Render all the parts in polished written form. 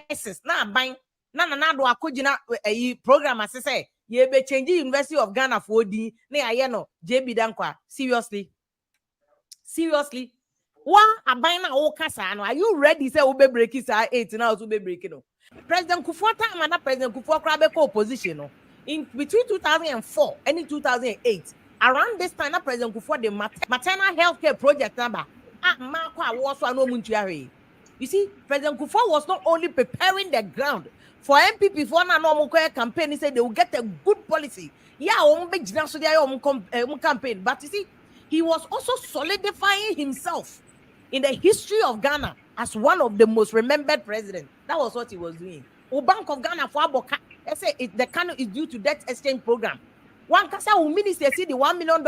crisis na ban na do akogina program as say ye be change University of Ghana for di na aye no JB Dankwa. Seriously, one aban na wo kasa no, are you ready say we be break it 8 now to be break no? President Akuffo time and President Akuffo kra be opposition no. In between 2004 and in 2008, around this time, President Akuffo the maternal healthcare project number. You see, President Akuffo was not only preparing the ground for MPP for a normal campaign. He said they will get a good policy. Yeah, campaign. But you see, he was also solidifying himself in the history of Ghana as one of the most remembered presidents. That was what he was doing. O Bank of Ghana for Aboka. I say the Kano is due to debt exchange program. One kasa will minister see the $1 million.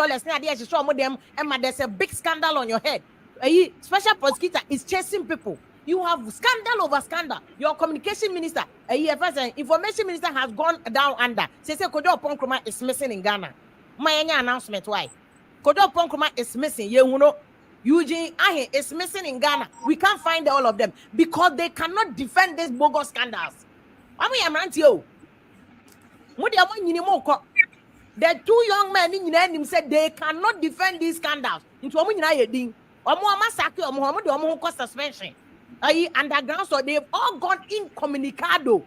There's a big scandal on your head. A special prosecutor is chasing people. You have scandal over scandal. Your communication minister, information minister has gone down under. Say Kojo Ponkroma is missing in Ghana. My announcement why? Kojo Ponkroma is missing. Eugene Ahe is missing in Ghana. We can't find all of them because they cannot defend these bogus scandals. I mean, the two young men in him said they cannot defend these scandals. Into suspension. Underground, so they've all gone incommunicado.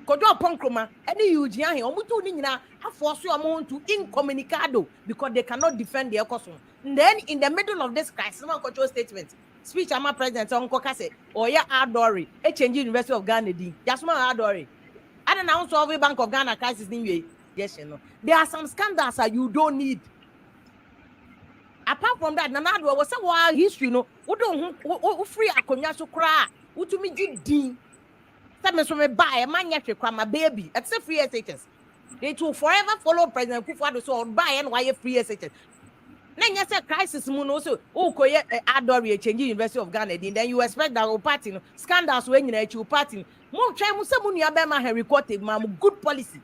Kojo Ponkroma, any Eugene have forced you to incommunicado because they cannot defend their custom. And then in the middle of this crisis, someone control statement. Speech I'm a president on Kokase, or ya Adori, a change University of Ghana. Jasma Adori. I don't know solve a Bank of Ghana crisis in way. Yes, you know. There are some scandals that you don't need. Apart from that, Nanado was a wild history, no. Who don't free a conyasu cry? Who to me did? Some from a buy a man yet my baby, except free SHS. They will forever follow President Akuffo Addo so buy and why free SHS. Then you say crisis moon also. Oh, koye Adori change University of Ghana. Then you expect that party scandals when you party. More try Musamuni Abema have recorded good policy.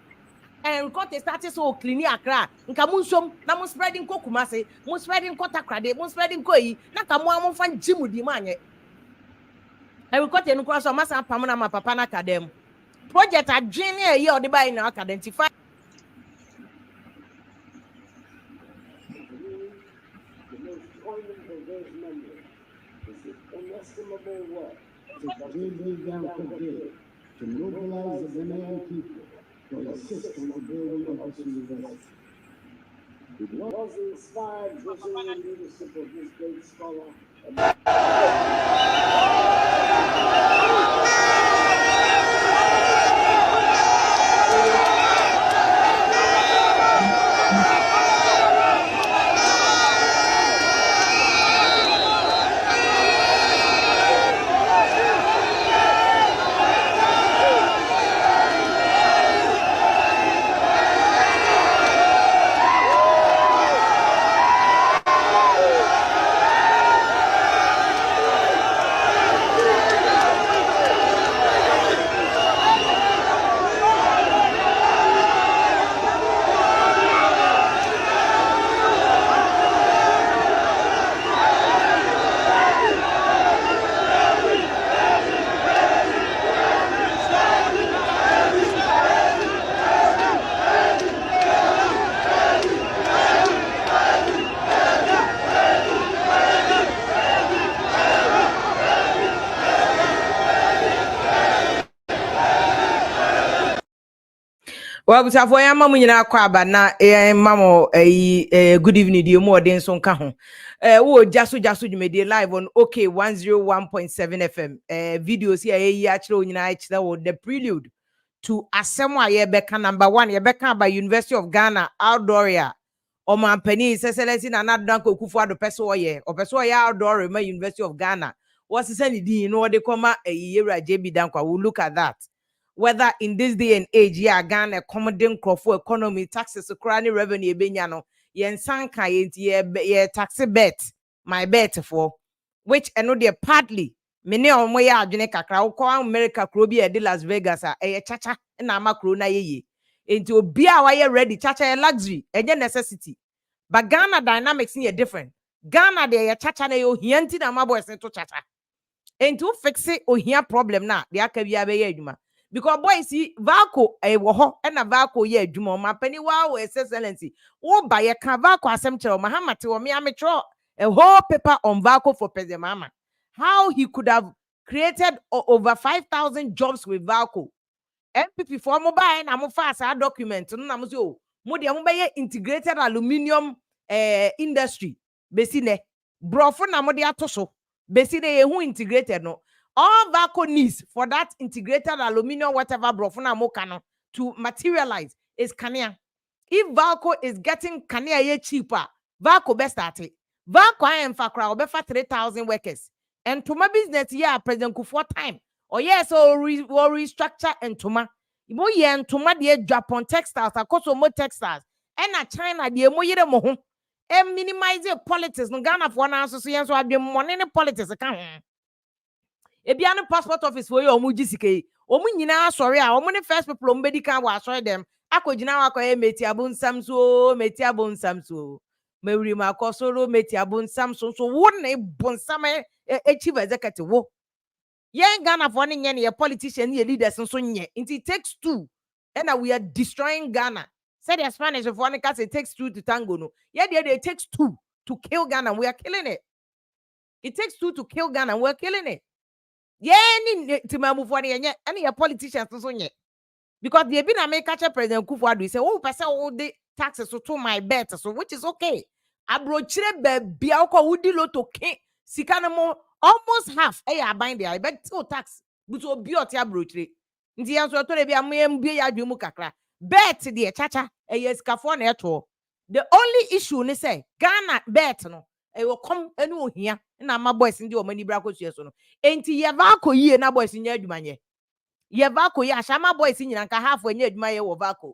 And record started so clean Accra. Nkamunsom na mo spreading kokumase, mo spreading kotakrade, mo spreading koi. Na kamwa mo fan jimu di manye. I record no cross o masa pamona ma papa na academy. Project adwene e ye odi buy na identify. Inestimable work to mobilize the Ghanaian people to assist in the building of this university. It was the inspired vision and leadership of this great scholar. Well, before I am nyina kwa aba na mamo good evening the more den so nka ho wo jaso dwumede live on OK 101.7 FM videos here yi akire nyina akire wo the prelude to asemo aye beka number 1 ye beka by University of Ghana outdooria o mampani seselesi na Nadanko Akufo Addo peso oye outdoor ma University of Ghana what's say ni no de koma yewura JB Dankwa. We look at that. Whether in this day and age, Ghana accommodating for economy, taxes, crowning revenue, benyano, yen sanka ye taxi bet, my bet for which I know they're partly many on way out Jamaica crowd call America Crobia de Las Vegas, a chacha and a macrona ye into be our ready chacha a luxury, a necessity. But Ghana dynamics here different. Ghana, they a chacha, they yanti na mabo to chacha. And to fix it, oh, here problem now. The akabia be yeduma. Because boys see Valco wo ho and a Valco ye dwuma ma pani wa excellency. Wo ba ye ka Valco asem kire Mahamate wo me ametro a whole paper on Valco for President Mama. How he could have created over 5,000 jobs with Valco. MPP for mobile na mo fast a document no na mo so mo de mo be integrated aluminium industry besi ne brofo na mo de atoso besi ne ye hu integrated no all Valco needs for that integrated aluminium whatever brofo na mo can to materialize is Kenya. If Valco is getting Kenya ye cheaper, Valco best start it. Valco I am for crowd be for 3,000 workers and to my business yeah President Kufuor time. Oh yes, so restructure and toma. Mo ye and toma de Japan textiles, akoso mo textiles. And a China de mo yere mo ho. E minimize politics. No Ghana for na so yen so adwe money ne politics ka ho. E bia no passport office for you omu gisike. Omu nyina sorry a omu ne first people ombedi kan wa sorry them. Akogina wa kwa meti abonsam so meti abonsam so. Mewri makosoro meti abonsam so wo ne bonsam chief executive wo. Yen Ghana for any politician, ye leaders, and so nye. It takes two. And now we are destroying Ghana. Said the Spanish of one case, it takes two to tango. No, yeah, it takes two to kill Ghana. We are killing it. It takes two to kill Ghana. We're killing it. Yeah, to move for any politicians, so nye. Because the been American President Akuffo Addo say, oh, person all the taxes to my bet, so which is okay. Abrochire be biako wudi lo to king sikanamo. Almost half I bind there. I bet two tax, but will be at your brutally. The answer to be a membe ya dumu kakra. Bet the chacha, a yes cafon at all. The only issue they say Ghana bet no, I will come and here, and I'm my boys in the many bracos yes no. Ain't Yavako ye na boys in Yedmanye. Yavako ya shama boys in Yanka half when Yed my Ovako.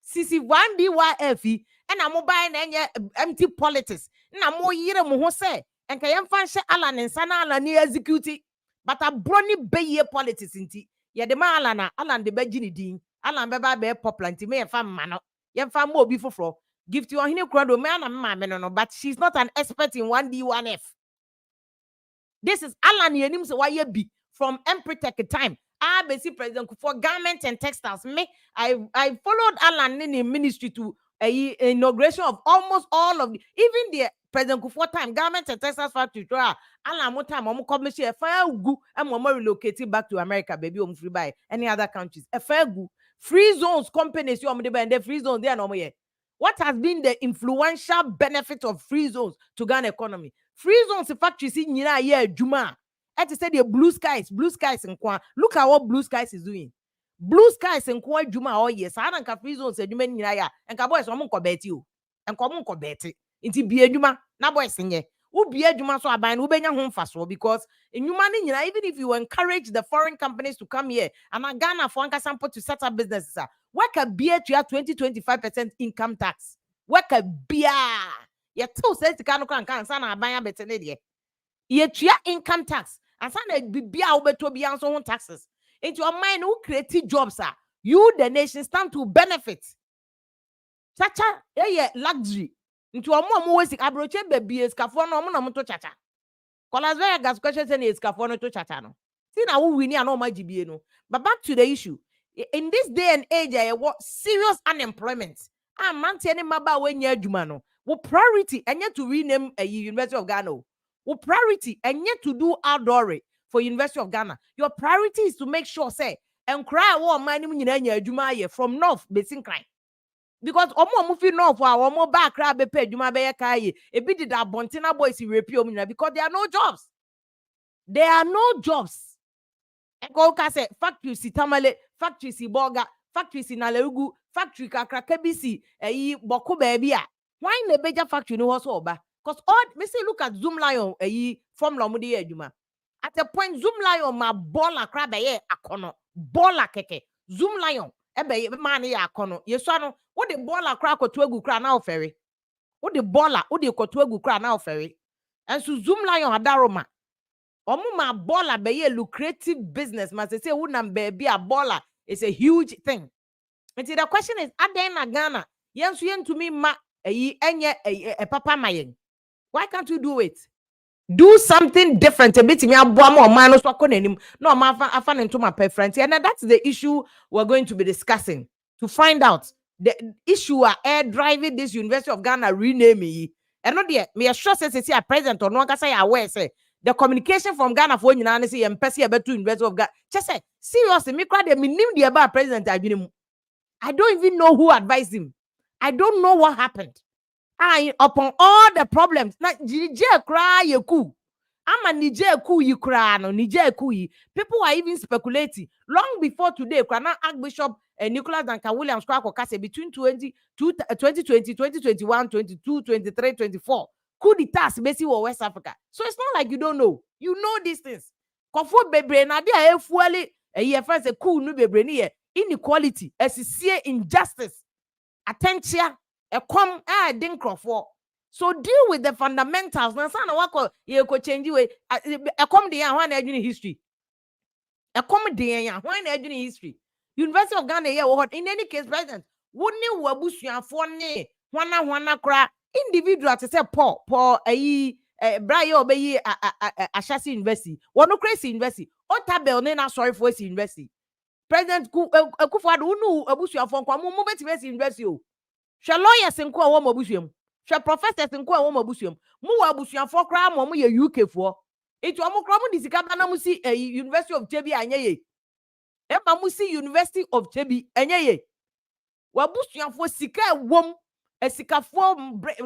Sisi 1BYF, and I'm mobile and empty politics. Na more year mo say. And kayem fanshe Alan and Sana Alan ni execute, but a brony bay politics inti. Ya de ma Alan de bejini din, Alan beba be poplanti me and fam mano. Yem fam mo before for. Give to your crowd man and man, but she's not an expert in 1D1F. This is Alan Yenim so why ye be from Empretech time. I see President for garments and textiles. Me, I followed Alan in the ministry to a inauguration of almost all of the, even the President Kufuor time garments and textiles factory. Alan more time, I'm commission a fair good and more relocated back to America, baby, free by any other countries. A fair good free zones companies you and the free zones there no more. What has been the influential benefit of free zones to Ghana economy? Free zones factories in year Juma. At say the blue skies in Kwa. Look at what blue skies is doing. Blue skies in Kwa Juma all yes. I don't free zones say Juma ya and ka boys omo ko bet you. And ko bet it. Inti be Juma na boys nye. Who be Juma so aban who benya home fast because in human even if you encourage the foreign companies to come here and Ghana for anka sample to set up businesses, work a beer to 20-25% income tax. Work a beer. You too says the can sana abaya betenedie. Ye income tax. And sana be obeto be answer on taxes. Into your mind who create jobs are you the nation stand to benefit. Chacha luxury. Into a more ways abroche baby escafon no mo to chacha. Colas Vegas question say escafon to chacha no. See now who we need no ma GBA no. But back to the issue. In this day and age, I want serious unemployment. I'm not telling about when you're Jumano. What priority and yet to rename a University of Ghana. What priority and yet to do outdoor for University of Ghana. Your priority is to make sure, say, and cry war money Juma from North Basin crime. Because omo mufi North or omo back crab be Juma be kai. A bit did that Bontina boys in repeal because there are no jobs. There are no jobs. And go say factory si Tamale, factory si Boga, factory si Naleugu, factory kakra kebisi boku baby. Why in the beja factory no also oba? Because all me say look at Zoom Lion formula mudi eduma. At a point Zoom Lion ma bola crab akono, bola keke. Zoom Lion ebe man akono. Yesano what the bola crab ko tuegu cra now ferry. What the bola what the ko tuegu cra now ferry. And so Zoom Lion adaroma. Omuma bola be a lucrative business. Must say wouldn't be a bola. It's a huge thing. And the question is, are they in Ghana? Yes, to me, ma a papa mayen. Why can't you do it? do something different a bit me aboa man no so akonanim no ma afa into my preference, and that's the issue we're going to be discussing to find out the issue air driving this University of Ghana renaming. And no dear me sure say a president or no can say aware say the communication from Ghana for nyina say empese about University of Ghana. Just say seriously me cry the minim the about president I don't even know who advised him. I don't know what happened. Upon all the problems, na Niger cry ye coup. I'm a Niger coup you cry no Niger coup. People are even speculating long before today. Krana Archbishop Nicholas Duncan Williams Kwakokase between 2020, 2021, 22, 23, 24. Coup d'etat basically West Africa. So it's not like you don't know. You know these things. Kofo bebre na dia efuele ye friends a coup no bebre ni inequality, SCA injustice, attention. Come din crofo. So deal with the fundamentals. Na sana wako ye ko change way. Come the one education history. Come the one education history. University of Ghana here what in any case president woni wabusuafo ne hwana kra individual to say Paul Brian obeyi Ashasi University. Wono crazy university. Otabel ne na sorry for university. President Akuffo Addo unu abusuafo kwa mo betime university o. She lawyers nko a wo mabusuam. She professors nko a wo mabusuam. Mu wa abusuafo kra mo ye UK fo. Eti omo kra mo disika bana mu si University of Chebi anyeye. E ma mu si University of Chebi anyeye. Wa abusuafo sika wom esikafo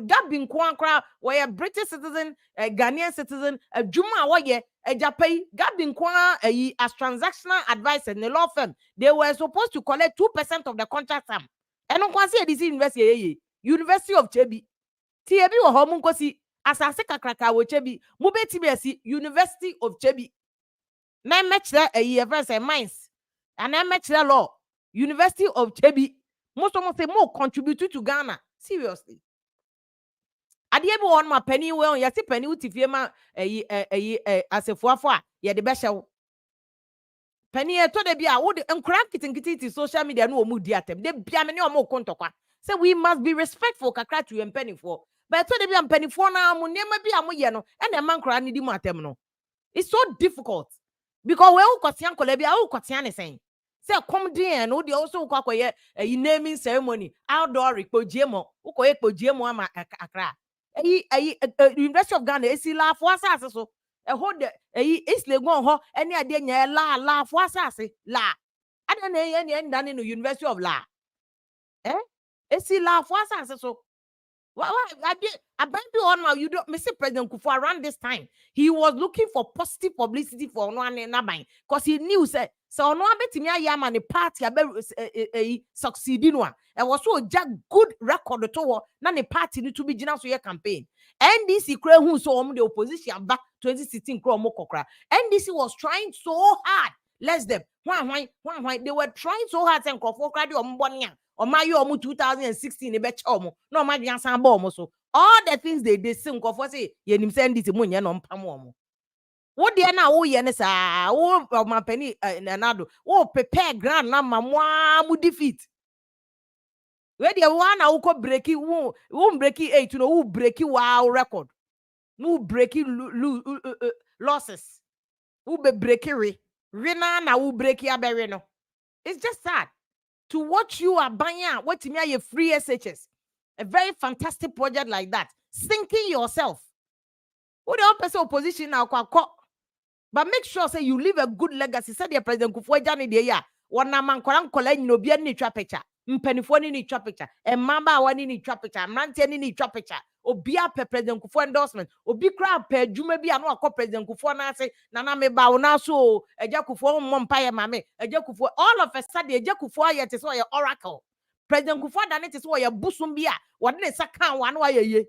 dabi nko akra wo ye British citizen, Ghanaian citizen, adwuma wo ye ejapai gabi nko as transactional advisor in the law firm. They were supposed to collect 2% of the contract sum. And on kwasi edisi University of Chebi. Tiebi wo ho munkosi asase kakraka wo Chebi. Mu beti be University of Chebi. Na mechira verse mines. And na mechira law. University of Chebi. Most of them say more contribute to Ghana. Seriously. Adiebi won ma penny well yasi penny utifie ma asefuafo a ye de behyew. Penny to de bia wo de enkura kitinkiti social media no omu di atem de bia me ne omo kontokwa say we must be respectful kakra to penny for but to de bia penny for na mu nema bia mo ye no e na mankura ne di mu atem no. It's so difficult because we ukotian kola bia ukotian ne sen say come din no de also ukoye naming ceremony outdoor ekpojiemo ukoye ekpojiemo ama akra University of Ghana esi la fo asase so hold the Islegon ho any idea la for asase la ada na any done no University of La esi la for asase so I be on now you don't Mr. President Kufuor around this time he was looking for positive publicity for no one naban because he knew say so no abetimi ayama ne party abe succeeding one and was so good record to na ne party ni to be gina so your campaign NDC kra hu so the opposition back 2016 kra mo kokra NDC was trying so hard less them why they were trying so hard and Nkofo kra de ombone a omaye omu 2016 e be cha omo no ma dia san ba omo so all the things they did say Nkofo say yenim say NDC mo nye no mpam omo wo de na wo ye ne sa wo mampani nanado wo prepare grand na mamwa mu defeat we de one na wo ko breaki wo breaki 8 no wo breaki wow record no breaki losses wo be breaki re na wo breaki abere no. It's just sad to watch you abanya what me a free SHS, a very fantastic project like that sinking yourself. What the opposition now but make sure say you leave a good legacy. Said the President Kufuor Jani de ya wana mankora nkola nyino bia ni twa picture mpanifo ni twa picture e mamba wani ni twa picture mrante ni twa picture obia pe President Kufuor endorsement obi kra pe adwuma bia no akọ President Kufuor na ase na me ba wona so eja Kufuor mmompa ye mame eja Kufuor all of a sudden eja Kufuor ye tese ye oracle President Kufuor da ne tese ye busum bia wode ne saka wa na wa ye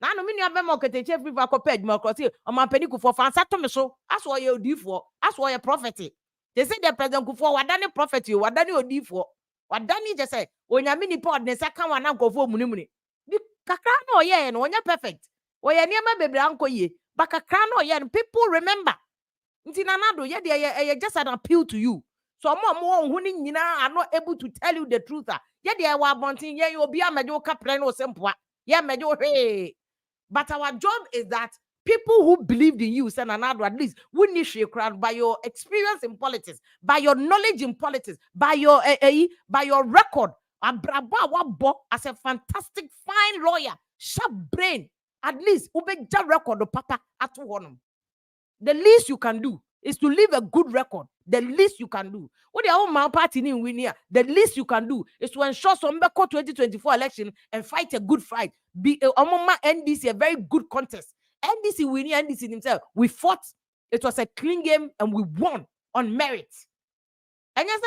na no mini abema oketeche free for coped democracy o man pani Kufuor fansa to me so aso ye odifo aso ye prophet they say the President Kufuor wadani prophet wadani odifo wadani je say onyame ni pod ne saka wa na Nkofo munimuni bi kakra na oye no onya perfect oye niam bebre ankoye ba kakra na oye people remember nti nanado ye de just an appeal to you so mo hu ni nyina are not able to tell you the truth ye de wa bontin ye obi ameje wo kapre na osempoa ye meje wo he. But our job is that people who believed in you, send another at least we need your crown by your experience in politics, by your knowledge in politics, by your record. As a fantastic, fine lawyer, sharp brain, at least ubeja record of papa at one. The least you can do is to leave a good record. The least you can do. What the whole man party in win here? The least you can do is to ensure some 2024 election and fight a good fight. Be NDC a very good contest. NDC winning NDC himself. We fought. It was a clean game and we won on merit. And yes,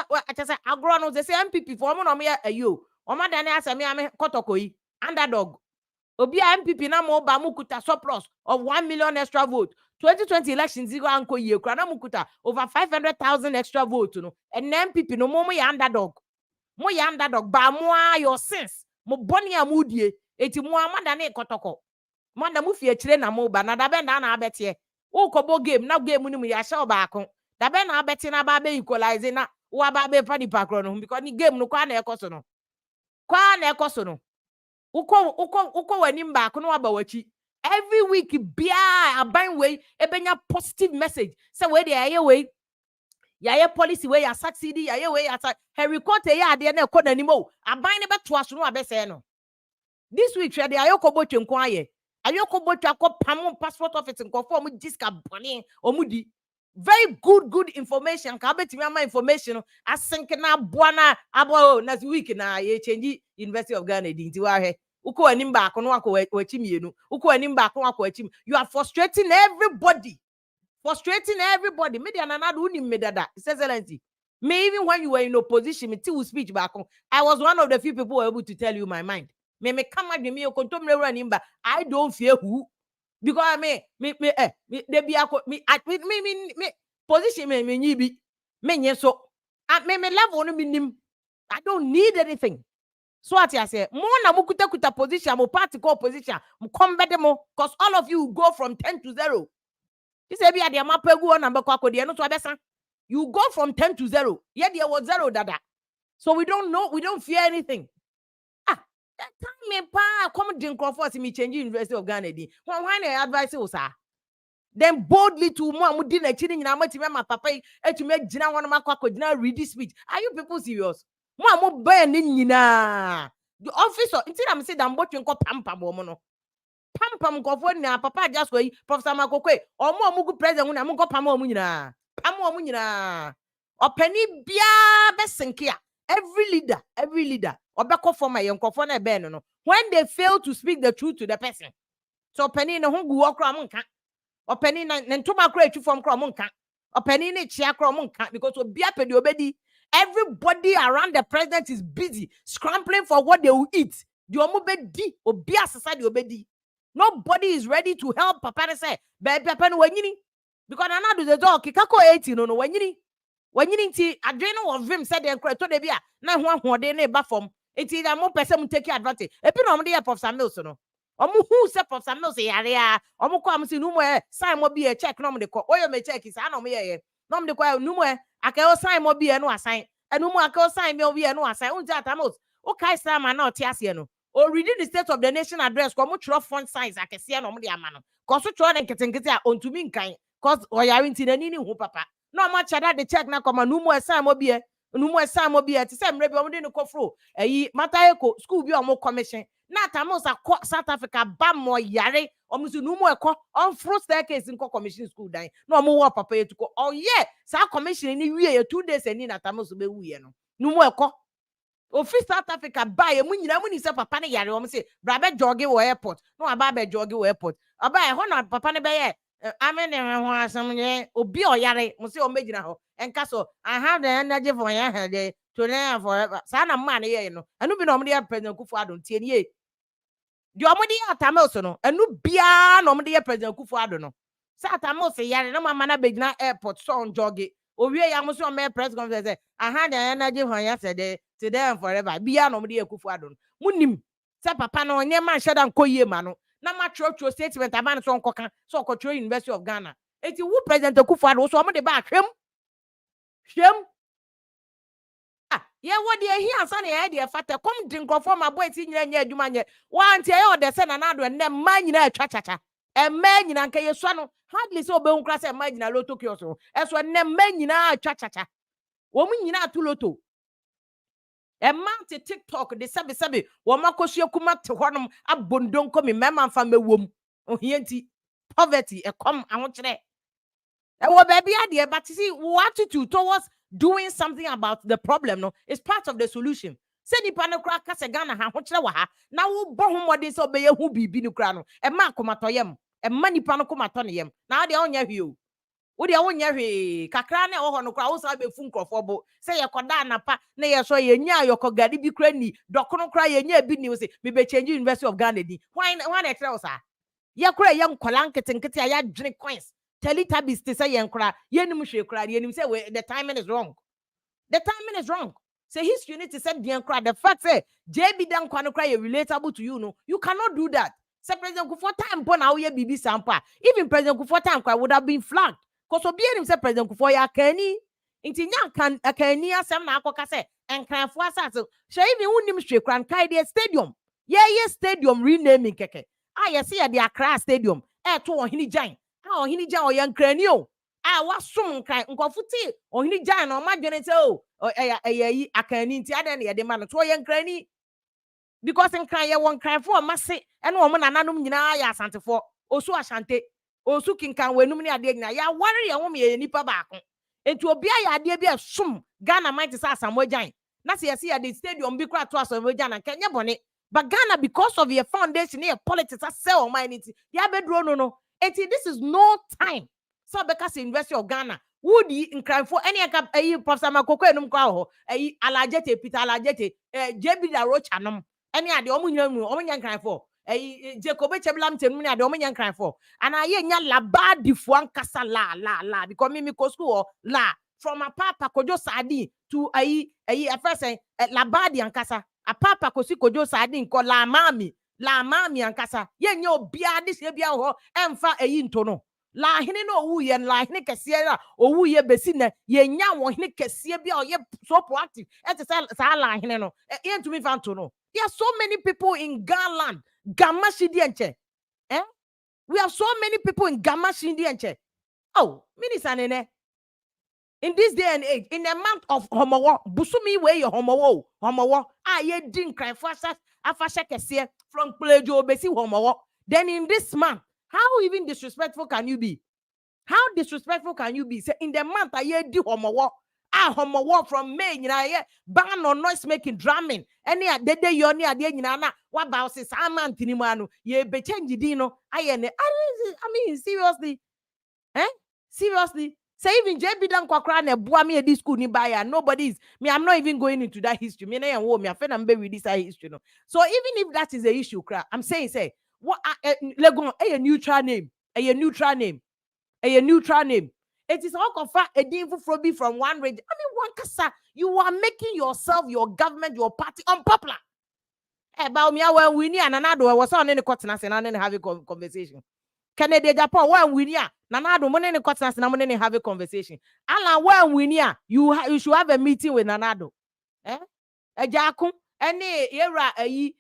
what I say, I grow on the same MPP for me you. Oma dane asa me ame kotokoi underdog. Obi MPP na mo ba mukuta surplus of 1 million extra vote. 2020 elections go anko ye kra na mukuta over 500,000 extra vote no. And MPP no mo ya underdog. Mo ya underdog ba mo your sense. Mo boni amudie eti mo amada na kotoko. Mo da mu fie kire na mo ba na da be na abete. Wo kobo game na game ni mu ya sha obaako. Da be na abete na ba be equalize na wo ba be pani pakro no because ni game no kwa na ekoso no. Kwa na ekoso no. Uko wanim back no abawachi. Every week bia aban way ebenya positive message. Say we dey aye way. Ya policy way ya succeed ya way attack. Harry Court ya ade na ekọ nanimo. Aban ne beto aso no abese no. This week share dey ayoko bo twenko aye. Ayoko bo twako pam passport office nko for mu diska bone omudi. Very good information. Ka betimi ama information asenke na boana abo na week na ye change University of Ghana dinti wa he. Uko anim back no akwachi mienu. Uko anim back no akwachi. You are frustrating everybody. Frustrating everybody. Media na na do ni medada. His Excellency. Me even when you were in opposition, me till speech back on. I was one of the few people who were able to tell you my mind. Me come at me kontom le running back. I don't fear who. Because me position me nyibi me nyeso me level no minim. I don't need anything. So what I say, more na mukuta position, mo party call position, mo come better mo, cause all of you go from 10 to 0. This be at the mapegu number kwako de no to abesa. You go from 10 to 0. Yeah, there was 0 dada. So we don't know, we don't fear anything. That time me pa come drink for me change University of Ghana di. When I advise you sir. Then boldly to mo amudi na chini nyina matime ma papa etumi agina won ma kwako gina read this speech. Are you people serious? Mo buy ni nyina. The officer until I'm say dambo twenko pampam wo mo no. Pampam nkofo ni papa just go Professor Makokwe o mo amugu president na mo ko pam o mo nyina. Pam o mo nyina. Opani bia besenkia. Every leader obeko for my nkofo na be no. When they fail to speak the truth to the person. So opani no hu gu okra mo nka. Opani na ntoma kra etu from kra mo nka. Opani ni chia kra mo nka because obia pedi obedi. Everybody around the president is busy scrambling for what they will eat. Nobody is ready to help Papa say, baby, Papa, because I do the dog, Kikako 18, no, when you see adrenal of him said, and cry to the beer, now one day neighbor from it is a more person take advantage. A pin on the air of some milson. Who said of some mills, area, comes in no more, sign will be a check, no, the call, or you may check his animal here. No, the choir, no more. I can sign more be no assign, and no more I can sign me over no assign. Okay, Sam, I know Tiasiano. Or reading the State of the Nation address, come much rough font size, I can see no more man. Cause to try and get on to me kind, cause or you aren't in any who papa. No much at the check now come on, no more Sam will be no more Sam will be at the same rebel within the cofro. Matayako, school be on more commission. Not a most South Africa, bam more yare, almost no more on first staircase in commission school dying. No more papa to go. Oh, yeah, South Commission in year 2 days and in at Amos be no more co. Oh, South Africa buy a money, when you say papa yare, almost say, Brabe Joggy or airport. No, a baby Joggy or airport. I buy a honor papa bay. I mean, some or be or yare, Monsieur Major and Castle. I have the energy for your head to learn forever. Sana money, you know, and no be normally a Prez Akuffo Addo 10 years. The Omodi Atamoso, and no bia normally a Prez Akuffo Addo no. Satamos yare no mana begna airport so on joggy. O we yamuso me press conference say I had the energy for yesterday today and forever. Bia normally Akuffo Addo. Munim say papa no onye man shedan koye ma no. Na ma true statement aban so nkoka so control University of Ghana. Eti who President Akuffo Addo so mo de ba hwem. Yeah, what they hear Sunny idea factor come drink from my boy tin nyanya adwuma nye. Wa antie e o de se na na do ne man nyina atwa chacha. man nyina nka yesua no hardly say obe nkra say man nyina loto kiosk no eso ne man nyina atwa chacha wo mu nyina atu loto man te TikTok de sebe wo makosu akuma te honom abondon komi mema mfa mewom ohienti poverty e come ahokyere e wo baby ade but see what attitude towards doing something about the problem no is part of the solution. Say nipa no kra ka se Ghana ha hokyere wa ha na wo bo ho modern se obeye hu bibi no kra no e ma akomato ma nipa no komato ne yem na ade onya hwe o wo de wonya hwe kakra na wo ho no kra wo sa be fu nkrofo bo se ye koda anapa na ye so ye nya ayoko gari bi kra ni dokono kra ye nya bi ni wo se me be change University of Ghana di why na kra wo sa ye kra ye nkola nketenkete ya dwene coins Teletubbies to say yankra, yenim she cry, yenim say the timing is wrong. The timing is wrong. Say history need to say the yankra. The fact say JB dan kwano cry relatable to you, no, you cannot do that. Say President Kufuor time pon how ye BB sampa. Even President Kufuor time cry would have been flagged. Cause obi him say President Kufuor ya kani. Inti nya kan akani asem na akoka say enkranfo asase. She even unim hwe kran kai the stadium. Ye stadium renaming keke. Ah ye see the Accra stadium. To ohini jan. Ohini jan o yankrani o wasum nkran nkofuti ohini jan na o madwene se o eyi akani nti adan na ye de ma no to yankrani because nkran ye won nkran fo mase e na o mo nananom nyina ya asantefo osu asante osu kinkan wenum ne ade nyina ya ware ye hom ye nipa baako enti obi aya ade bi esum Ghana might say Asamoah jan na se ye the stadium bi kra to Asamoah jan na kenye bone but Ghana because of your foundation your politics sell on humanity ya bedro no this is no time. So because University of Ghana, would you incline for any Professor Makoko enum kwa ho, alajete Peter alajete, JB da roach anum, any ade omunyan cry for, Jacob Cheblam temuni ade omunyan cry for, and I nya laba di fuan kasa la, because me ko school la from a papa kojo sadi to a first labadi and kasa, a papa kosi kojo sadi ko la mami ankasa ye nya obia de se bia ho emfa eyinto no la hene no wu ye la hene kese a owu ye besi na ye nya wo hene kese bia o ye so proactive et sa la hene no ye ntumi fanto no there are so many people in Ghana Gamma shidi enche we have so many people in Gamma shidi enche minister nene in this day and age, in the month of homowo, busumi we your homowo, ye din cry for afasha kese from plejo besi homowo. Then in this month, how even disrespectful can you be? How disrespectful can you be? Say in the month ye di homowo, homowo from May, ban or noise making drumming. Any day you near the na what about this amantinimanu? Ye be change dino. I mean seriously, seriously. Say even JB dan kwakra na bua me this school ni buy nobody's me I'm not even going into that history. Me na yan wo me afena mbe with this history no. So even if that is a issue cra, I'm saying say what legon a neutral name. A neutral name. It is all confer a din frobi from one region. I mean one kasa you are making yourself, your government, your party unpopular. About me when we need another was on any court and have a conversation. Canada, Japan, when we near Nanado, money in quarters, and money have a conversation. Alan, when we near you should have a meeting with Nanado. A Jakum, any era a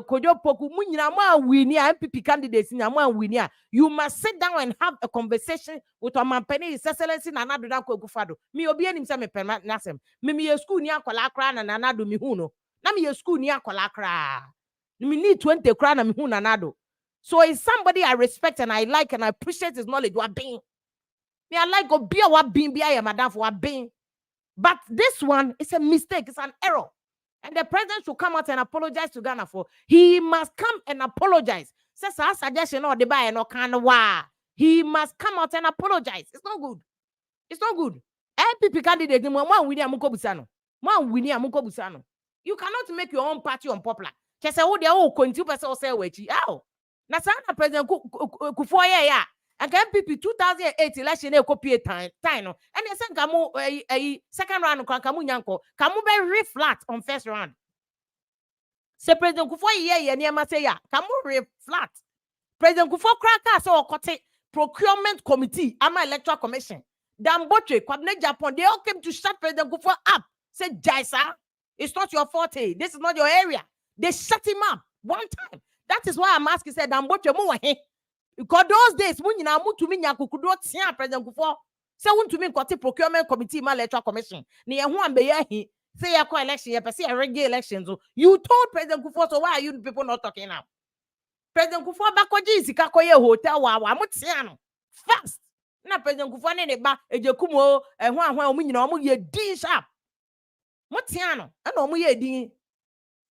Kojo Poku, Munama, we near MPP candidates in Amman, we near. You must sit down and have a conversation with a man penny, His Excellency Nanado Gufado. Me obeying him some permanent nasem. Me a school near Colacra and Nanado Mihuno. Nami a school near Colacra. Me need 20 crown and Mihuna Nado. So it's somebody I respect and I like and I appreciate his knowledge. What being me, I like go be what being be I madam for what being. But this one is a mistake, it's an error. And the president should come out and apologize to Ghana for. He must come and apologize. Says our suggestion or the buy no kind of why. He must come out and apologize. It's not good. It's not good. MPP candidate you cannot make your own party unpopular. Just say, they all continue to say, oh. Na sana President Kufuor ya and MPP 2008 election e copy time no and they say kamu second round kamu nyanko kamu be flat on first round. Say President Kufuor ye niema say ya kamu flat. President Kufuor kraka so okote procurement committee ama electoral commission Damboche Kwabne Japan they all came to shut President Kufuor up. Say Jaisa, it's not your forte, this is not your area. They shut him up one time. That is why I'm asking, said, Because those days, when you now move to me, you could not see President Kufuor. So when to me, got procurement committee, my electoral commission. Near one be he say a co-election, you see a regular election. So you told President Kufuor, so why are you people not talking now? President Kufuor bakoji sikakoye hotel wa mutiano fast. Na President Kufuor ne ba ejekumo ehwan omu nyina omu ye din sharp. Mutiano na omu ye din.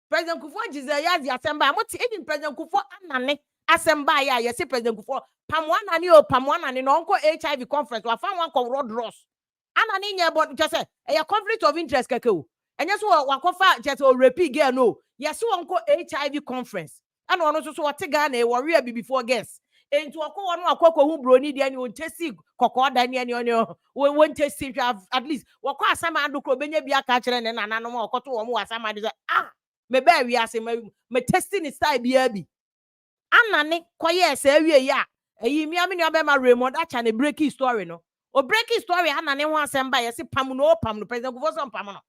President Kufuor jize yazi asemba muti even President Kufuor anane asemba ya yesi President Kufuor pamwana ni o pamwana ni no onko HIV conference wa fan wan ko road rush. Anani nye but just say a conflict of interest keke o. Enye so wakofa just o repeat girl no. Yesi onko HIV conference. And one also what Ghana warrior before guests. And to a one who brony the annual testing, cocoa, Daniel, won't test at least. What cause some and do be a catcher and an animal or cotton or somebody me bury as me testing is style be. Anna quiet say ya. A yammy abema remote and a breaking story no. Or breaking story Anna wants some by a pamuno pam the president of some pamano.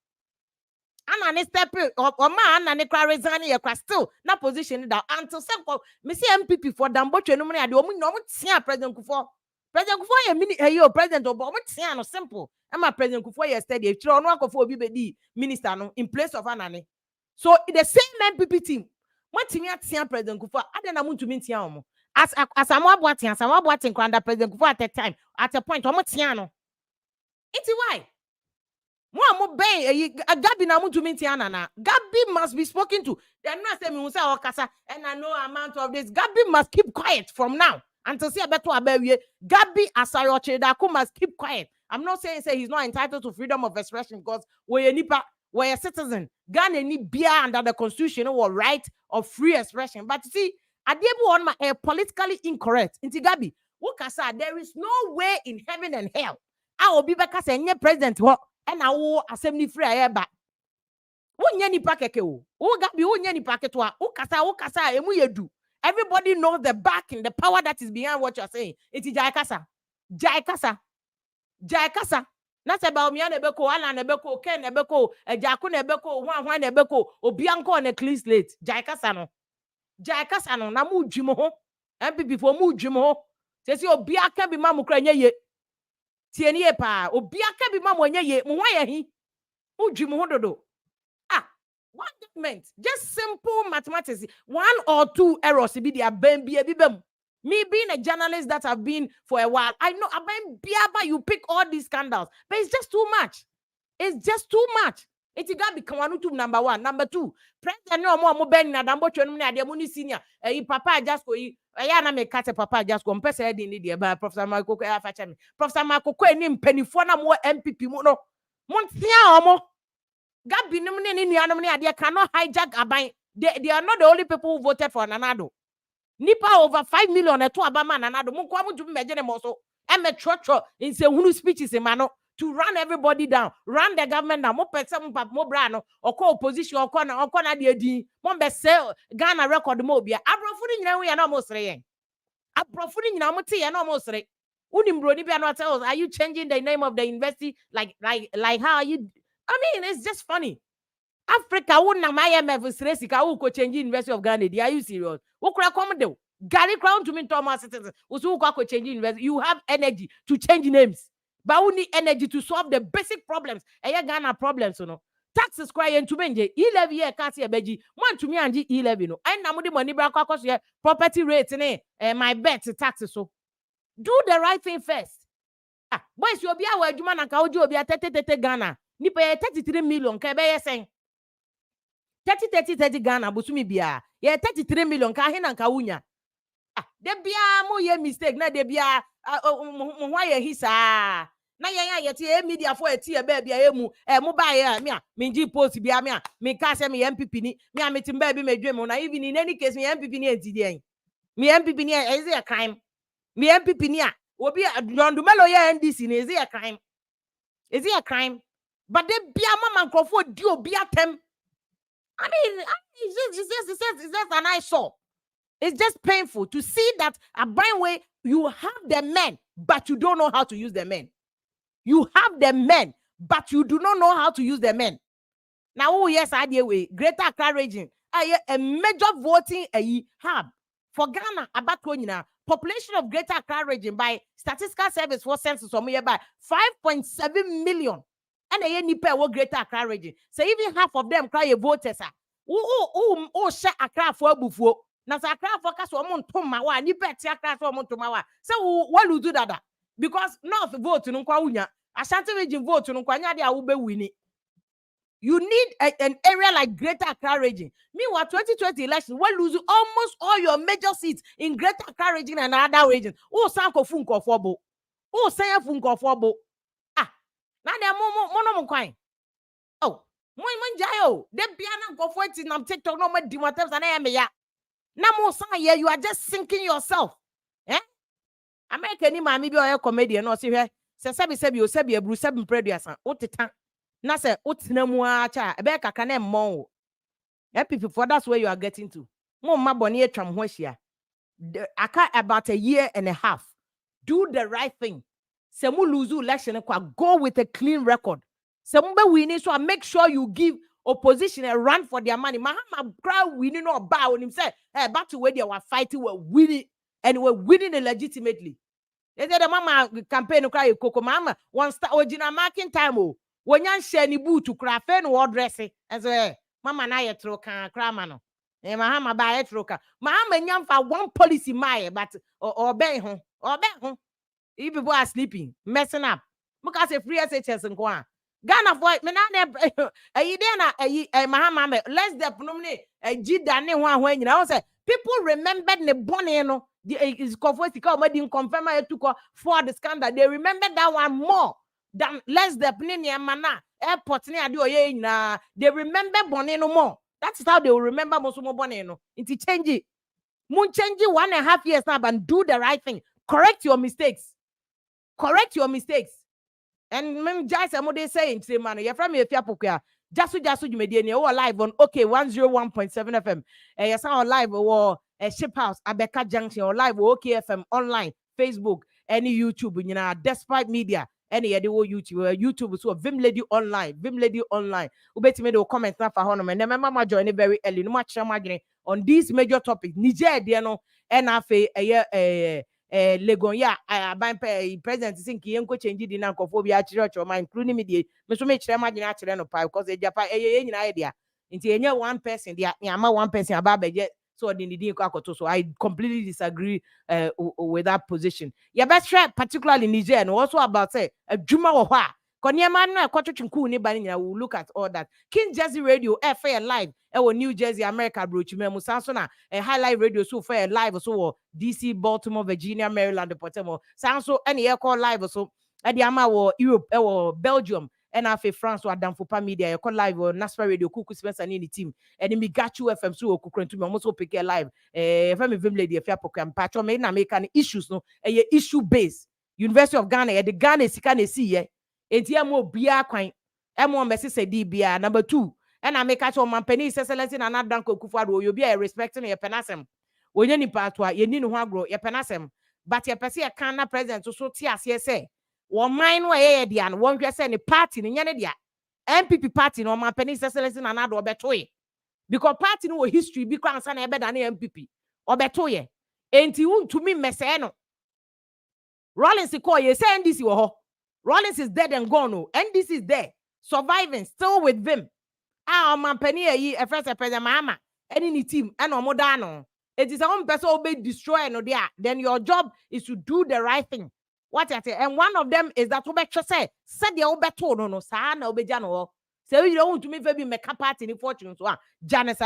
Anna step or man and a resign a still not position that until some Missy MPP for Dambo Chenumani at the woman no see President Kufuor. President Kufuor a minute a president of Bomitsiano simple. And my President Kufuor yesterday, if you don't for BBD minister no in place of Anani. So the same MPP team, what team at President Kufuor, I don't want to meet Yamo. As I'm watching under President Kufuor at that time, at a point, Omotiano. It's why. Gabi na muntu minti anana. Gabi must be spoken to. They're not saying Musa or Kasa, and I know amount of this. Gabi must keep quiet from now until see a better Gabi Asayoche must keep quiet. I'm not saying say he's not entitled to freedom of expression because we're a citizen. Ghana ni beer under the constitution or right of free expression. But see, Adebu on my politically incorrect. Inti Gabi, Ukasa, there is no way in heaven and hell. I will be back as a president. And I will assembly free airback. Unyani pakeke o. Gabi unyani paketwa. Ukasa emu yedu. Everybody knows the backing, the power that is behind what you're saying. It's Jaikasa. Not about me nebeko, Alan nebeko, Ken nebeko, Jaku nebeko, Juan nebeko, Obianco on a clean slate. Jaikasa no. Namu jimo. MPP for mu jimo. Says you Obiaka be mamu krenye ye. Tienie pa obiaka bi mamwenye ye muwaye hi ujimu hododo one document just simple mathematics 1 or 2 errors be there bem me being a journalist that have been for a while I know about you pick all these scandals but it's just too much It got become number 1 number 2 president no more ben na dambo chonu na de muni senior papa just go na me kate papa just go mpese head in the ba Professor Michael ko afa me Professor Michael ko ni mpanifo na mo MPP mu no montia omo Gabi nim ne nuanom ne ade cannot hijack aban they are not the only people who voted for Nanado nipa over 5 million to abama Nanado mo ko amutu meje ne mo so e me trotro in say hunu speeches e ma no to run everybody down, run the government down. Mo person mo brano, or call opposition, or corner the D. Mo be sell Ghana record mo bia. Abrofuni nyina we na mo sre. Abrofuni nyina mo te na mo sre. Unim broni bia no tell us, are you changing the name of the university? Like how are you? I mean, it's just funny. Africa won na my IMF sre sika wo ko change University of Ghana. Are you serious? Wo kura come do. Gary Crown to me Thomas citizens. Wo ko change university. You have energy to change names. But we need energy to solve the basic problems. Ghana problems, you know. Taxes crying to menje. 11 year can't see a beji. One to me and 11, you know. I know the money back across here. Property rates, my bet taxes. So do the right thing first. Boys, you'll be our Juman and Kaujo be a 30 Ghana. Nipa 33 million. Kebe saying 30 Ghana, Busumi Bia. 33 million. Kahin and Kaunya. De bia mo ye mistake na de bia mo ye hisa na ye tie media for tie ba bia emu mo ba ye me nji post bia me ka se me MPP ni me ametim ba bi medwe mo na even in any case me MPP ni entidi en me MPP ni is a crime me MPP ni obi ndumelo ye NDC ni is a crime but de bia mama nkrofo di obi atem I mean it's just an eyesore. It's just painful to see that a blind way you have the men, but you don't know how to use the men. You have the men, but you do not know how to use the men. Now, oh yes, idea way Greater Accra region, a major voting hub for Ghana about population of Greater Accra region by Statistical Service for Census or by 5.7 million. And a nipa wo Greater Accra region. So even half of them cry voters. Share Accra for buffo. Now Accra for cast or montomawa, nipa Accra for montomawa. So what will do that? Because North vote no kwaunya, Ashanti region vote no kwanya dia ube winning. You need an area like Greater Accra region. Meanwhile, 2020 election, we lose almost all your major seats in Greater Accra region and other regions. Oh, sanko funko fobo. Oh, say funko fobo. Ah, now they are more coin. Oh, moi jayo. They piano go for it in TikTok no more dimotels and I am ya. Now more you are just sinking yourself. Eh? American ni mami bi o comedian no see here. Se sebi ebru sebi preduasan. O titan. Na say utina mu acha ebe kaka na mmon people for that's where you are getting to mo ma boni atwam ho ahia aka about a year and a half. Do the right thing. Se mu lose election kwa go with a clean record. Se mu be winning so make sure you give opposition a run for their money. Mahama crowd winning or bow on him say back to where they were fighting were winning and were winning legitimately. They said the mama campaign cry koko mama one star original marking time when you share ni boot to craft and dressing as a mama na yetro kan kramano. E mahama ba yetro ka. Mahama nyam for one policy my but obey home. If people are sleeping, messing up. Because a free SHS and go Ghana boy, me na a mahama less the pnomne a jidane one when you know say people remember the boneno is confirm I took for the scandal. They remember that one more than less the pneumonia mana airport near na they remember Boneno more. That's how they will remember Mosumo Boneno. It's change it. Moon change it 1.5 years now and do the right thing. Correct your mistakes. And mem just they saying say man, you're from if you're Jasu you made live on okay 101.7 FM. Yes, on live or Ship House, Abeka Junction, or live okay FM online, Facebook, any YouTube, you know, despite media. Any other YouTube so Vim Lady Online. Ubeti made a comment now for Honor. And then mama join very early. No much on these major topics. Niger, NFA, Legonia, President think he ain't change the nancophobia church or my including me. Mr. Mitch, imagine actually no pie because they Japan any idea. Into any one person, they are one person about budget. So I completely disagree with that position. Yeah, best share particularly Niger and also about say a Juma or what. Will look at all that. King Jersey Radio, fair live, New Jersey, America, Broach, Memusansona, a highlight radio, so fair live, so DC, Baltimore, Virginia, Maryland, Baltimore, Sanso, any air call live, so at the Ama Europe, or Belgium. And after France or Danfopa Media, you call live or National Radio, Kuku Spencer and any team. And then we got you FM so Kuku to me almost pick a live. If I'm a Vim Lady, if you're program patch or may not make any issues, no, a issue base. University of Ghana, the Ghana is can see, eh? And here more beer coin. M1 message say DBR number 2. And I make actual man penny says and another Danko Kufado, you'll be respecting your penasem. When any part where you need to grow your penasem. But your Persia canna present to so tears, yes, say. One mine way, and one just any party in Yanadia. MPP party no man penny says and another betoy. Because party no history because an better than MPP or betoy. Ain't you to me, Messeno? Rollins call you say NDC or Rollins is dead and gone. No, NDC is there, surviving, still with them. Man penny a first president mama, any team, and no modano. It is our own person will be destroyed no there. Then your job is to do the right thing. What I say, and one of them is that Obecho said the Obeto no sana obejano. So you don't want to me maybe make a part in the fortune so Janice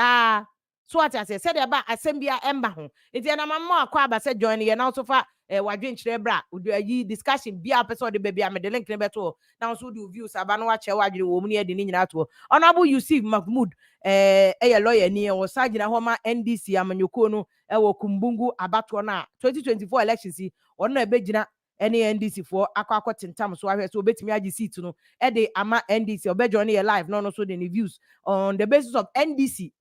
so what I said about Assembia Emba. It's an amamo kwaba said joining and also for wadrin chrebra would you discussion be episode the baby I'm the link beto. Now so do views abano watch wadri woman here the ninja to honorable Yusuf Mahmoud a lawyer near or Sergeant Homa NDC amanyukono ewo kumbungu abatona 2024 elections or no bejina any NDC for aqua tintam so I so bet me seat no ede ama NDC or bejourney live no so the views on the basis of NDC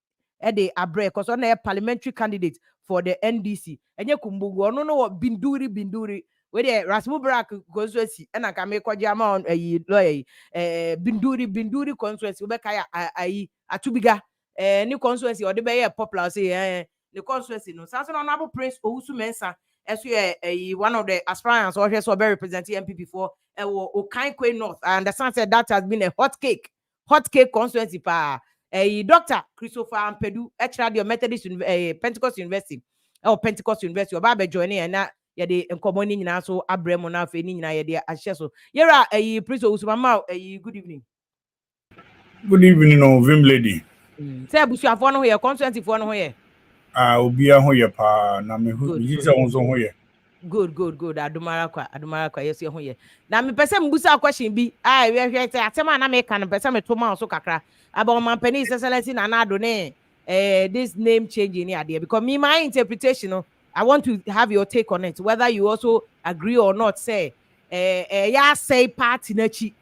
ede abre because on a parliamentary candidate for the NDC enye kumbugu no binduri where the Rasmu Barak constituency and I can make what jama on a lawyer binduri constituency ubekaya atubiga new constituency or the bay popular say the constituency no sanso honorable Prince Owusu Mensa as you one of the aspirants or so very representing MPP for Okankwe North. I understand that has been a hot cake constituency pa Dr. Christopher Ampedu, Radio Methodist Pentecost University or Pentecost University or Baba joining and that yɛde nkɔmmɔ ni nyinaa so abrɛ mu na afei ni nyinaa yɛde ahyɛ so yɛra Prince Osumama good evening. Good evening, Vim lady. Say abusuafoɔ no ho yɛ constituency foɔ no ho yɛ. Obia ho yɛ pa na me hu yi sɛ won so ho yɛ. Good. Adumara kwa yes ho yɛ. Na me pɛ sɛ mbusa question bi. Hwɛ sɛ atema na me ka no pɛ sɛ me to ma so kakra. Aba ɔmampani Excellency Nana Addo ne this name changing ni adeɛ because me my interpretation no I want to have your take on it whether you also agree or not say ya say party na chi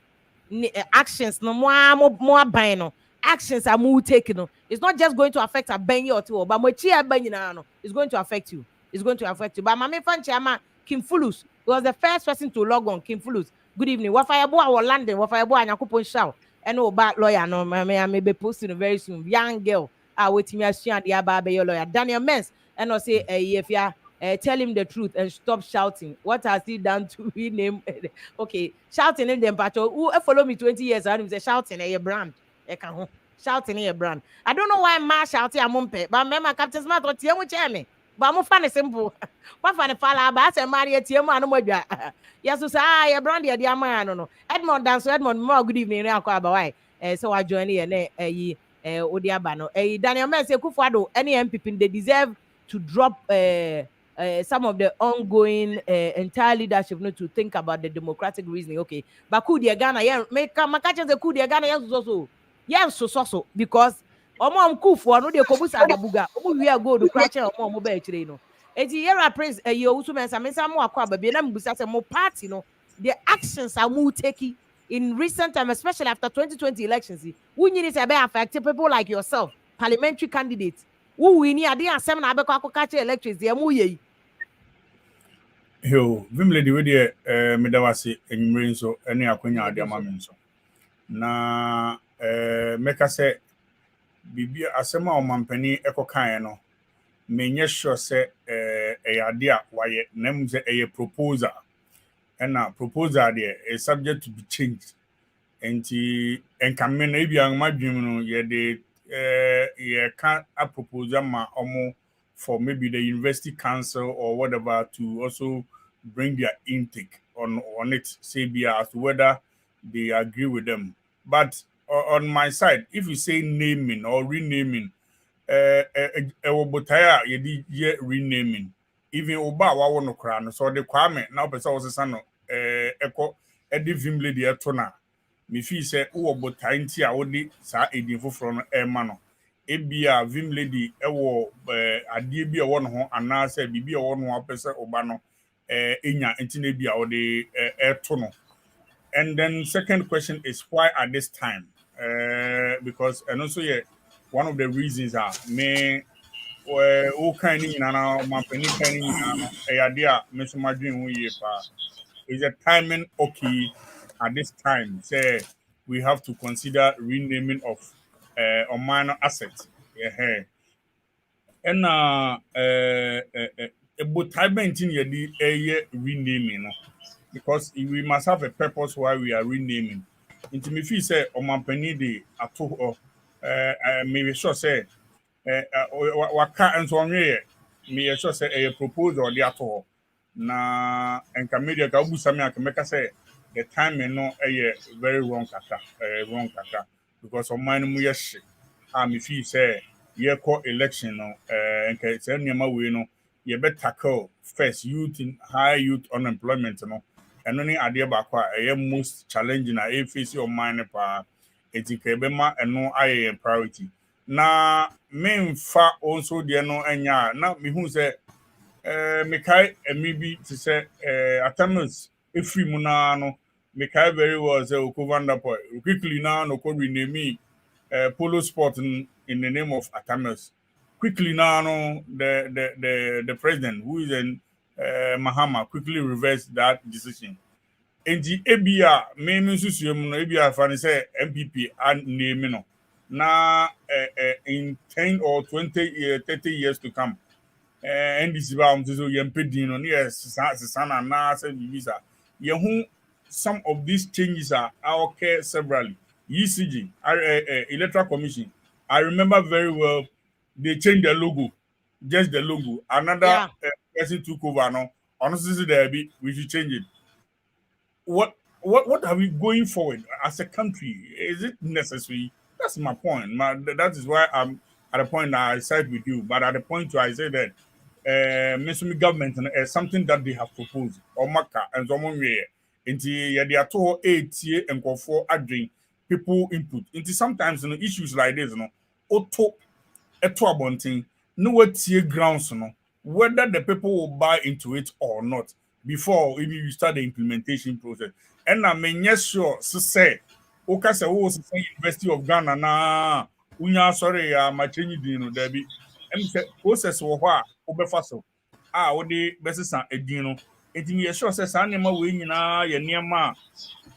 actions no more ban no actions are more taken no it's not just going to affect a ben or two but mo chi aban nyina no it's going to affect you but mama fan chairman Kim Fulus was the first person to log on. Kim Fulus, good evening. Wafayabo our London wafayabo anyakopon show and no bad lawyer no may be posting very soon young girl waiting me as the aba your lawyer Daniel Mens and I say if you tell him the truth and stop shouting. What has he done to rename? Okay, shouting in them patch. Who follow me 20 years and say shouting a brand. Shouting a brand. I don't know why ma shouting a mumpe, but remember Captain Smart or Tiamu Chame. But I'm funny simple. What funny fella, but I marry a Tiamu and Moja. Yes, so say a brand the dear man. No. Edmond dance Edmond more good evening. Why? So I join here and Odiabano. Daniel Mens Akuffo Addo, any MPP they deserve to drop some of the ongoing entire leadership need to think about the democratic reasoning. Okay, but coup de Ghana, yeah, make catch the coup de Ghana, yes, so because coup for no de kobusa de buga, we are go to crash or mobile train. No, it's here Prez you also mention some more crab, but I'm busa more party, no, the actions are more taking in recent time, especially after 2020 elections. We need to be affected people like yourself, parliamentary candidates. Who we need a seven abeko catch elections, they are more. Yo, Vim lady we dey medawase enyumre so ene akonya ade amame so. Na meka se bibia asema omampani ekokan no menye sure se ade a waye na mu se proposal. And proposal there is subject to be changed. Enti enkamen na bia madwem no ye de ye can a proposal ma omo for maybe the university council or whatever to also bring their intake on it, say as to whether they agree with them. But on my side, if you say naming or renaming, ye renaming, even oba wa wono kra no so the kwame now person was say no eko edivim lady etona me fi say wo botai nti a wodi sa edin foforo no ema no ebia vim lady ewo ade bi e wo no ho ana say bibi e wo no apese oba no enya nti na bia wodi eto no. And then second question is why at this time because and also one of the reasons are me o kan ni na ma pani kan ni na ade a me so madwen ho ye pa is the timing okay at this time say we have to consider renaming of a minor asset and about time ye renaming no because we must have a purpose why we are renaming into me feel say omampani de ato maybe sure say waka and so on me sure say a proposal or the ato na enka media ka obusa me akameka say the timing no very wrong kaka because of mine mu yeshi me feel say ye call election no enka say nyama we no ye better tackle first high youth unemployment no and only idea back most challenging a face your mind pa etika bema eno aye priority na me fa also there no enya na me hu say me kai maybe to say atamus efri mu na no me kai very well say okovandapo quickly now no could rename polo sport in the name of atamus quickly now no the president who is in Mahama quickly reversed that decision. And the ABR, me susuem no ABR fan say MPP and name no. Na in 10 or 20 30 years to come, NDC ba so yempedin no yes sana na say visa ye some of these changes are occur severally. ECG Electoral Commission, I remember very well they changed the logo, just the logo. Another person took over now. Honestly, we should change it. What are we going forward as a country? Is it necessary? That's my point. That is why I'm at the point that I side with you. But at the point where I say that Mr. Government something that they have proposed or maka and someone way into they are told 8 year and go for adding people input into sometimes issues like this, auto a bunting no what tier grounds whether the people will buy into it or not before even you start the implementation process. And I mean, yes, sure, so say, okay, so who was the University of Ghana na unya sorry, my change there be and process or what over faso. What the best a dino. It me sure says animal wing na ya near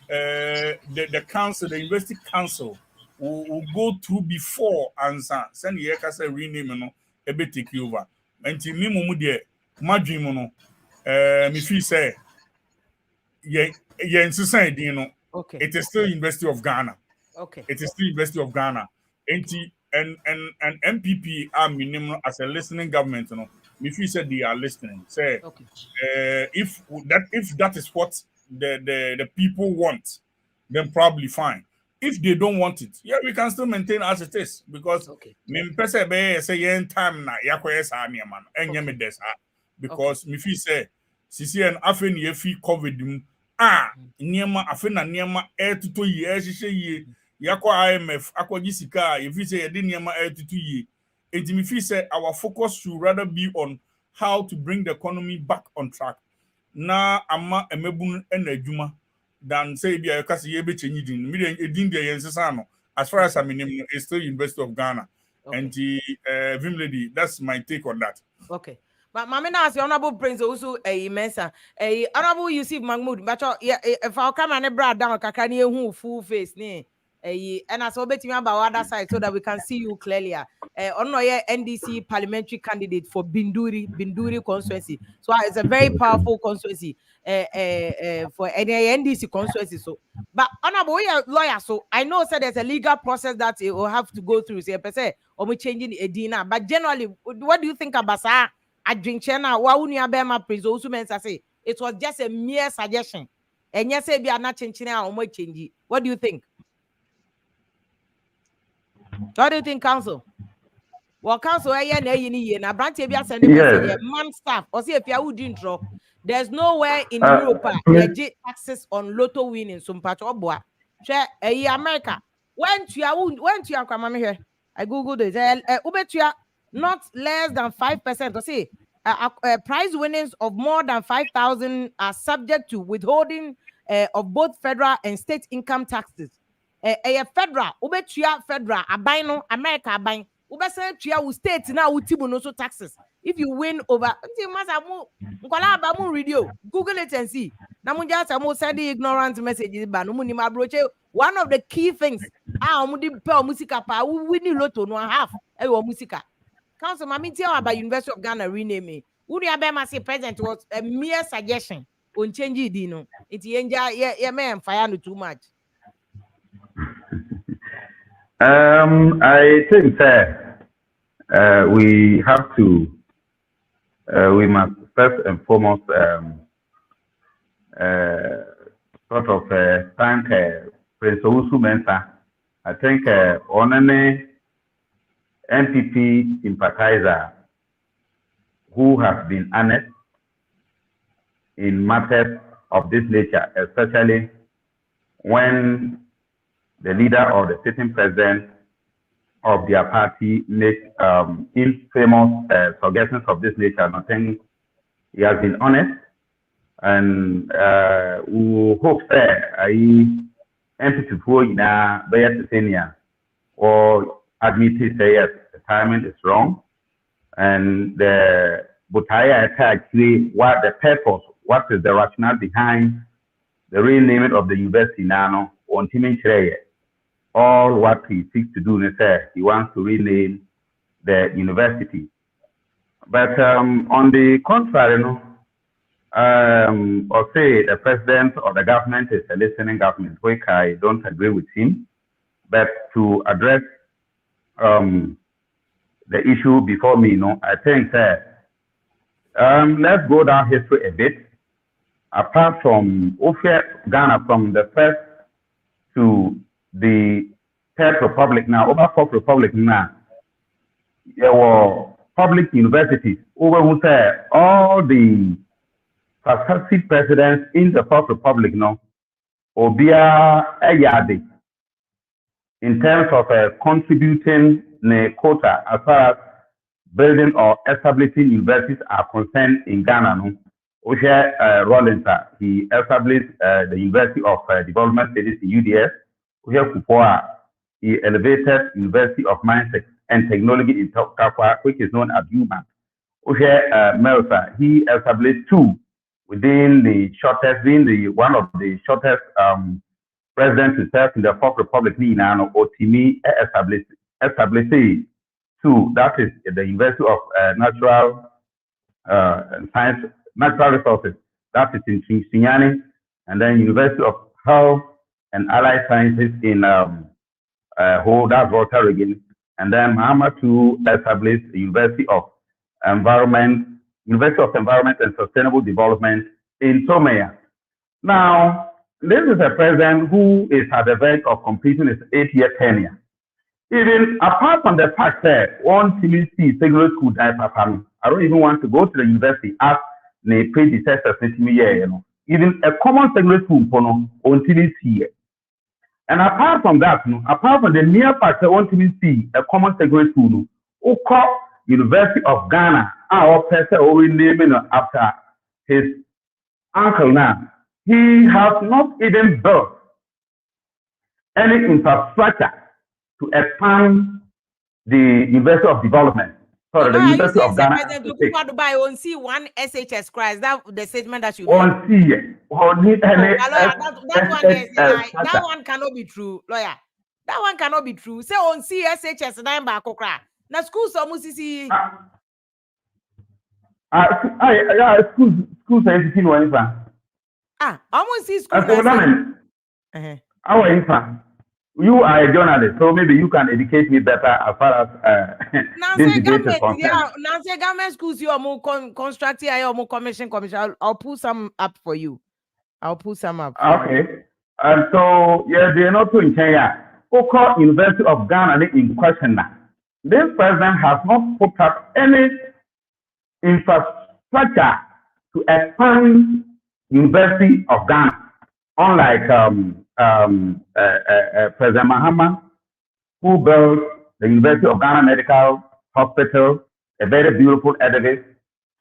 the council, the university council will go through before answer. Send the say rename a bit take over. And to me, mumu de madrimu me feel say Okay. it is still University of Ghana. Okay. It is still University of Ghana. And MPP are minimum as a listening government, me feel say they are listening. Say if that is what the people want, then probably fine. If they don't want it, yeah, we can still maintain as it is because say time na because me feel say CC and afen ye fi COVID niema afen na niema tutu ye hihye yakwa IMF akwaji sika ye fi say ye de niema tutu ye enti me feel say our focus should rather be on how to bring the economy back on track na ama emebun na adwuma than say bia yekase ye be chenyi din me din de yensesa no as far as I mean it's still University of Ghana. And Vim lady, that's my take on that. Okay. But Mamma as honorable Prince also a mensa a honorable Yusuf Mahmoud, but if I'll come and brought down Kakani who full face ne and as well betting about other side so that we can see you clearly. On NDC parliamentary candidate for Binduri constituency. So it's a very powerful constituency for any NDC constituency. So, but honorable lawyer, so I know said there's a legal process that it will have to go through. Say, per se, or we changing Edina. But generally, what do you think about that? I drink China, Waunia Bema Prince also meant to say it was just a mere suggestion. And yes, we are not changing or more changing. What do you think? What do you think, Council? Well, Council, na branch sending message, man staff, or see if you would intro. There's nowhere in Europe legit access on lotto winning some patch or boy. Share America. When to your come here, I googled it. Not less than 5%. Or say prize winnings of more than 5,000 are subject to withholding of both federal and state income taxes. Federal, federal, abino America abine. State now no taxes. If you win over, Google it and see. Send ignorant messages. One of the key things, we need lotto no half. Musica. Council, Mammy tell about University of Ghana renaming. Would you have say present was a mere suggestion on changing dino? It's yeah, man, fire no too much. I think that we have to, we must first and foremost sort of thank Prince Owusu Mensah. I think on an NPP sympathizer who has been honest in matters of this nature, especially when the leader or the sitting president of their party make infamous suggestions of this nature. I think he has been honest, and we hope that NPP for Bayat or admit to say yes, the timing is wrong, and the Butaya attack, what the purpose, what is the rationale behind the renaming of the university now on Timin Chreye. All what he seeks to do is he wants to rename the university. But on the contrary, or say the president or the government is a listening government, which I don't agree with him. But to address the issue before me, I think that let's go down history a bit. Apart from Ghana, from the first to the Third Republic now, over Fourth Republic now, there were public universities over who say all the successive presidents in the Fourth Republic now, Obia Ayade, in terms of contributing the quota as far as building or establishing universities are concerned in Ghana. No? Rollins, he established the University of Development Studies in UDS. Kupoa, he elevated University of Mines and Technology in Tokakwa, which is known as UMA. Melsa, he established two within the shortest, being the one of the shortest presidents to serve in the Fourth Republic. Nino Otimi established two. That is the University of Natural Science. Natural Resources, that is in Chinyani, and then University of Health and Allied Sciences in that's Volta Region, and then Muhammad II established the University of Environment and Sustainable Development in Tomea. Now, this is a president who is at the verge of completing his 8-year tenure. Even apart from the fact that one TBC secondary school died, I don't even want to go to the university as the predecessors, even a common secondary school on TBC. And apart from that, apart from the mere fact that one TBC, a common secondary school, University of Ghana, our person already named after his uncle now, he has not even built any infrastructure to expand the University of Development. Sorry, the University of Ghana. President Akuffo Addo buy on C one SHS Christ. That the statement that you on C. That one cannot be true, lawyer. That one cannot be true. Say on C SHS 9 back okra. Na school so mu sisi. School say 15 one fa. Almost see school. Our infant. You are a journalist, so maybe you can educate me better as far as this debate is concerned. Now, say government schools, you are more constructing, you are more commission. I'll pull some up for you. Okay. And so, yeah, they are not in Kenya. Oko University of Ghana in question now. This president has not put up any infrastructure to expand University of Ghana, unlike President Mahama, who built the University of Ghana Medical Hospital, a very beautiful edifice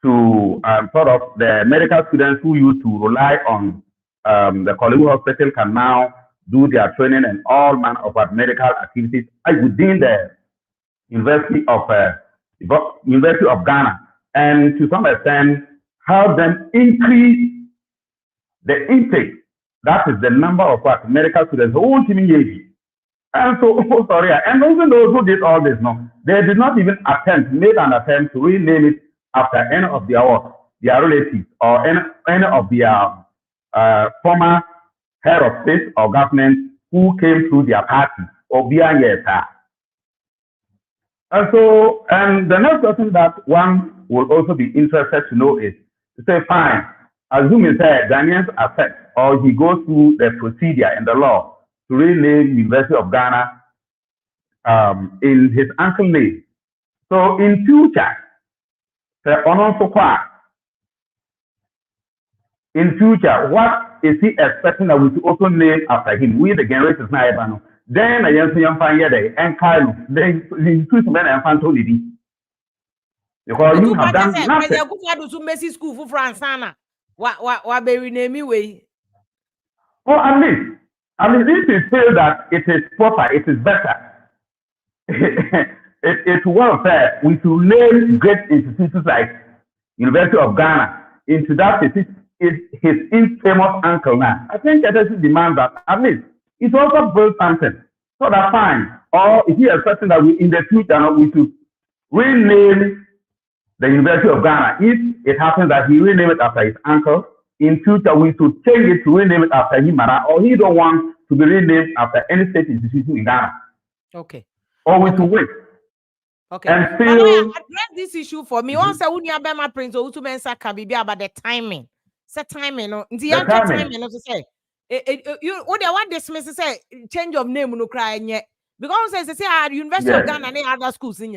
to sort of the medical students who used to rely on the Kolegu Hospital can now do their training and all manner of medical activities within the University of Ghana, and to some extent help them increase the intake. That is the number of medical students who won't even use. And so, sorry, and even those who did all this, they did not even made an attempt to rename it after any of their relatives or any of their former head of state or government who came through their party or behind their side. And so, and the next question that one will also be interested to know is to say, fine, assuming that Ghanaians affect or he goes through the procedure and the law to rename University of Ghana in his uncle's name. So in future, what is he expecting that we should also name after him? We the generations now, then I am saying and Kyle, then the two men and Fantoni. Because you have done nothing. School for France. What be rename way? Oh, at least this is still that it is proper, it is better. It's well said. We should name great institutions like University of Ghana into that is his infamous uncle now. I think that is demand that at least it's also built something. So that's fine. Or if you are expecting that we in the future we should rename the University of Ghana, if it happens that he rename it after his uncle, in future we should change it to rename it after him, or he don't want to be renamed after any state institution in Ghana. Okay. Or we should wait. Okay. And But I still, address this issue for me. Once I would near my prince or to mensa can be about the timing. Set timing, no. The timing, no to say. You what dismiss say change of name no cry yet. Because they say University of Ghana and other schools in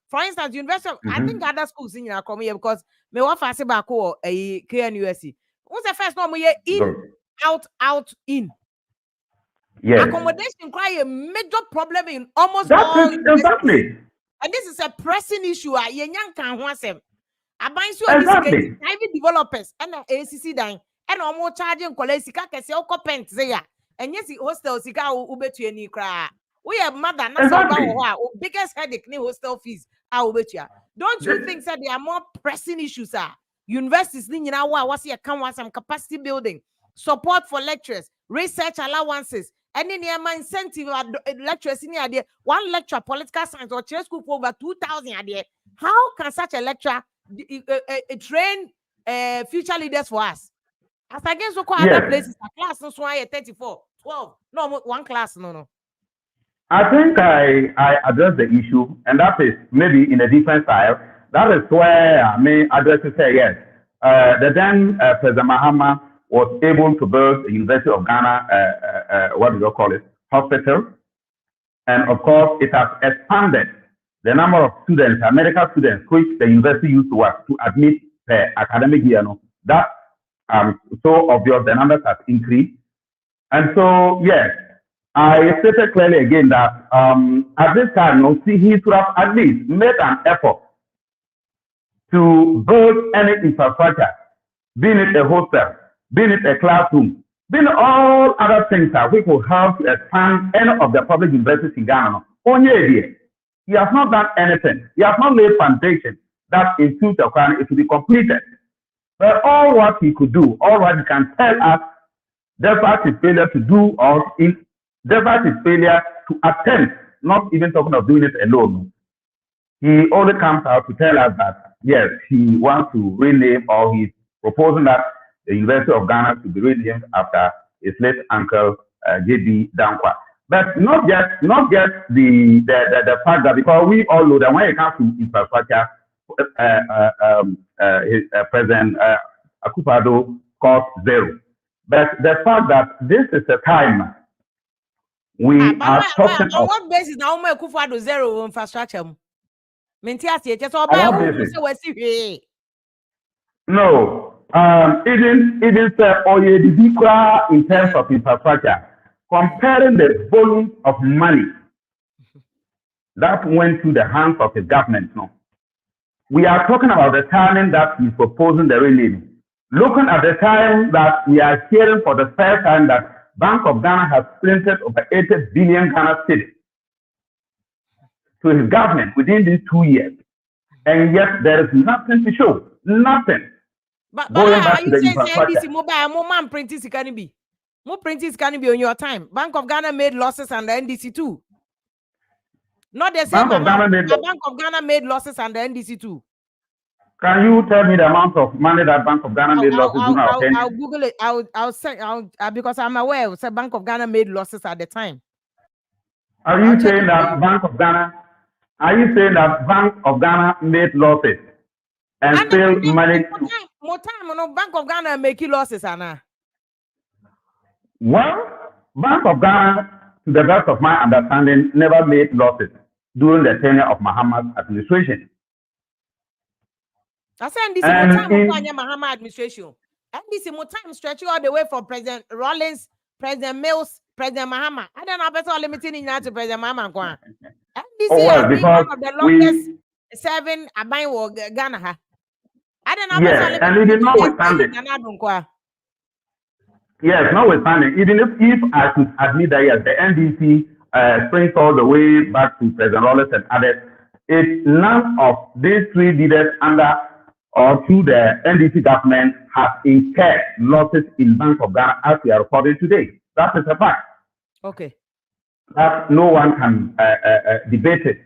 for instance, University of, I think other schools in come here because me wa fast back a KNUSC. What's the first one we in out in? yes. Accommodation cry a major problem in almost That's all exactly. And this is a pressing issue. Yenyan can want them. Abansu Exactly. private developers and ACC dying and almost charging college sika kese okopent there. And yes, hostel sika ubetu any cry. We have mother not biggest headache ni hostel fees. Don't you think that there are more pressing issues? Universities ni na what's here come want some capacity building, support for lecturers, research allowances. And in the incentive lecturers in the one lecture political science or church school for over 2,000 a day. How can such a lecture train future leaders for us? As against so called other places, a class no so 34, 12, no one class no. I think I address the issue, and that is maybe in a different style. That is where I may address to say yes. The then President Mahama was able to build the University of Ghana, what do you call it, hospital. And of course, it has expanded the number of students, medical students, which the university used to work to admit per academic year. No, that so obvious, the numbers have increased. And so, yes, I stated clearly again that at this time, no, he should have at least made an effort to build any infrastructure, be it a hostel, be it a classroom, be it all other things that we could help to expand any of the public universities in Ghana. Only idea. He has not done anything. He has not laid foundation that in future it will be completed. But all what he could do, all what he can tell us, despite his failure to do or despite his failure to attempt, not even talking of doing it alone, he only comes out to tell us that yes, he wants to rename, or he's proposing that the University of Ghana should be renamed after his late uncle J.B. Dankwa. But not just the fact that, because we all know that when it comes to infrastructure, President Akuffo Addo cost zero. But the fact that this is a time we are talking on what basis now Akuffo Addo zero infrastructure? No, even in terms of infrastructure, comparing the volume of money that went to the hands of the government, no. We are talking about the timing that he's proposing the renaming. Looking at the time that we are hearing for the first time that Bank of Ghana has printed over 80 billion Ghana cedis to his government within these 2 years. And yet there is nothing to show. Nothing. But going back to the infrastructure. Mobile printing can be. More printings can be on your time. Bank of Ghana made losses and the NDC too. Not the same amount. Bank of Ghana made losses and the NDC too. Can you tell me the amount of money that Bank of Ghana made losses? I'll Google it. I'll say because I'm aware. So Bank of Ghana made losses at the time. Are you saying that Bank of Ghana? Are you saying that Bank of Ghana made losses and still managed to? More time, no Bank of Ghana making losses, Anna. Well, Bank of Ghana, to the best of my understanding, never made losses during the tenure of Mahama's administration. I said this more time Mahama administration. And this more time stretching all the way from President Rawlings, President Mills, President Mahama. I don't know better limiting in to President Mahama. And this is one of the longest serving Abayin Ghana. I don't know better and it is notwithstanding. Yes, notwithstanding, even if I could admit that yes, the NDC springs all the way back to President Rawlings and others, it's none of these three leaders under or through the NDC government has incurred losses in Bank of Ghana as we are recording today. That is a fact. Okay. That no one can debate it.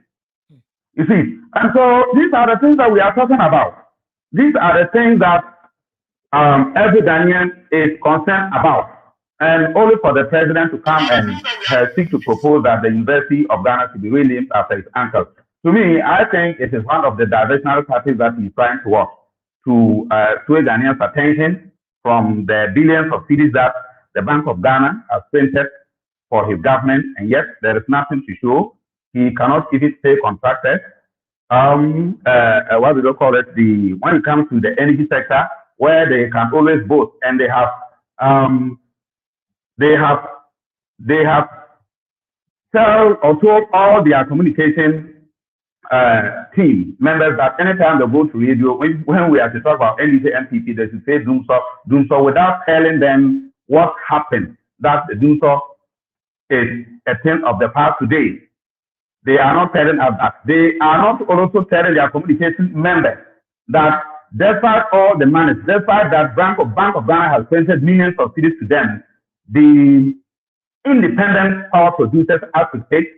You see, and so these are the things that we are talking about. These are the things that every Ghanaian is concerned about, and only for the president to come and seek to propose that the University of Ghana should be renamed after his uncle. To me, I think it is one of the diversionary tactics that he's trying to work to sway Ghanaians' attention from the billions of cedis that the Bank of Ghana has printed for his government, and yet there is nothing to show. He cannot even pay contractors. What do they call it? When it comes to the energy sector, where they can always boast, and they have told all their communication team members that anytime they go to radio, when we are to talk about NDC MPP, they should say doom so, without telling them what happened. That the doom so is a thing of the past today. They are not telling us that. They are not also telling their communication members that despite all the money, despite that Bank of Ghana has printed millions of cedis to them, the independent power producers as to state,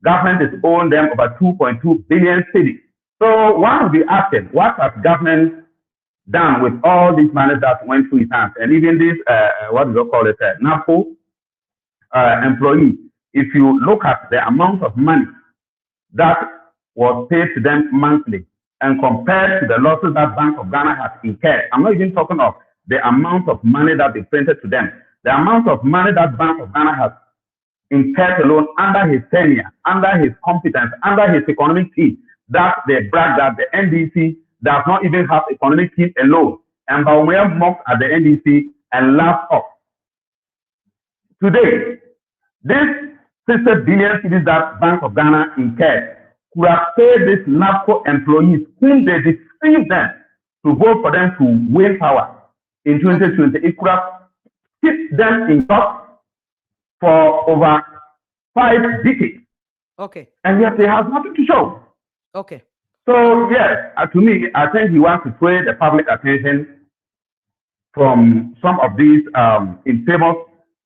government is owing them over 2.2 billion cedis. So one will be asking, what has government done with all these money that went through his hands? And even this, NAPO employee, if you look at the amount of money that was paid to them monthly and compared to the losses that Bank of Ghana has incurred, I'm not even talking of the amount of money that they printed to them. The amount of money that Bank of Ghana has incurred alone under his tenure, under his competence, under his economic team, that they brag that the NDC does not even have economic team alone. And Baumia mocked at the NDC and laughed off. Today, this 60 billion cedis that Bank of Ghana incurred could have paid these NAPCO employees whom they deceived them to vote for them to win power in 2020. It could have kept them in top for over 5 decades. Okay. And yet they have nothing to show. Okay. So, yes, to me, I think he wants to sway the public attention from some of these infamous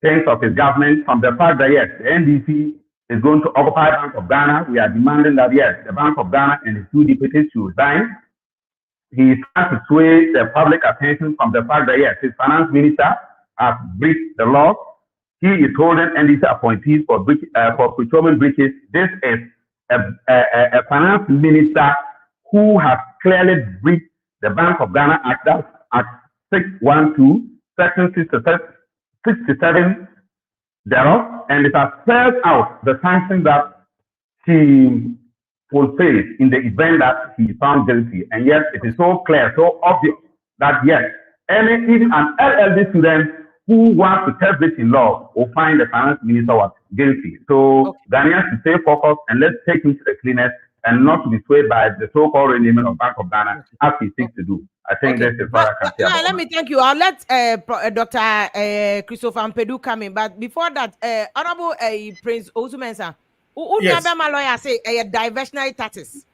things of his government, from the fact that, yes, the NDC is going to occupy Bank of Ghana. We are demanding that, yes, the Bank of Ghana and his 2 deputies should resign. He is trying to sway the public attention from the fact that, yes, his finance minister has breached the law. He is holding NDC appointees for procurement breaches. This is a finance minister who has clearly breached the Bank of Ghana Act, that's Act 612, Section 67 thereof, and it has spelled out the sanctions that he will face in the event that he is found guilty. And yet it is so clear, so obvious that yes, even an LLD student who wants to test this in law will find the finance minister was guilty. So Ghanaians should stay focused and let's take him to the cleanest and not to be swayed by the so-called renaming of Bank of Ghana as he seeks to do. I think this is what I can say. Let me thank you. I'll let Dr. Christopher Ampedu come in. But before that, Honorable Prince Osumensa, who never my lawyer say a diversionary tactics.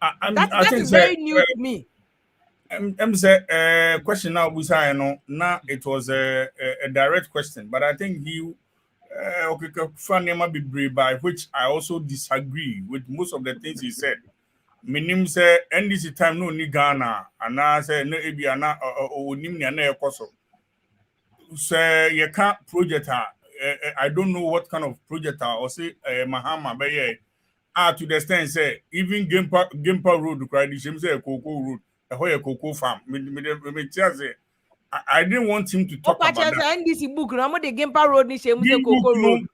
That is very new to me. I'm say question now we say now it was a direct question, but I think he be brave, by which I also disagree with most of the things he said. Minim say NDC time no ni Ghana and I say no ebi ana onim ni ana ekoso. Say you can't project I don't know what kind of project or say Mahama but yeah to the extent say even Gampa Road cry the same say Cocoa Road a cocoa farm. I didn't want him to talk about that. NDC book no the Gampa Road ni same say Cocoa Road.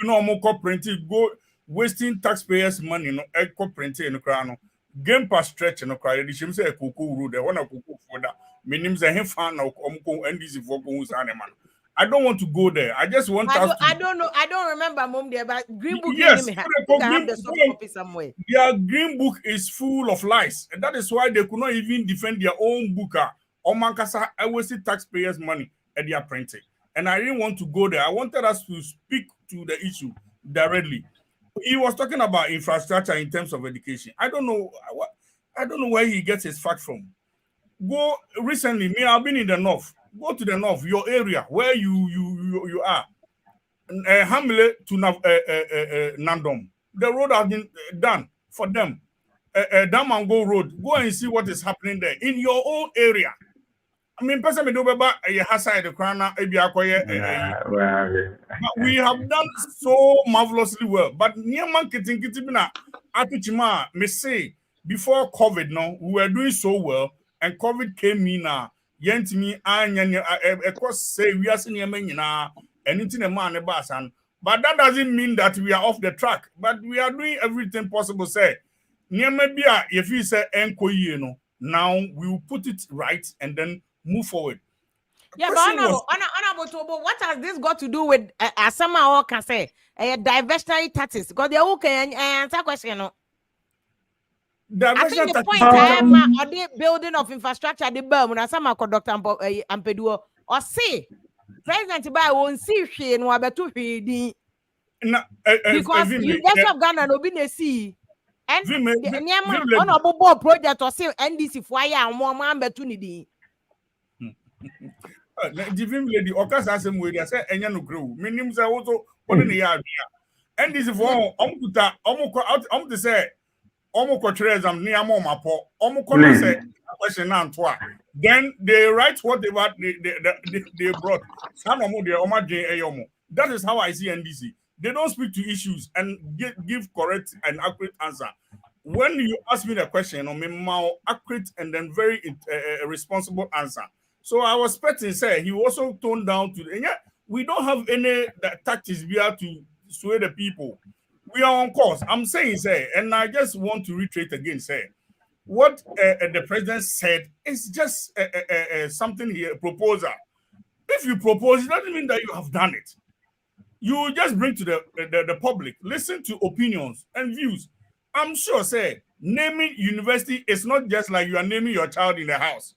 No more printing go wasting taxpayers' money no eco printing no crown. Gampa stretch no cry the same say Cocoa Road. They want a cocoa for that. Meaning say him fan now NDC for man. I don't want to go there. I just want I don't know. I don't remember mom there, but Green Book yes, have the soft copy somewhere. Their Green Book is full of lies, and that is why they could not even defend their own booker. Omankasa, I wasted taxpayers' money at their printing, and I didn't want to go there. I wanted us to speak to the issue directly. He was talking about infrastructure in terms of education. I don't know where he gets his facts from. Go recently. Me, I've been in the north. Go to the north, your area where you are. Hamile to Nandom. The road has been done for them. Damango Road. Go and see what is happening there in your own area. I mean, person me do beba hasa the krana ebi akoye. We have done so marvelously well, but niaman kiti bina atuchima me say before COVID no we were doing so well, and COVID came in na yentimi anya ekos say we are seeing nyina anything a man basan, but that doesn't mean that we are off the track, but we are doing everything possible. Say niama bia if you say enkoye no, now we will put it right and then move forward. Yeah, but honorable, what has this got to do with Asama or can say a diversionary tactics? Because they're okay and answer question. No? I think the point I am on the building of infrastructure, the Burma, Asama Dr. Ampeduo, or say President Bai won't see she and Wabetu because University of Ghana no be see. And the honorable board project or say NDC for ya and more man betunidi. Divim lady okas asem we dey say enya no grow minim say woto won ne ya and this for omukuta to say omukotire exam ni amapo omuko say question na nto then they write what they brought some of them omadwen eyomo. That is how I see NDC. They don't speak to issues and give correct and accurate answer. When you ask me the question on me more accurate and then very responsible answer. So I was expecting, say, he also toned down to, and yet we don't have any tactics here to sway the people. We are on course. I'm saying, say, and I just want to reiterate again, say, what the president said is just something here, a proposal. If you propose, it doesn't mean that you have done it. You just bring to the public, listen to opinions and views. I'm sure, say, naming university is not just like you are naming your child in the house.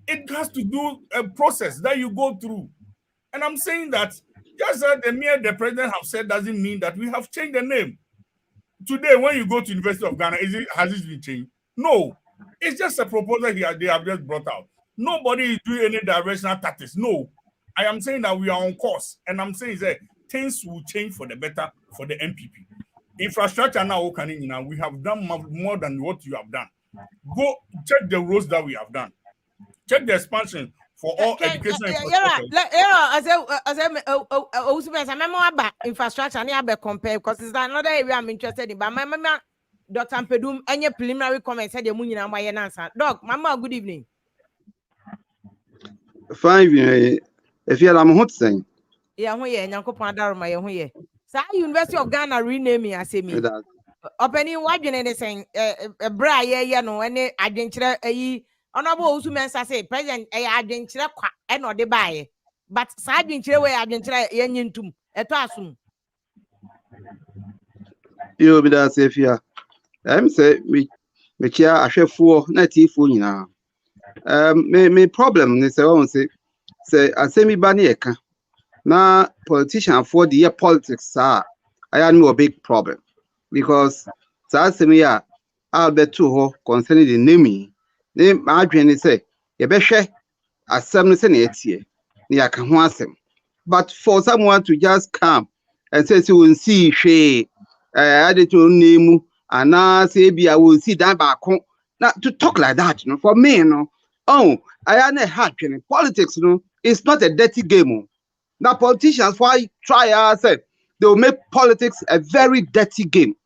It has to do a process that you go through. And I'm saying that just that the president have said doesn't mean that we have changed the name. Today, when you go to University of Ghana, has it been changed? No. It's just a proposal here they have just brought out. Nobody is doing any directional tactics. No. I am saying that we are on course. And I'm saying that things will change for the better for the MPP. Infrastructure now, we have done more than what you have done. Go check the roads that we have done. Check the expansion for all education infrastructure. I never compare because it's another area I'm interested in. But my mama, Dr. Ampedum, any preliminary comments said the moon in my answer. Doc, Mama, good evening. Fine, if you're a hot saying. Yeah, Yanko Pandarma, here. So, University of Ghana renaming as a me. Opening what you're saying, a bra, yeah, no, any adventure, honorable Usumen say, President, I adventure, and not the buy. But side adventure, where adventure, yen tum, a tassum. You'll be that safe here. I'm say, me, chair, I share 4 native food now. Me problem is say I say me banieka. Now politician for the year politics I have no big problem because say me I'll bet to concerning the name my dream say you be share asem say na etie na yaka ho asem but for someone to just come and say you will see she add to name and say be I will see that back now to talk like that for me oh, I am a hard training. Politics, it's not a dirty game. Now, politicians, why try? I said they will make politics a very dirty game.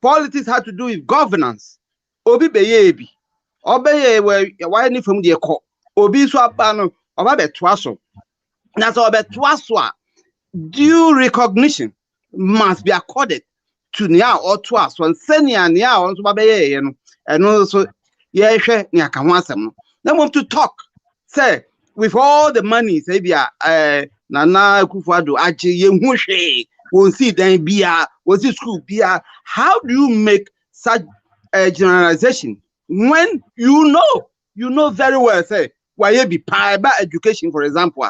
Politics have to do with governance. Obi beyebi, obey where why any from the court. Obi swapano, oba twaso. That's all betwaswa. Due recognition must be accorded to nia or twas one senior nia on babe and also. Yeah, then want to talk. Say, with all the money, say, Nana Akuffo Addo, Achi, won't see then beer, was it school beer? How do you make such a generalization when you know very well, say, why you be pie by education, for example,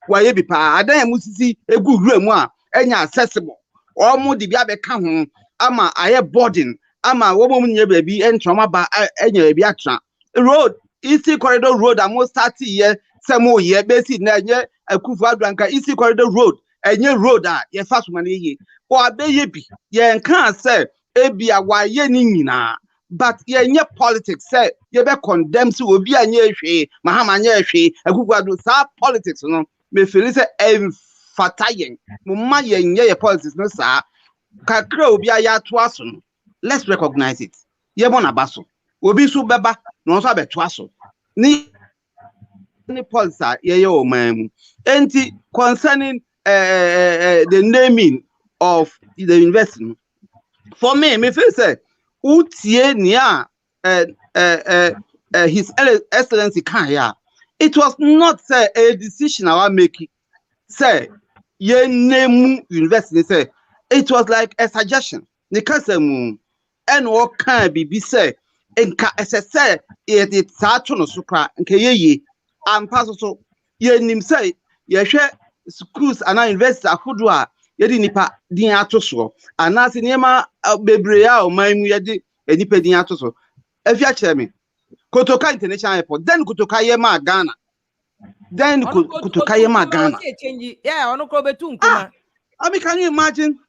why you be pie? I don't see a good room, any accessible, or more the Biabe come, ama I boarding. Ama woman ye baby and trauma by any biatra road easy corridor road and most 30 years some more year basic na ye Akuffo Addo easy corridor road and ye road ye fast money ye or be ye be ye can say ebia waye ni nyina but yenye politics say ye be condemn si obi anye hwe mahama anye hwe Akuffo Addo sa politics no me feel say emfatayen mo ma yenye ye politics no sa kakra obi aya to aso no let's recognize it ye mo na baso obi so beba no so abeto aso ni policy ye o man enti concerning the naming of the investment for me feel say utie nia his excellency kan ya it was not say a decision I make say ye name university say it was like a suggestion the kasemu and what can be say enka say it sato no sukra nka ye am pass so ye nim say ye hwe schools and university afodo a ye di nipa din ato so anase niema bebre a o man mu ye di nipa din ato so afia kire me Kotoka International Airport then Kotoka Yema Ghana then Kotoka Yema Ghana yeah ono ko betu nkuma I mean can you imagine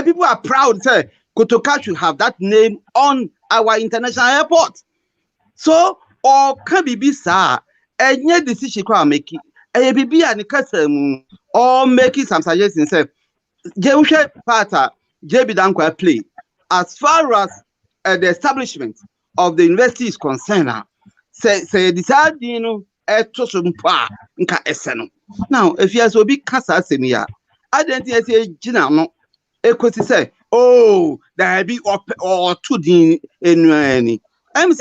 people are proud say Kotoka should have that name on our international airport so or can be sir any decision kwa make e bibi a ne kasa mu or making some suggestions say je uhwe part JB Dankwa play as far as the establishment of the university is concerned say decide you know to some pa nka eseno now if you so be kasa asemi ya identity say gina no ekosi say oh there be or two din enu MC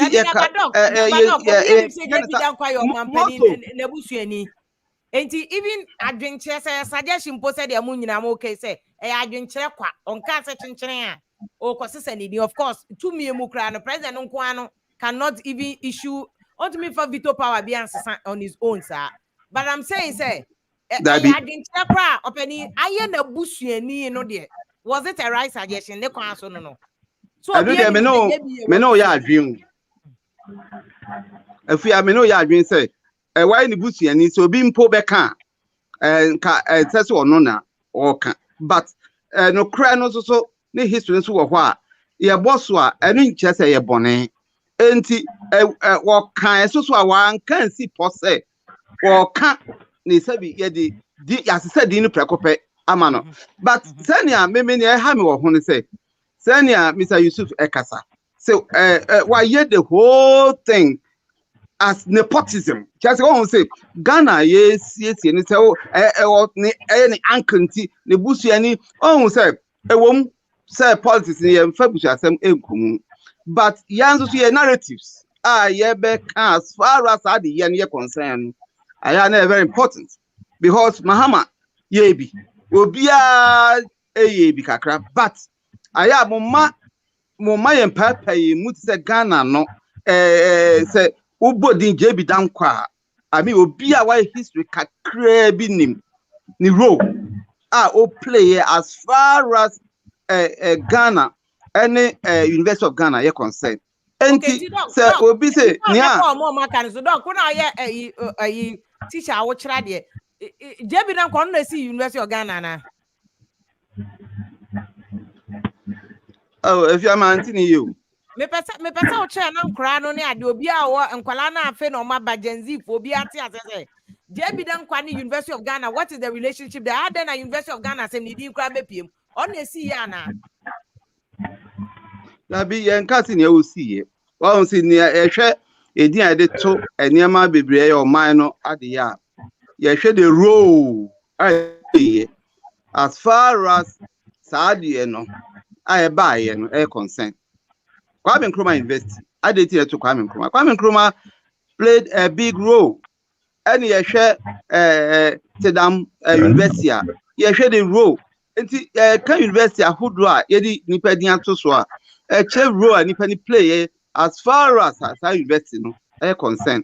enti even adwenkyere say suggestion po say de amu nyina ma okay say adwenkyere kwa onka say kyenkyere a o kwose ni of course to me emu kra no president nko ano cannot even issue ultimately for veto power be on his own sir but I'm saying say adwenkyere kwa opani aye na busuani no de was it a right suggestion ne kwa so no so me no ya adwen afia me no ya adwen say why ni busuani so bi mpo be kan ka sese ono na o kan but no kra no so ne history so wo ho a ye boss a enu nche say ye bone enti wo kan so a wan kan si pose wo kan ni sabi ye di asese di ni prekope ama no but senia me ne ha me wo ho ne say senia Mr. Yusuf Ekasa so why ye the whole thing as nepotism just go on say Ghana yes ni say ni ankanti ne busuani on say ewom say politics ni fabusu asem enkumu but yanzo so ye narratives ye be as far as the ye concern aya na very important because mahama ye bi obia ye bi kakra but aya mo ma ye papa ye mu say Ghana no say ubodin JB Dankwa I mean obi a why history kakra bi nim ni role o play as far as Ghana any University of Ghana ye concern enti say obi say nia mo maka so doc kuna ye teacher wo kira de JB Dankwa no see University of Ghana na oh if you am antini you me pesa o che na nkra no ne ade obi a wo nkwala na afe na o ma bagenzi fo obi ate asese JB Dankwa ni University of Ghana what is the relationship there had na University of Ghana say ni di nkra bepiem on na si ya na na bi yen kasi ne o si ye won si ne ehwe edin ade to eniema bebre o man no ade ya ye hwe the role as far as saadi no aye ba ye no concern Kwame Nkrumah University adeti to Kwame Nkrumah played a big role and ye share Tedam University ye share the role enti kan university ahodo a ye di nipa din ato so a che role nipa ni play as far as university no concern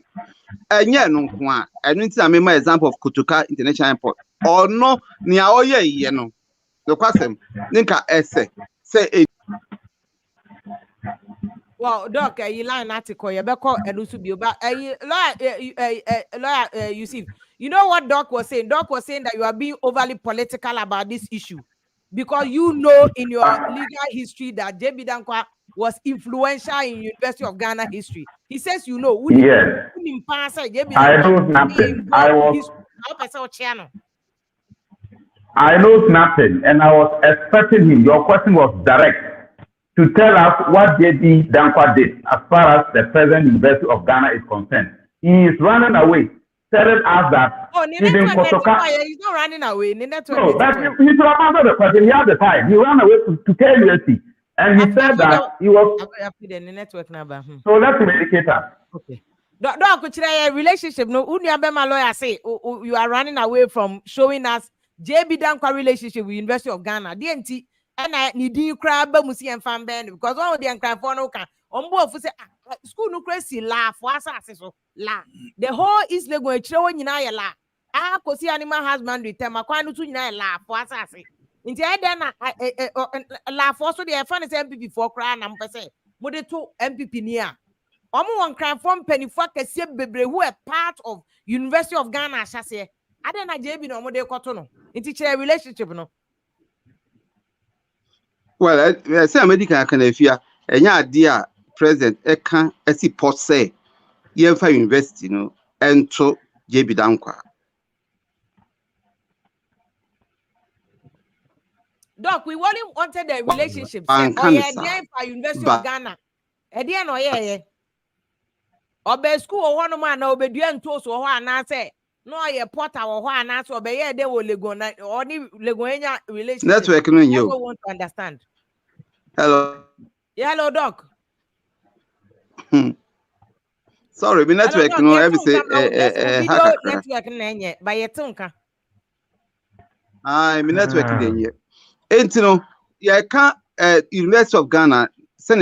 enye no nko a enu nti na me ma example of Kotoka International Airport or no nia oye ye no the kwasem nka ese say well doc you line article you be call elusu bi but lawyer Yusuf you know what doc was saying that you are being overly political about this issue because you know in your legal history that JB Dankwa was influential in University of Ghana history. He says you know. Yes. I know nothing. I know nothing, and I was expecting him. Your question was direct to tell us what JB Dankwa did as far as the present University of Ghana is concerned. He is running away, telling us that he's not running away. No, but he should have answered the question. He had the time. He ran away to KUST, and he said that he was. The network number. So let's medicate us. Okay. Don't relationship. No, my lawyer say you are running away from showing us JB Dankwa relationship with University of Ghana. DNT and I need you crab musi and fan band because all the cry for no can on board for say school no crazy laugh for us so la the whole is going to show you now la could see animal husbandry time I quite to laugh for us in the then laugh also the fun is MPP for crying and per se would it to MPP near one cry from penny for bebre who are part of University of Ghana shall say I don't know JB no more de kotono in teacher relationship no. Well, I say American can if you and dear president Eka esi pot say Yenfa University no and to JB Dankwa. Doc, we only wanted the relationship. For University of Ghana. Edian or yeah. Obe school one man obe duan toast or one say no ye porter or one answer obey they will lego only legoenia relationship. Network no you. I want to understand. Hello. Yeah, hello, Doc. Sorry, my network no everything network nenye by yetunka. My network nenye. Entino, yeah, can University of Ghana send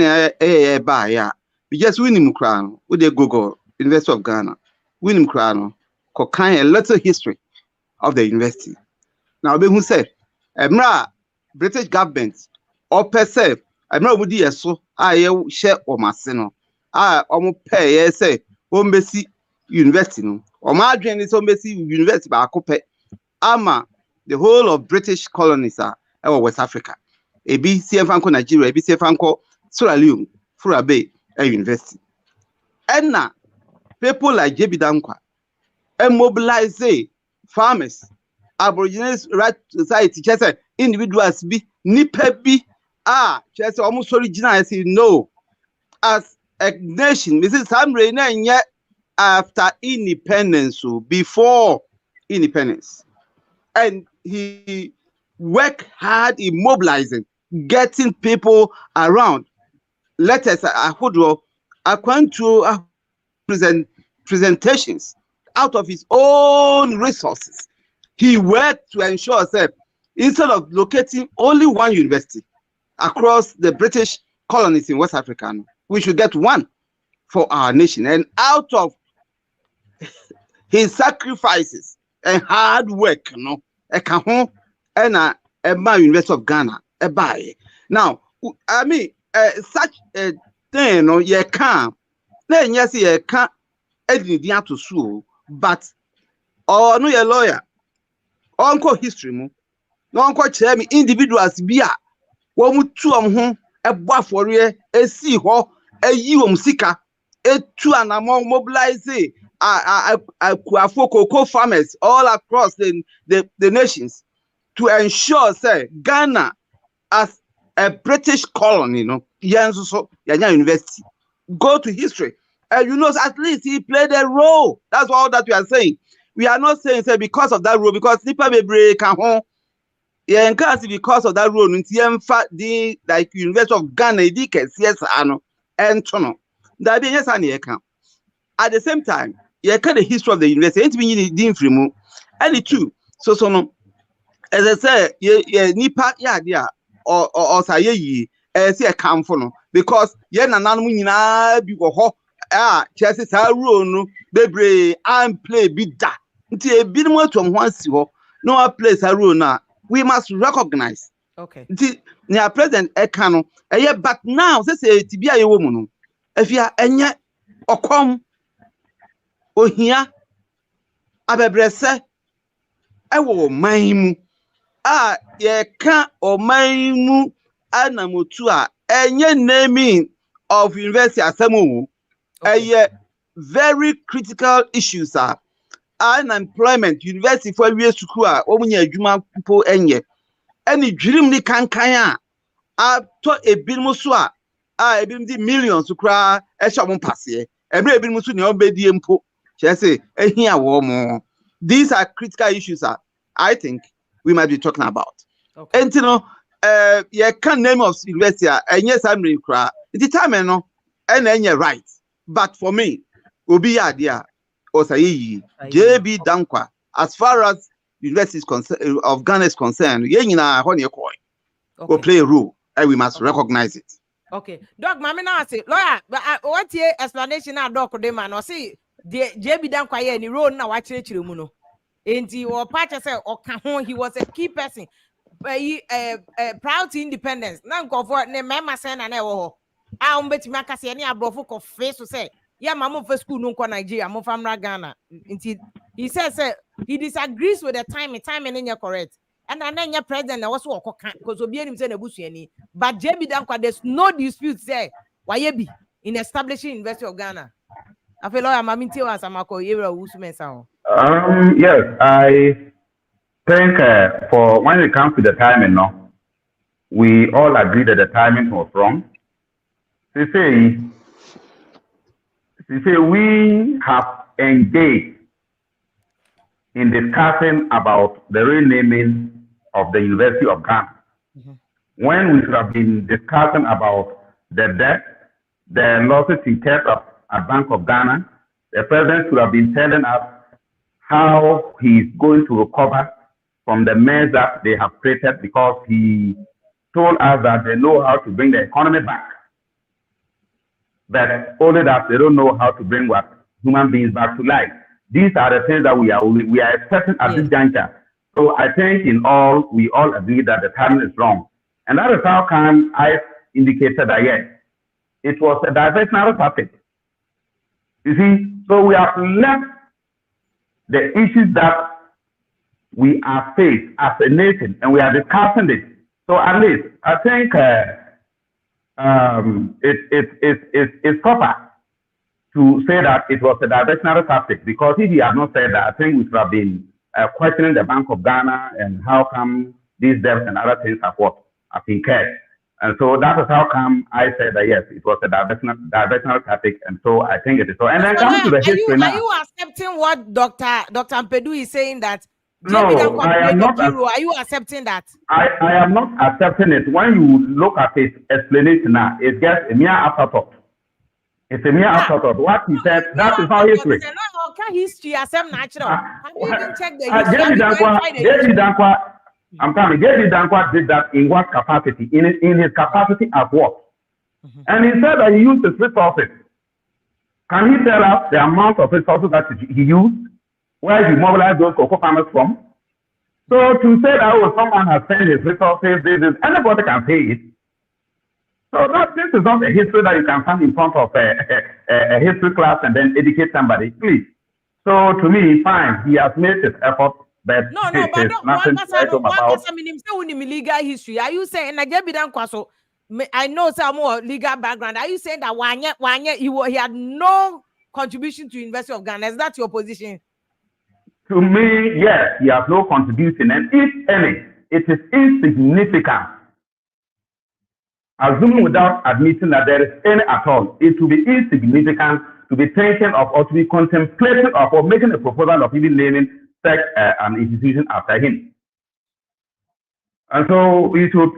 ba ya. We just win him crown with the Google University of Ghana. Win him crown. Cocaine a little history of the university. Now, who said, British government or per se, would yes so I share or masino. I almost pay say Ombesi University no or my dream is Ombesi University by Cope Ama the whole of British colonies are West Africa. A BC Franco Nigeria, a BC Franco Sierra Leone, Fura Bay, a university. And now people like JB Dankwa and mobilize farmers, Aborigines right society, just individuals be nipe be just almost original. I say no. As a nation, Mrs. Samre yet after independence, so before independence. And he worked hard in mobilizing, getting people around. Let us according to presentations out of his own resources. He worked to ensure that instead of locating only one university across the British colonies in West Africa, we should get one for our nation. And out of his sacrifices and hard work, and University of Ghana, now, I mean, such a thing, you can't. Then yes, you can't edit to sue, but or no, your lawyer, uncle history, no uncle tell me individuals be one two a buff for a see ho a you sika a two and among mobilize Akuafo farmers all across the nations to ensure say Ghana as a British colony, university. Go to history. And at least he played a role. That's all that we are saying. We are not saying say because of that role, because Nipa Bebre can home. Yeah, and because of that role, the like University of Ghana, and Tono. That be yes, and at the same time, you can the history of the university. It's been in free and the two. So no, as I said, Nipa or say see a camp for no because na be ho Chelsea role no bebre and play big da. Nti e bi no to ho ho no place a role na we must recognize. Okay. Near President Ekano, but now, say, Tibia, a woman, if you are any or come or here, Abebrese, I will mime ye can omaimu anamutua enye naming of university asemu. Very critical issues are unemployment. University for years to kua omunya adwuma people enye. Any dream ni kankanya to a bilmusu a ebi di millions to cry e sha mo passe. Every bilmusu ni obedi mpo. She say ehia wo mo. These are critical issues I think we might be talking about. Okay. And you know, you can name of university and yes, I'm really cry. The time no, and then you're right. But for me, Obi idea or say JB Dankwa, as far as university is concerned of Ghana is concerned, will play a role and we must recognize it. Okay. Doc, Mammy now say, lawyer, but what your explanation now, Doc, the man or see the JB Dankwa any road now watch it muno. And he or part say or he was a key person. Proud to independence. Now go for ne mama sen and ewo. I bet makasi any abrofu ko face to say, yeah, mama for school no Nigeria, I'm from Ghana. He says he disagrees with the time and then you're correct. And then your president was walk because obi him say na busuani. But JB Dankwa, there's no dispute there. Why you be in establishing University of Ghana? I feel like I'm yes, I think for when it comes to the timing, no, we all agree that the timing was wrong. They say we have engaged in discussing about the renaming of the University of Ghana. When we should have been discussing about the debt, the losses incurred at Bank of Ghana, the president should have been telling us how he's going to recover from the mess that they have created, because he told us that they know how to bring the economy back. But only that they don't know how to bring what human beings back to life. These are the things that we are expecting at this juncture. So I think we all agree that the timing is wrong. And that is how come I indicated that yes, it was a diversionary tactic. You see, so we have left the issues that we are faced as a nation, and we are discussing it. So at least I think it's proper to say that it was a diversionary tactic, because if he had not said that, I think we should have been questioning the Bank of Ghana and how come these debts and other things have incurred. And so that is how come I said that yes, it was a diversionary tactic, and so I think it is so. And then coming to the history now. Are you accepting what Dr. Mpedu is saying that? No, I am not. Are you accepting that? I am not accepting it. When you look at his explanation now, it's just a mere afterthought. It's a mere afterthought. What he said, that is not history. History as natural. Have you even checked the history? David Dankwa, I'm coming. David Dankwa did that in what capacity? In his capacity as what? And he said that he used his resources. Can he tell us the amount of resources that he used? Where he mobilized those cocoa farmers from? So to say that someone has spent his resources, anybody can say it. So this is not a history that you can find in front of a history class and then educate somebody, please. So to me, fine, he has made his effort, but there's nothing to write home about. Legal history. Are you saying I know some more legal background. Are you saying that he had no contribution to University of Ghana? Is that your position? To me, yes, he has no contribution, and if any, it is insignificant. Assuming without admitting that there is any at all, it will be insignificant to be thinking of or to be contemplating of or making a proposal of even naming such an institution after him. And so he should,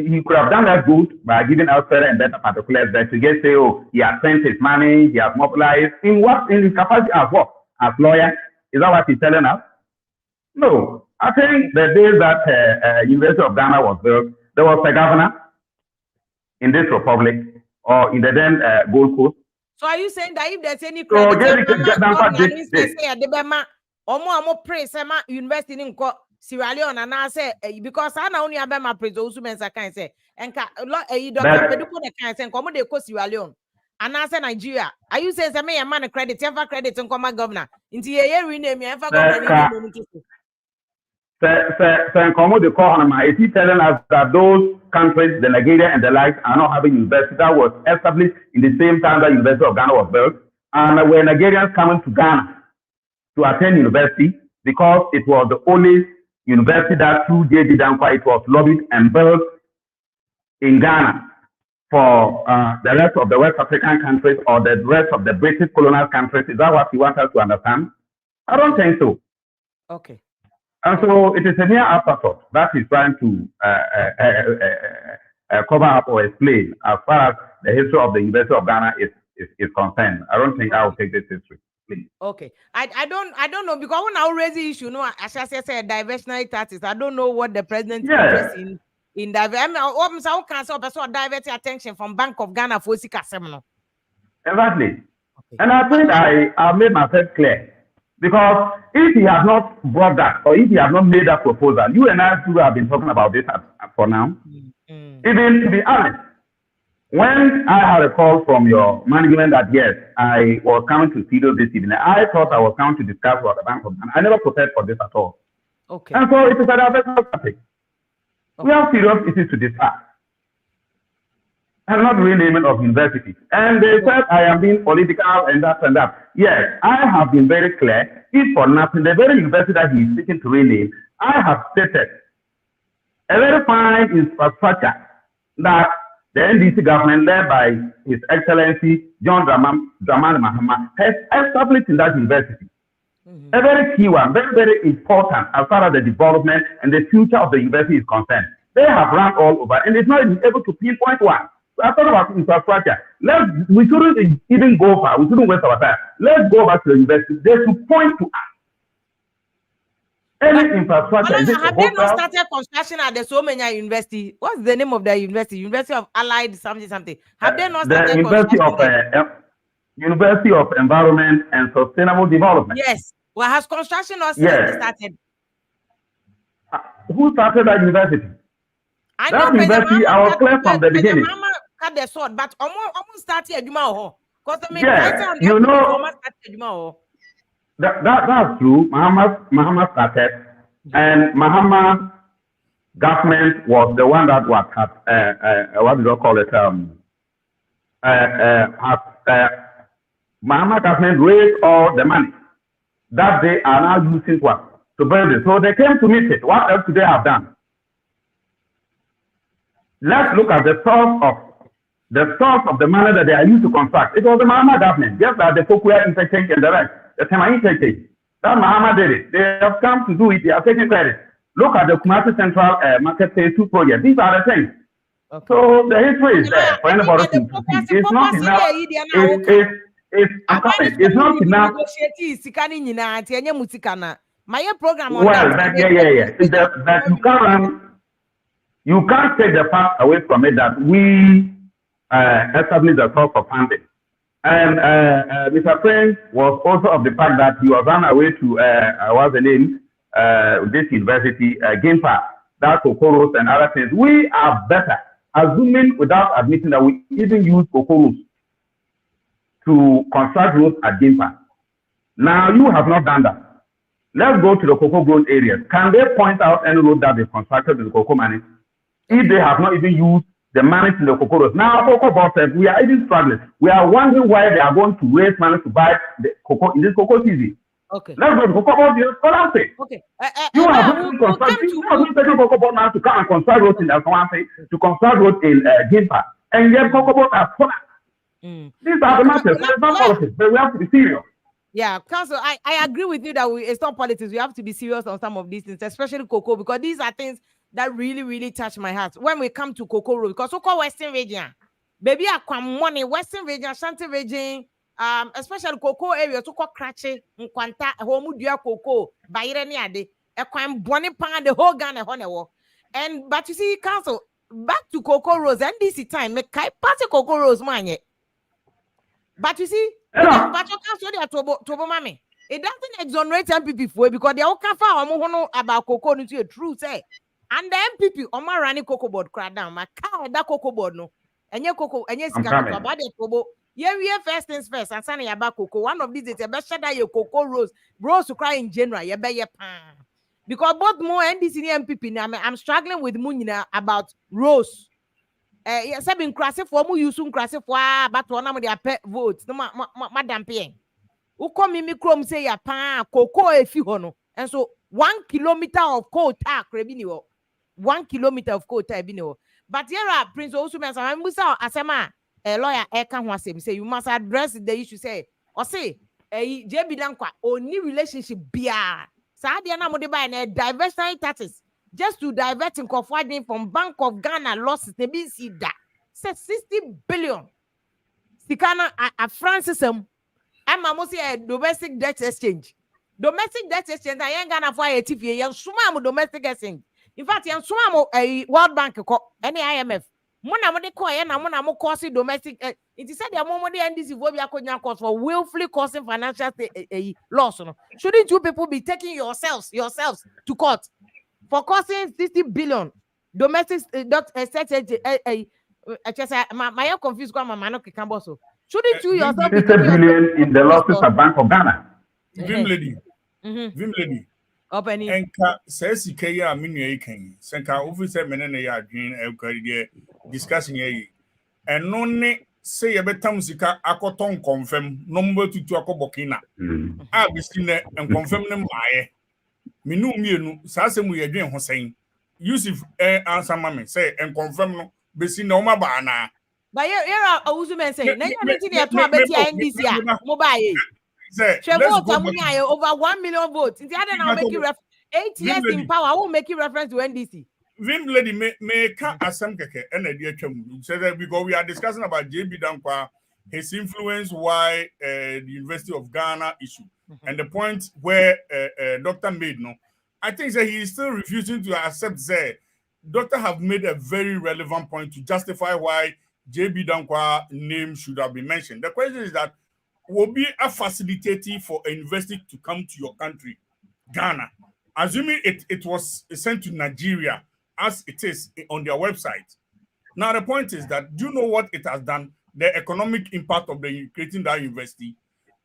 he could have done that good by giving out further and better particulars, but to just say, oh, he has spent his money, he has mobilized, in his capacity as what? As lawyer? Is that what he's telling us? No. I think the days that University of Ghana was built, there was a governor in this republic or in the then Gold Coast. So are you saying that if there's any credit, University in Sierra Leone, and I say because I only have my preso mensa can say and Sierra Leone. And I say Nigeria. Are you saying me a man credit, ever credit and come governor? Into a year rename me ever governor. they call him. Is he telling us that those countries, the Nigeria and the likes, are not having university that was established in the same time that University of Ghana was built? And were Nigerians coming to Ghana to attend university because it was the only university that through J.D. Dankwa it was lobbied and built in Ghana for the rest of the West African countries or the rest of the British colonial countries? Is that what you want us to understand? I don't think so. Okay. And so it is a mere afterthought that is trying to cover up or explain as far as the history of the University of Ghana is concerned. I don't think I will take this history. Please. Okay. I don't know, because when I raise the issue, as I said, diversionary taxes. I don't know what the president is interested in divert. I mean, what cancel person divert attention from Bank of Ghana for Sika Seminole. Exactly. Okay. And I think I made myself clear. Because if he has not brought that, or if he has not made that proposal, you and I too have been talking about this for now. Even to be honest, when I had a call from your management that yes, I was coming to studio this evening, I thought I was coming to discuss about the Bank of Ghana. I never prepared for this at all. Okay. And so it is a diverse topic. Okay. We have serious issues to discuss. And not renaming of universities. And they said I am being political and that and that. Yes, I have been very clear. If for nothing, the very university that he is seeking to rename, I have stated a very fine infrastructure that the NDC government, led by His Excellency John Dramani Mahama, has established in that university. A very key one, very, very important as far as the development and the future of the university is concerned. They have run all over, and it's not even able to pinpoint one. I thought about infrastructure. We shouldn't even go far. We shouldn't waste our time. Let's go back to the university. They should point to us. Any infrastructure. Have they not started construction at the Somenya University? What's the name of the university? University of Allied something. Have they not started University of Environment and Sustainable Development? Yes. Well, has construction not started? Who started that university? That university, I was clear from the beginning. Cut the sword, but almost started a Juma. Yes, you know, that's true. Mahama started, and Mahama government was the one that had what do you call it? Mahama government raised all the money that they are now using to build it. So they came to meet it. What else do they have done? Let's look at the source of the money that they are used to construct. It was the Mahama government, just like the Fokuya interchange and the rest, the Tema interchange. That Mahama did it. They have come to do it. They are taking credit. Look at the Kumasi Central Market Phase 2 project. These are the things. Okay. So the history is there for anybody to see. It's not enough. It's not enough. Well, that you can't take the fact away from it that we established the source of funding. And Mr. Prez was also of the fact that he was on away to, what's the name, this university, Gimpa, that Kokoros and other things. We are better, assuming without admitting that we even use Kokoros to construct roads at Gimpa. Now, you have not done that. Let's go to the cocoa grown areas. Can they point out any road that they constructed with the cocoa money? If they have not even used the money in the cocoa roads. Now, cocoa bosses, we are even struggling. We are wondering why they are going to raise money to buy the cocoa in this cocoa season. Okay. Let's go to cocoa bosses. Okay. You have taken cocoa board now to come and construct roads in Asawante, to construct roads in Gimpa, and yet cocoa boards are full. These are the matters. It's not politics, but we have to be serious. Yeah, Council, I agree with you that it's not politics. We have to be serious on some of these things, especially cocoa, because these are things that really, really touch my heart when we come to cocoa road. Because cocoa Western region, baby, I come money Western region, Shanti region, especially cocoa area, to call Cratchy, Nkwanta, Homudia cocoa, Bayereni Ade, a crime bonnie pan the whole Ghana honor. And but you see, Council, back to cocoa rose and this time, make kai party cocoa rose man. But you see, but you can't say that to mommy. It doesn't exonerate MPP for because they all can find about cocoa into a truth, say. And the MPP, Oma running cocoa board crack down. My car that cocoa board no. And your cocoa and yes, about the cocoa. Yeah, we have first things first. And Sunny about cocoa. One of these is a best that your cocoa rose. Bros to cry in general. You better pan. because both more NDC and MPP. I'm struggling with Munina about Rose. Yes, I've been crossing for mu use crossing for but one of their pet votes. No, madam Pien. Who come in me chrome say ya pan cocoa a few hono. And so 1 kilometer of coal tar crebinio. 1 kilometer of coal tar binio. But here are Prince Osuman Musa Asama, a lawyer, Eka Wasem, say you must address the issue, say, or say, a JB Dankwa, only relationship bia. Sadiana Modiba and diversionary taxes. Just to divert in funding from Bank of Ghana losses, they be see that. Say 60 billion. Sikana a Francis I'm almost a domestic debt exchange. Domestic debt exchange, I ain't gonna fire a TV, and swam domestic exchange. In fact, you swam a World Bank, any IMF. Mona money coin and Mona more costing domestic. It is said the moment the NDC will be a cost for willfully causing financial loss. Shouldn't you people be taking yourselves to court for costing 60 billion domestic my confused my man so shouldn't you yourself be 60 billion in the losses of Bank of Ghana? Vim lady. Opening. Enka says he can mean king. Senka officer menene ya dream discussing ye. And none say a better musica akoton confirm number to akobokina. I be seen and confirm them my. Minu mienu sasem we adwen ho sen Yusuf answer mama say and confirm no be see no ma ba na but here are Uzumen say na you need to to abeti NDC a mobile say over 1 million votes the other now make you 8 years in power I won't make you reference to NDC Vim lady me ka asem keke na dey atwam say that because we are discussing about JB Dankwa his influence why the University of Ghana issue. And the point where Doctor made, no, I think that he is still refusing to accept that Doctor have made a very relevant point to justify why JB Dankwa name should have been mentioned. The question is that will be a facilitator for a university to come to your country, Ghana, assuming it was sent to Nigeria as it is on their website. Now the point is that do you know what it has done? The economic impact of creating that university.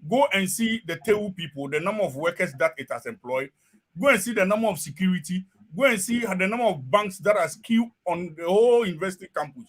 Go and see the TEU people, the number of workers that it has employed. Go and see the number of security. Go and see the number of banks that are skewed on the whole university campus.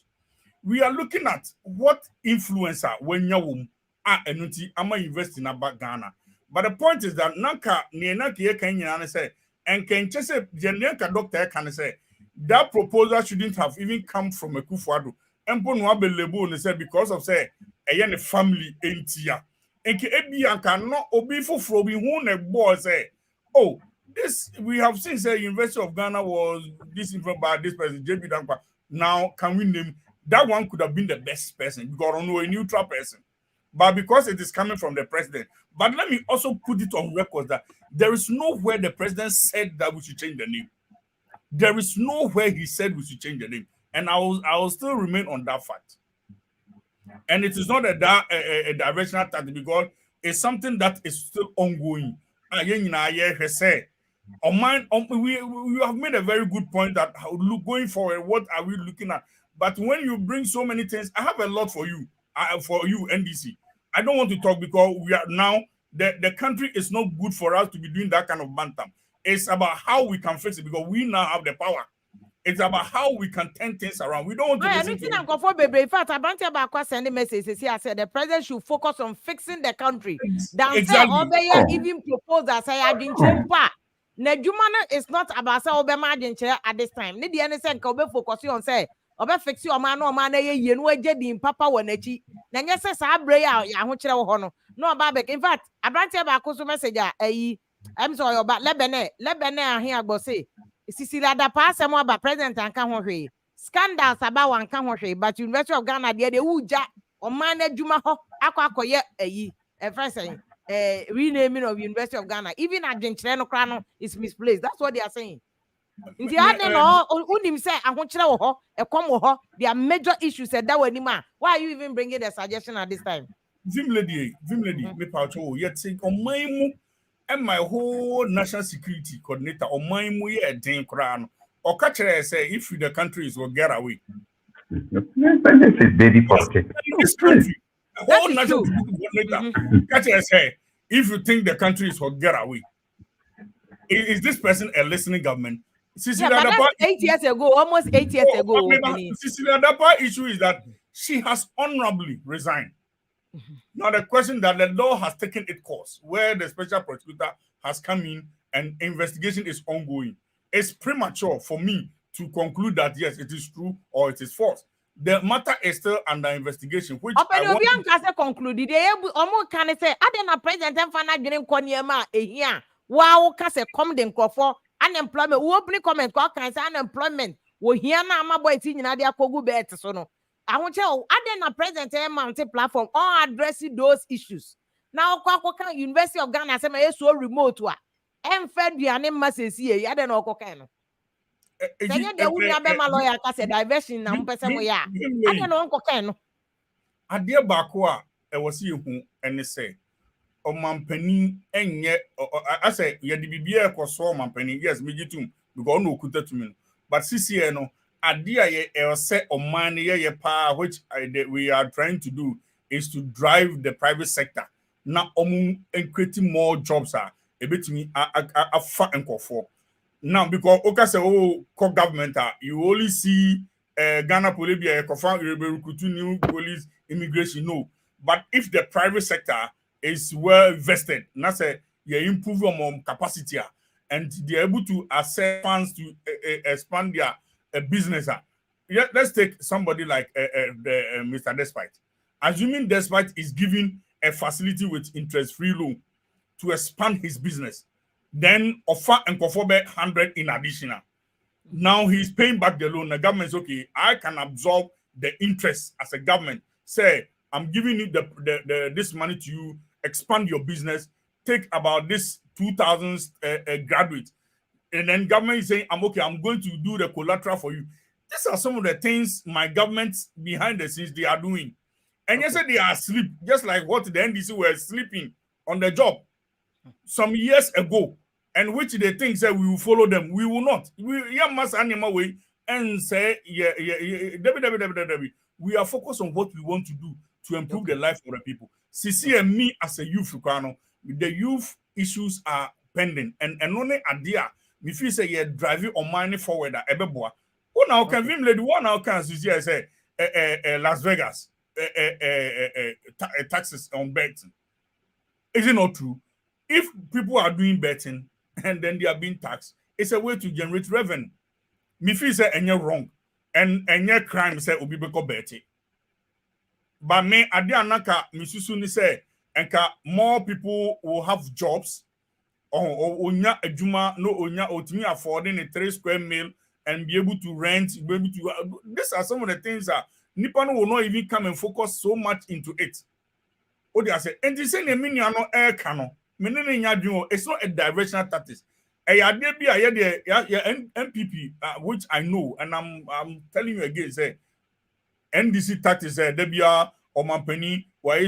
We are looking at what influencer when you are university in Ghana. But the point is that Nanka Nienaki can say and can just say the doctor can say that proposal shouldn't have even come from Akuffo Addo. Empo no abelebo ne say because of say a family entia. Enke ebi anka no obi foforo bi hu ne boy say oh this we have seen say University of Ghana was this influenced by this person JB Dankwa. Now can we name that one could have been the best person because I know a neutral person. But because it is coming from the president. But let me also put it on record that there is nowhere the president said that we should change the name. There is nowhere he said we should change the name. And I will still remain on that fact. And it is not a directional tactic because it's something that is still ongoing. We have made a very good point that going forward, what are we looking at? But when you bring so many things, I have a lot for you, NDC. I don't want to talk because we are now, the country is not good for us to be doing that kind of bantam. It's about how we can fix it because we now have the power. It's about how we can turn things around. We don't want to listen to it. In fact, I send a message. I said the president should focus on fixing the country. Exactly. Even proposed that say I didn't change. Nejumana is not about say Obama didn't at this time. Need the NSN can focus on say Obe fix your man or man ye no jedi papa wanechi. Na nya say sa abre ya ho kire wo ho no. No babek. In fact, abranti ba ko so message I'm sorry about lebene ahia gbo say Sisi Lada pass some about president and can hurry. Scandals about one can hurry, but University of Ghana, the Uja or man Juma Aquacoye a first renaming of University of Ghana. Even Argentino Crano is misplaced. That's what they are saying. In the other law, Unim say, I want you a come there are major issues said that way. Why are you even bringing the suggestion at this time? Vim lady, me pato yet say on my and my whole national security coordinator on my way a dang crown or catch say if the countries will get away. This is baby politics. This country, the whole national security coordinator catch say if you think the countries will get away. is this person a listening government? Yeah, but that's 8 years ago, almost 8 years ago. Cecilia Dapa issue is that she has honorably resigned. Now the question that the law has taken its course, where the special prosecutor has come in and investigation is ongoing. It's premature for me to conclude that yes, it is true or it is false. The matter is still under investigation, which I want to conclude. Almost can say, I didn't present and find out getting Konyama a year. Wow, cast a comment for unemployment. Who open comment, can say unemployment. We hear now, my boy, in Nadia Kogu bet. So no, I want you, I didn't present a mountain platform or addressing those issues. Now, Kwaka University of Ghana, say, so remote. And fed the name masses here, I don't know. Kokano. There would be a lawyer as a diversion now, person we are. I don't know, Kokano. A dear Bakwa, I was here who and say, O Mampeni, and yet, I say, ye the BBA coso Mampeni, yes, me too, because no kuta to me. But CCNO, a dear ye set of money, ye pa, which we are trying to do is to drive the private sector. Now, and creating more jobs are a bit me a fat and for. Now, because okay, say, oh, government, you only see Ghana police, new police, immigration, no. But if the private sector is well invested, that's a you improve your capacity and they're able to access funds to expand their business. Yeah, let's take somebody like Mr. Despite. Assuming Despite is giving a facility with interest-free loan to expand his business, then offer and conform 100 in additional. Now he's paying back the loan. The government is okay. I can absorb the interest as a government. Say, I'm giving you this money to you, expand your business, take about this 2,000 graduates. And then government is saying, I'm okay, I'm going to do the collateral for you. These are some of the things my governments behind the scenes, they are doing. And yes, they are asleep, just like what the NDC were sleeping on the job some years ago. And which they think say we will follow them. We will not. We must animal way and say, we are focused on what we want to do to improve the life of the people. CC and me as a youth, the youth issues are pending. And only idea, me feel say you're driving on money forward at Ebeboa. Oh, now can we lady one now can see say Las Vegas taxes on betting. Is it not true? If people are doing betting and then they are being taxed, it's a way to generate revenue. Me feel say any wrong and any crime say obi beko betting. But me adi anaka misusu ni say enka more people will have jobs or onya adwuma no onya otimi affording a 3 square meal and be able to rent, be able to these are some of the things that Nippon will not even come and focus so much into it. What they say, and they say the mini no air canon. It's not a directional tactics. MPP, which I know, and I'm telling you again, say NDC tactics, Debia or Mampeni, why you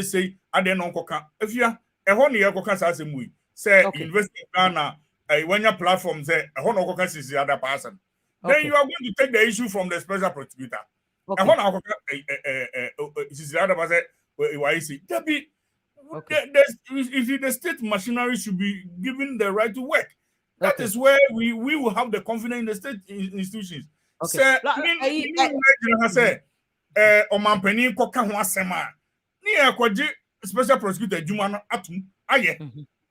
say, I don't know, if you are a honey, say, invest in Ghana, when your platform say, a honor is the other person. Then you are going to take the issue from the special prosecutor. A honor is the other person, why you say, Debbie. Okay. The state machinery should be given the right to work. That is where we will have the confidence in the state institutions. Okay. Say, Omampeni koka ho asema. Ni ekwaji special prosecutor Juma atum aye.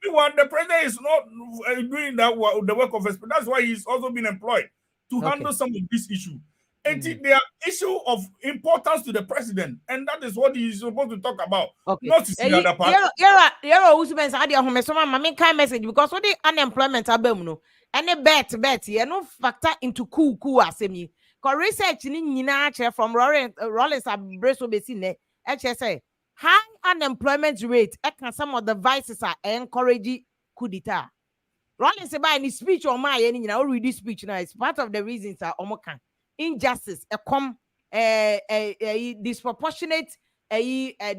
The president is not doing the work of his. That's why he's also been employed to handle some of these issues. And they are issue of importance to the president, and that is what he is supposed to talk about. Not to see other part. Message because what the unemployment no any bet no factor into coup asemi. Cause research ni from Rollins Abreso Besine say high unemployment rate some of the vices are encouraging coup d'etat. Rollins by any speech or my read this speech now. It's part of the reasons are omokan. Injustice, a disproportionate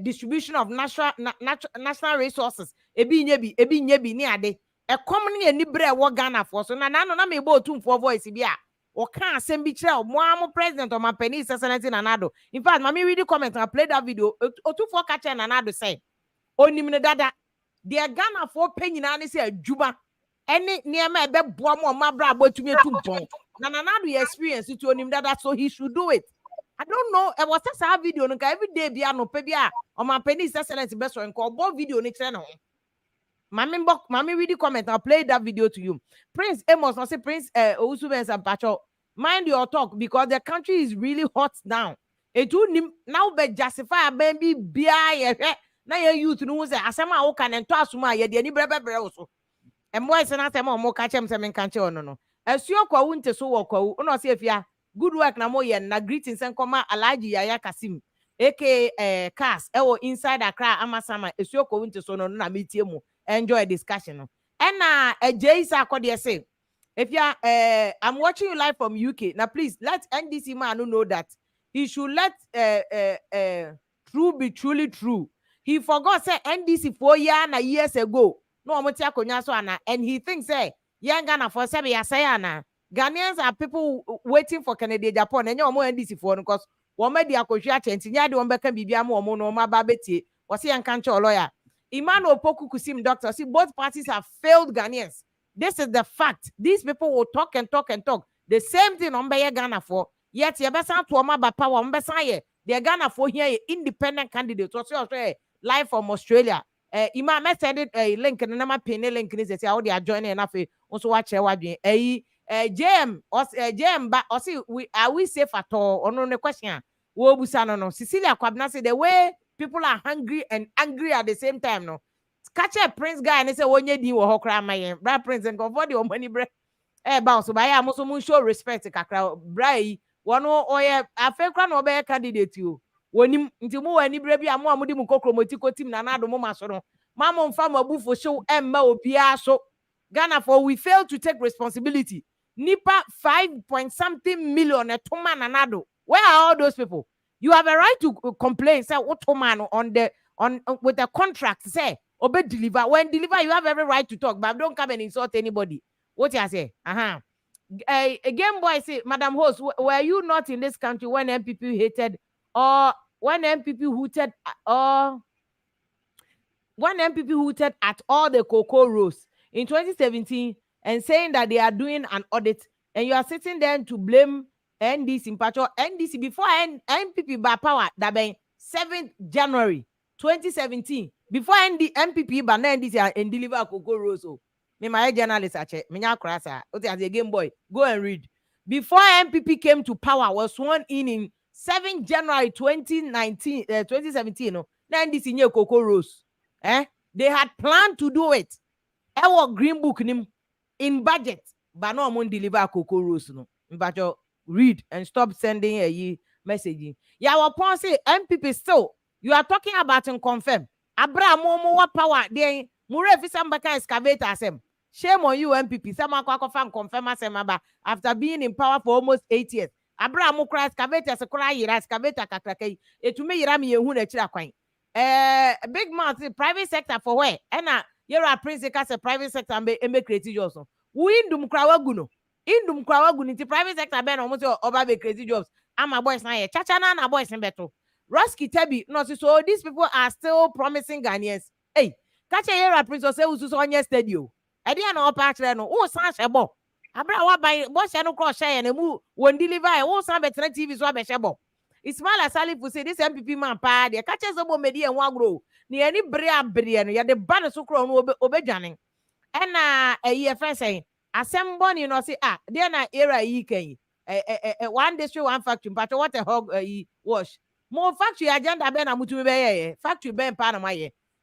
distribution of national resources. Ebi nyebi ni ade. A common ni bre wo Ghana for so na me bo tun for voice bi a. O kan asem bi kire mo president of my penny Senator Nanado. In fact, mami read the comment and play that video. O tu for catch Nanado say. Onim ne dada. The Ghana for penny na ni say adwuma. any near my bed boom or my brabo to me to bone. Nana experience it to him that so he should do it. I don't know. I was just a video every day piano pebia or my penny excellence best and call both video next channel. Mommy read the comment. I'll play that video to you. Prince Amos, I say Prince Osubens and Pacho. Mind your talk because the country is really hot now. It would now be justify a baby beer. Now you to know that Asama Okan and Tasuma, ye the Nibrebe also. And why is an Asama more catch him some country or no? As your co winter so or no, see if ya good work na moye na greetings and come Alaji Yaya Kasim. aka Cass, inside Accra, Amasama, as your co winter so no na meet you. Enjoy a discussion. And a Jason could say, if you I'm watching you live from UK. Now, please let NDC man know that he should let true be truly true. He forgot say NDC 4 years ago. No, and he thinks say young Ghana for 7 years. Ghanaians are people waiting for Canada, Japan, and you're more NDC for because one made the Akosia change. You don't become Bibiamo or my babeti was he and country lawyer. Emmanuel Poku Kusim doctor, see, both parties have failed Ghanaians. This is the fact. These people will talk and talk and talk. The same thing on Bayer Ghana for. Yet, you best to Omaba power on Besaye. They're Ghana for here, independent candidates. Also, live from Australia. Imam send it a link and a pin link in this. How they are joining enough. Also, watch a JM or JM, but also are we safe at all? Or no question. No. Cecilia Kwabna say the way people are hungry and angry at the same time. No, catch a Prince guy and they say, "When you do what cry my brother Prince and go for the money bread." Bounce by I must show respect to Kakra Bray. One or a fake crown or bear candidate you. When him into more any brave, I'm more Mudimu Kokromotiko team than Nado Momasono. Mamma farmer boo for show and Mo Piasso. Ghana for we failed to take responsibility. Nipa 5.something million a Toman and Nado. Where are all those people? You have a right to complain. Say what man on with the contract. Say obey deliver. When deliver, you have every right to talk, but don't come and insult anybody. What you say? Again, boy, say, Madam Host, were you not in this country when MPP hated or when MPP hooted or when MPP hooted at all the cocoa rows in 2017 and saying that they are doing an audit and you are sitting there to blame NDC in patrol NDC before MPP by power that be 7th January 2017 before MPP by NDC and deliver cocoa rows. Me my journalist check me nya krasa o as a game boy go and read before MPP came to power was sworn in 7th January 2017 no NDC nye cocoa rows they had planned to do it our green book in budget but no one deliver cocoa rows no but read and stop sending a message. Yeah, our point say MPP still. You are talking about and confirm. Abraham more power. Then Murefi Sambaka excavator asem. Shame on you, MPP. Some fan confirm asem after being in power for almost 8 years. Abraham cry excavator se cry excavator kakrake. It me yirami yehu na chira kwan. Big mouth private sector for where? Ena you're a principal as a private sector and be creative jobs. We indum krawa guno. Indum krawa guniti private sector ben almost over be crazy jobs. I'm a boys na chacha na boys in beto. Roski Tebi no so these people are still promising Ghanaians. Hey, catch a year princess say usu on your studio. I didn't know patch no. Oh, san shebo. Abra wa by boss no cross share and move won't deliver. Oh, san better TV so be shebo. Ismail Salif will say this MPP man pa the catches obo media and one grow. Ni any brea no ya the ban so crown obejaning. And a year friend saying assemble you know say there na era yi can one district one factory but what a hog wash more factory agenda ben amutu be factory ben panama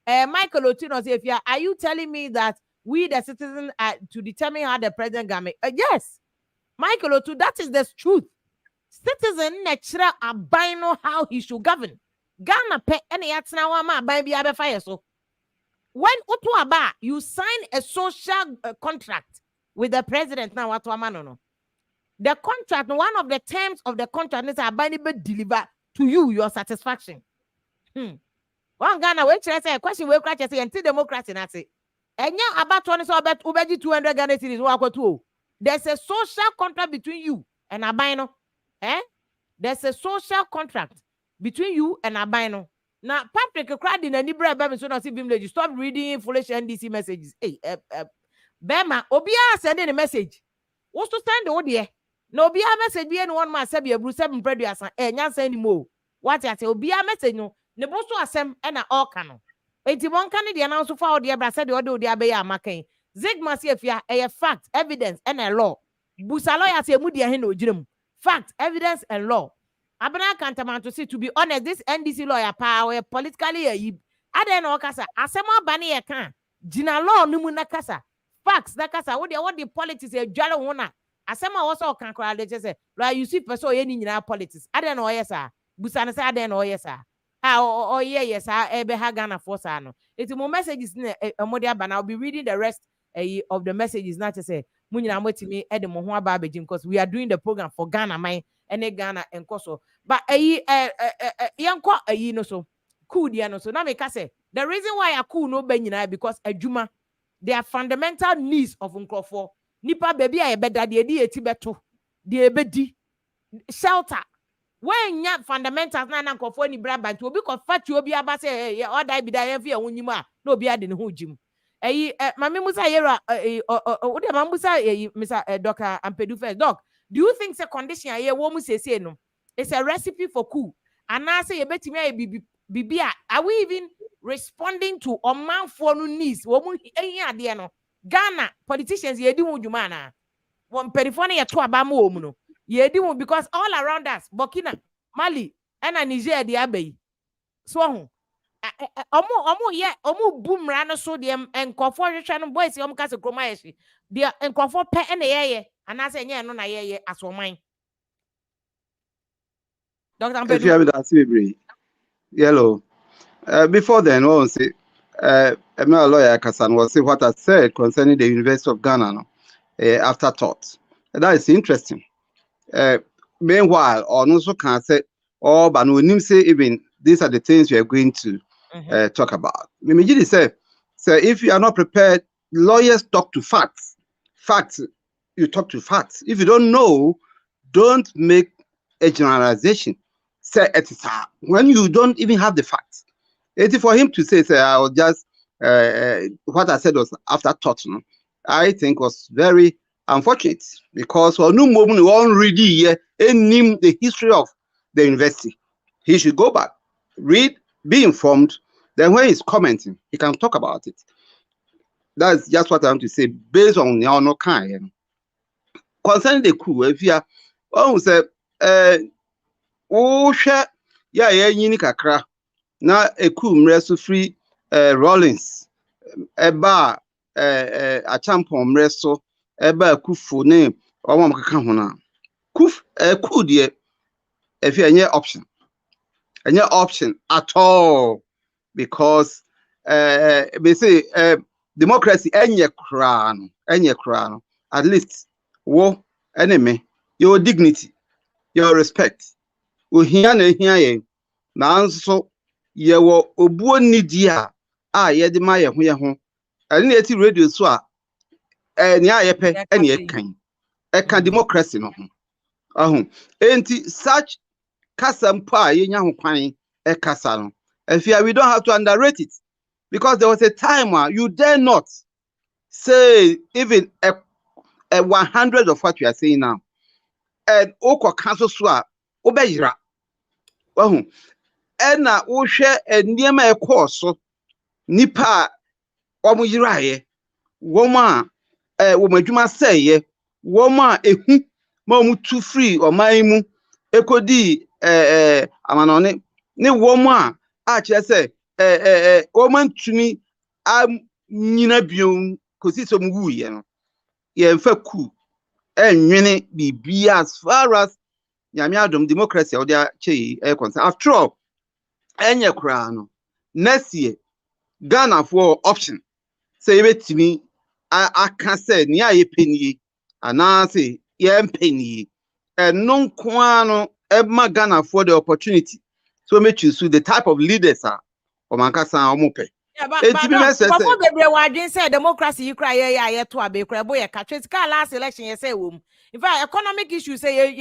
Michael Otino say if are you telling me that we the citizens are to determine how the president government yes Michael Otu that is the truth citizen natural abino how he should govern Ghana pe any yatsna wa ma ban bia be fire so when Otu aba you sign a social contract with the president now what no. The contract, one of the terms of the contract is to deliver to you your satisfaction. One Ghana, wait, say question we crash say anti-democracy na say. Enya about 20 so about ubeji 200 Ghana cedis wako to. There's a social contract between you and Abino. There's a social contract between you and Abino. Now Patrick cried in a Nibra Babin so not see him stop reading foolish NDC messages. Hey, Bema, Obia sending a message. What's to send the dear? No, be a message be anyone my Sabia Bruce 7 previous and yan send more. What I say, be a message no, Nebosto asem and a all cano. 81 Canadian also for the Abra said the audio the Abaya Macain. Zigma see if ya a fact, evidence, and a law. Busaloya say Mudia Hino Jim. Fact, evidence, and law. Abana Cantaman to see, to be honest, this NDC lawyer power politically a Aden Okasa, Asema Bani a can. Gina law numuna kasa. Facts that kasa what the politics a jalo wona. Asema also can cry they say, like you see person any in politics. Aden or yes, sir. Busana say Aden or yes, sir. Oh yeah, yes, sir. Ebe Hagana for sano. It's more messages in a modia, but I'll be reading the rest of the messages. Not to say, Munina Motimi, Edem Mohua Babajim, because we are doing the program for Ghana, my and Ghana and Koso. But yanko no so cool no so now make us say the reason why I cool no benyina because a juma their fundamental needs of uncrofo nipa baby a better de eti beto de ebedi shelter when ya fundamentals na uncrofo ni bra bantu obi ko fat obi aba say or die bi die fi awunyim a na obi ade ne ho jim mami musa yera o de mami musa Mr. Dr. Ampedu first doc. Do you think the condition here woman say no? It's a recipe for coup. And I say betimi bibia. Are we even responding to a man for no needs? Woman no. Ghana politicians ye di wujuma na. One perifone ye to abamu omuno. Ye di because all around us, Burkina, Mali, and Niger the abbey. So omu boom rano so dem and comfort channel boys kase kroma yeshi. Dia and comfort pe and ye. And I say, yeah, no, yeah, as for mine. Dr. If you have that, yellow. Before then, I want to say, I'm not a lawyer, Kasan, was say what I said concerning the University of Ghana, afterthought. That is interesting. Meanwhile, or also can say, oh, but when you say even these are the things we are going to talk about. Maybe say, if you are not prepared, lawyers talk to facts. Facts. You talk to facts. If you don't know, don't make a generalization. Say it is when you don't even have the facts. It's for him to say I will just what I said was afterthought. No? I think was very unfortunate because for no moment we won't read the history of the university. He should go back, read, be informed. Then when he's commenting, he can talk about it. That's just what I want to say based on the honor kind. Concerning the coup, if you are, say, share, yeah, unica cra. Now a coup mreso free Rollins, a bar, a champon mreso, a bar kufu name, or one kahuna. Kuf, a coup, dear, if you are any option at all, because they say democracy, any crown, at least. War enemy, your dignity, your respect. Uhiana Nanso, ye were obuonidia, ye de maya hon. And yet radio swa, and ya yepe, and ye kind. A can democracy no. Ain't such Kasam pa ye young pine, a casano. And fear we don't have to underrate it because there was a time where you dare not say even a 100 of what we are saying now. And Oko Council Swa, Obeyra. Well, and now we share a near my course. Nipa Omujiraye, woman, woman, you must say, woman, Momu too free or maimu, Ekodi, Amanone, ne woman, I just say, woman to me, I'm Nina Bium, because it's a movie, ye coup and many be as far as Yamiadum democracy or their concern. After all, any crown next year, Ghana for option. Say it to me, I can say near a penny, and I say, penny, and non quano Emma Ghana for the opportunity. So make you see the type of leaders are or Mancasa or Mope. Yeah, but they say democracy you cry to a baker boy last election you say in fact economic issues say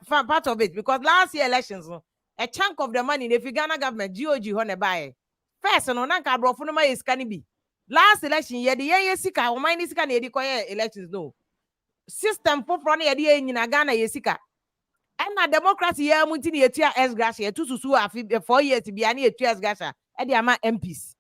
part of it because last year elections a chunk of the money if Ghana government GOG honey buy first no nanka bro for no is can be last election ye the ye sika o man sika na ye di koye elections no system for na ye di nyina Ghana ye sika and na democracy ye munti na ye tua exgratia ye tususu afi 4 years bia na ye tua exgratia e di ama MPs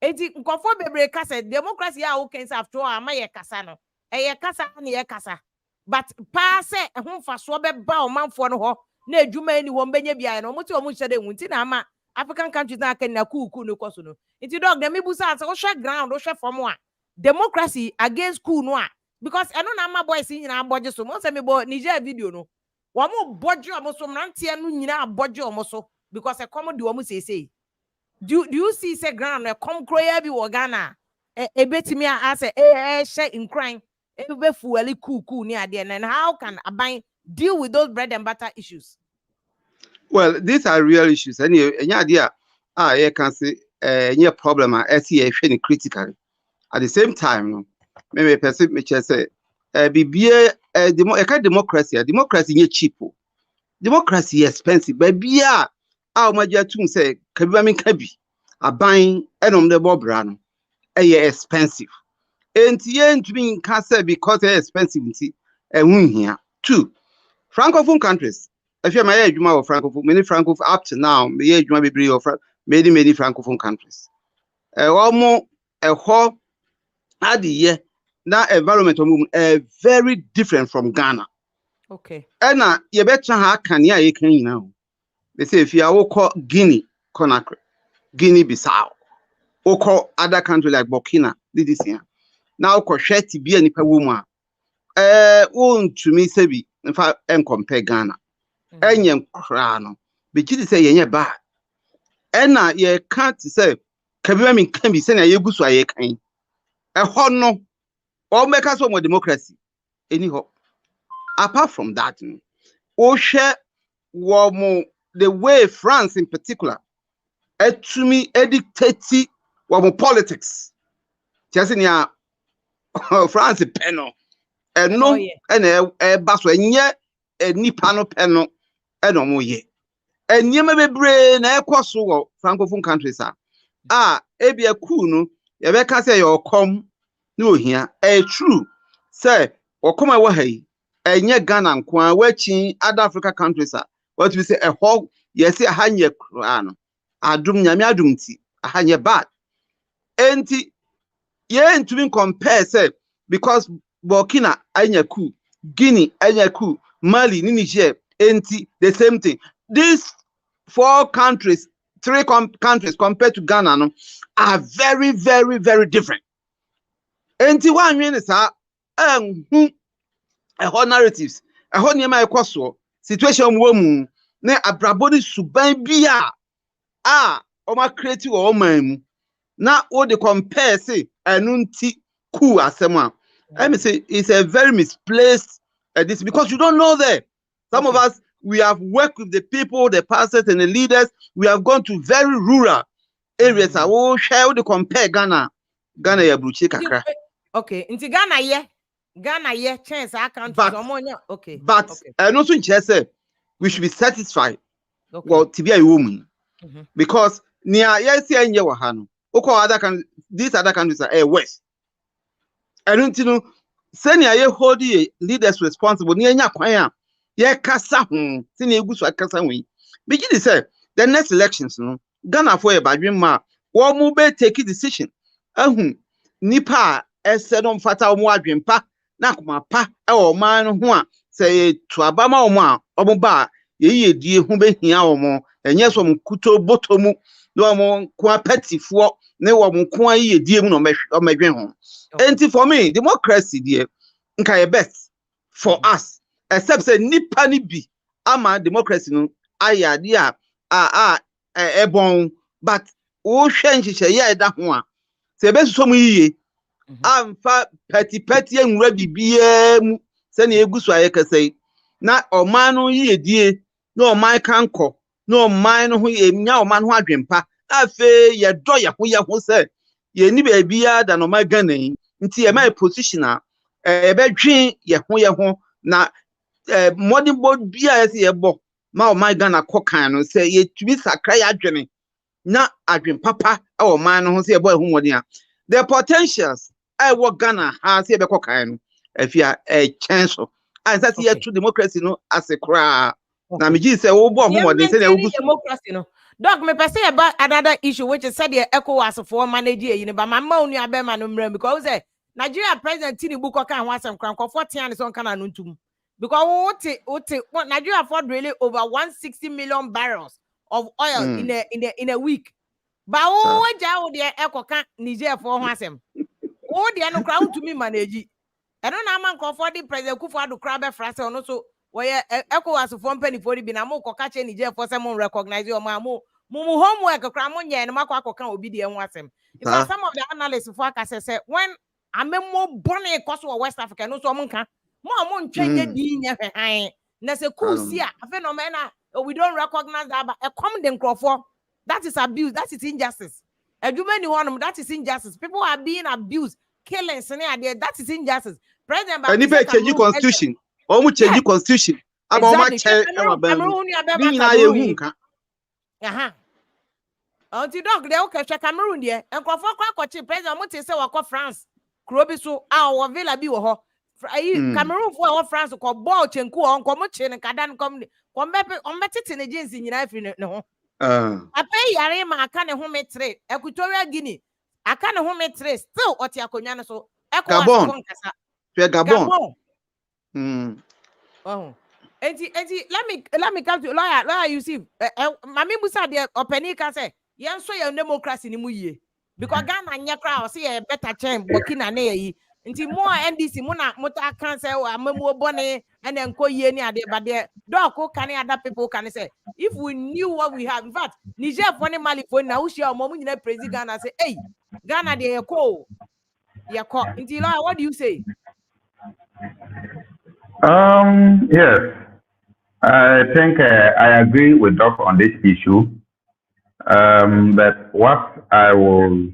eti nkofo bebre kasa democracy ya o kensa after ama ye kasa no e ye kasa na ye kasa but pa se ho mfaso be ba o manfo no ho na adwuma ni wo mbenya bia no muti o mu hyede nwunti na ama African countries na kan na kuku no koso no iti dog dem ibusa ase wo hwe ground wo hwe form a democracy against coup no a because eno na ama boys nyina aboje so mo se me bo Niger video no wo mo boje o mo so mrantie no nyina aboje o mo so because e come di wo mo say do you see say ground e come kroya bi wo Ghana e betimi a say she in crime e be fueli coup ni ade and how can aban deal with those bread and butter issues? Well, these are real issues. And any idea, you can say any problem. I see a critically. At the same time, maybe person me say, be democracy. Democracy is cheap. Democracy is expensive. But be how much you say? Kabi, a buying and the bob run. Expensive. And to me can say because it's expensive. And win here. 2 Francophone countries. If you're my age, you of Francophone, many Francophone up to now, the age might be of many Francophone countries. Almost a whole year now environmental movement very different from Ghana. Okay. And you better how can you now? They say if you are call Guinea, Conakry, Guinea Bissau, or call other countries like Burkina, this year. Now crochet to be any woman. Won't to me say in fact and compare Ghana. Enyem krano be gidi say yenye ba ena ye can't say kabiwa min kan bi say na ye gusu aye kan e ho no o make us more democracy anyhow apart from that o share the way France in particular to me dictate politics just in ya France penno no ena e ba so enye nipa no penno eno mo ye enyema bebre na ekoso wo Francophone countries ebia coup no ye be ka say your come no ohia true say okoma wo hai enye Ghana nko a wachi other Africa countries what we say ho yes ahanye kra no adum nyame adum ti ahanye bad enti ye ntumi compare say because Burkina anya coup Guinea anya coup Mali Niger enti the same thing. These 4 countries, 3 countries compared to Ghana no, are very, very, very different. Enti one mean is narratives, a whole near my situation woman, ne abrabodi suban bia oma creative or man na what they compare say enunti coup asema. Let me say it's a very misplaced this because you don't know that. Some of us, we have worked with the people, the pastors and the leaders. We have gone to very rural areas. I will share to compare Ghana ya bruchi kakra. Okay, into Ghana ye chance our country. Okay. But I also say we should be satisfied. Okay. Well, to be a woman, because near yes and Yawahano, these other countries are west. I don't know. Senior ye hold the leaders responsible near Yakwaya. Ye kasa sini egusu akasa wen begin say the next elections no Ghana for e badwen ma wo mu be take decision nipa ese no mfata wo adwenpa na akoma pa e wo man no ho a say to abama wo a obo ba ye die hu be hia wo mo enye so mkuto botomu no mo kwa petifo ne wo mo kwa ye die mu no medwen ho enti for me democracy die nka ye best for us. Except say nipa ni bi ama democracy no ayade ebon but wo hwe nhihye ye da ho a se be so mu yiye amfa petty enwura bibia mu se na egusu aye kasai na oman no yiye die na oman kanko na oman no ho nya oman ho adwempa afe ye do ye ho se ye ni ba bia da no Ghana nti ye my position a bedwen ye ho na modern board bia ese yebo ma o my Ghana kokan no say ye tumi sakra ya adwene na adwen papa e o man no ho say yebo ehumodin a the potentials I work Ghana has here beko kind if you are a chance and that's here to democracy no as a cry. Now me say oh boy they say democracy no. Dog me per say about another issue which is said the ECOWAS for manage you know but my mouth you be man because say Nigeria president Tinubu ko kan wasem kran ko 40 ans on kana nuntum because what Nigeria afford really over 160 million barrels of oil in a week. But oh jaw the ekoka Niger for wasem. Oh the no crown to me manage. I don't know man for the Prez Akuffo Addo crab frase on so where ECOWAS for penny for the binamo ko catch Niger for someone recognize your mamu mumu homework cramon ya and makwa kan obi the wasem. In fact some of the analysts for say when I'm more bonny cause of West Africa no so monka more change di nya hwan na se cool see a phenomena we don't recognize that but a common den crofo that is abuse, that is injustice. That is injustice. People are being abused, killing, that is injustice. President change constitution. Omu change constitution. Exactly. Until dog they okay Cameroon there and crofo kwa president muti say wako France. Krobi so our villa bi wo ho. Cameroon for France ko ball chenku on ko mo che ne kadan kom on betete ne jeans nyina afri ne ho. Apay yare ma aka ne ho metre Equatorial Guinea aka ne ho metre still oti akonwa ne so Gabon. Oh. Let me come to lawyer you see mami busa de openi ka say yen so your democracy ni mu yie because Ghana nya kra say e better chen Burkina na yi nti mo NDC mo na mota kan say amamu bone and enko yie ni ade but there dog can other people can say if we knew what we have in fact Niger for ni Mali for na ushia mo nyina president Ghana say hey Ghana de yako nti lawyer what do you say? Yes, I think I agree with Doc on this issue. But what I will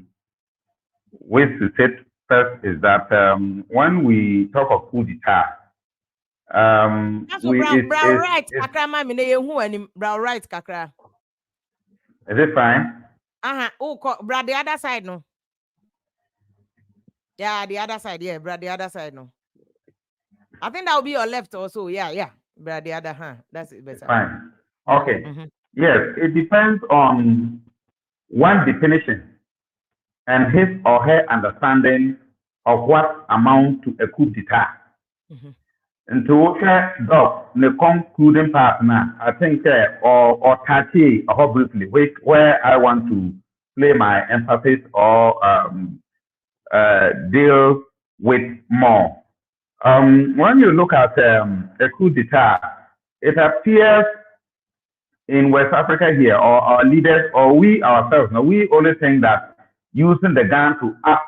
wish to say first is that when we talk of coup d'etat, is it fine? Bro, the other side, no. Yeah, the other side, yeah, bro, the other side, no. I think that will be your left also, yeah. Bro, the other hand, that's it better. Fine. Okay. Yes, it depends on one definition and his or her understanding of what amounts to a coup d'etat. And to Doc, the concluding part now, I think, or touch or briefly, where I want to play my emphasis or deal with more. When you look at a coup d'etat, it appears in West Africa here, or our leaders, or we ourselves, we only think that using the gun to act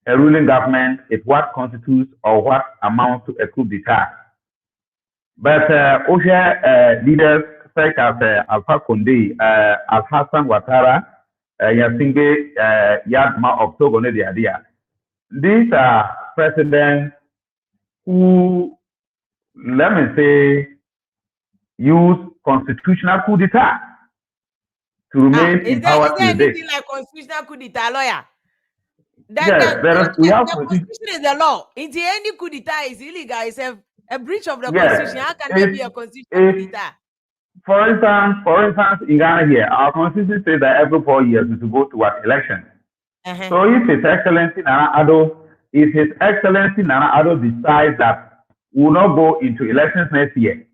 a ruling government is what constitutes or what amounts to a coup d'etat. But leaders such as Alpha Condé, Al-Hassan Ouattara, Yasinge Yadma of Togo, these are presidents who, let me say, use constitutional coup d'etat to remain in power. Is there anything like constitutional coup d'etat, lawyer? We have the constitution is the law. Into any coup d'etat is illegal. It's a breach of the constitution. How can there be a constitutional coup d'etat? For instance, in Ghana here, our constitution says that every 4 years we should go to what election. So if His Excellency Nana Addo decides that we will not go into elections next year,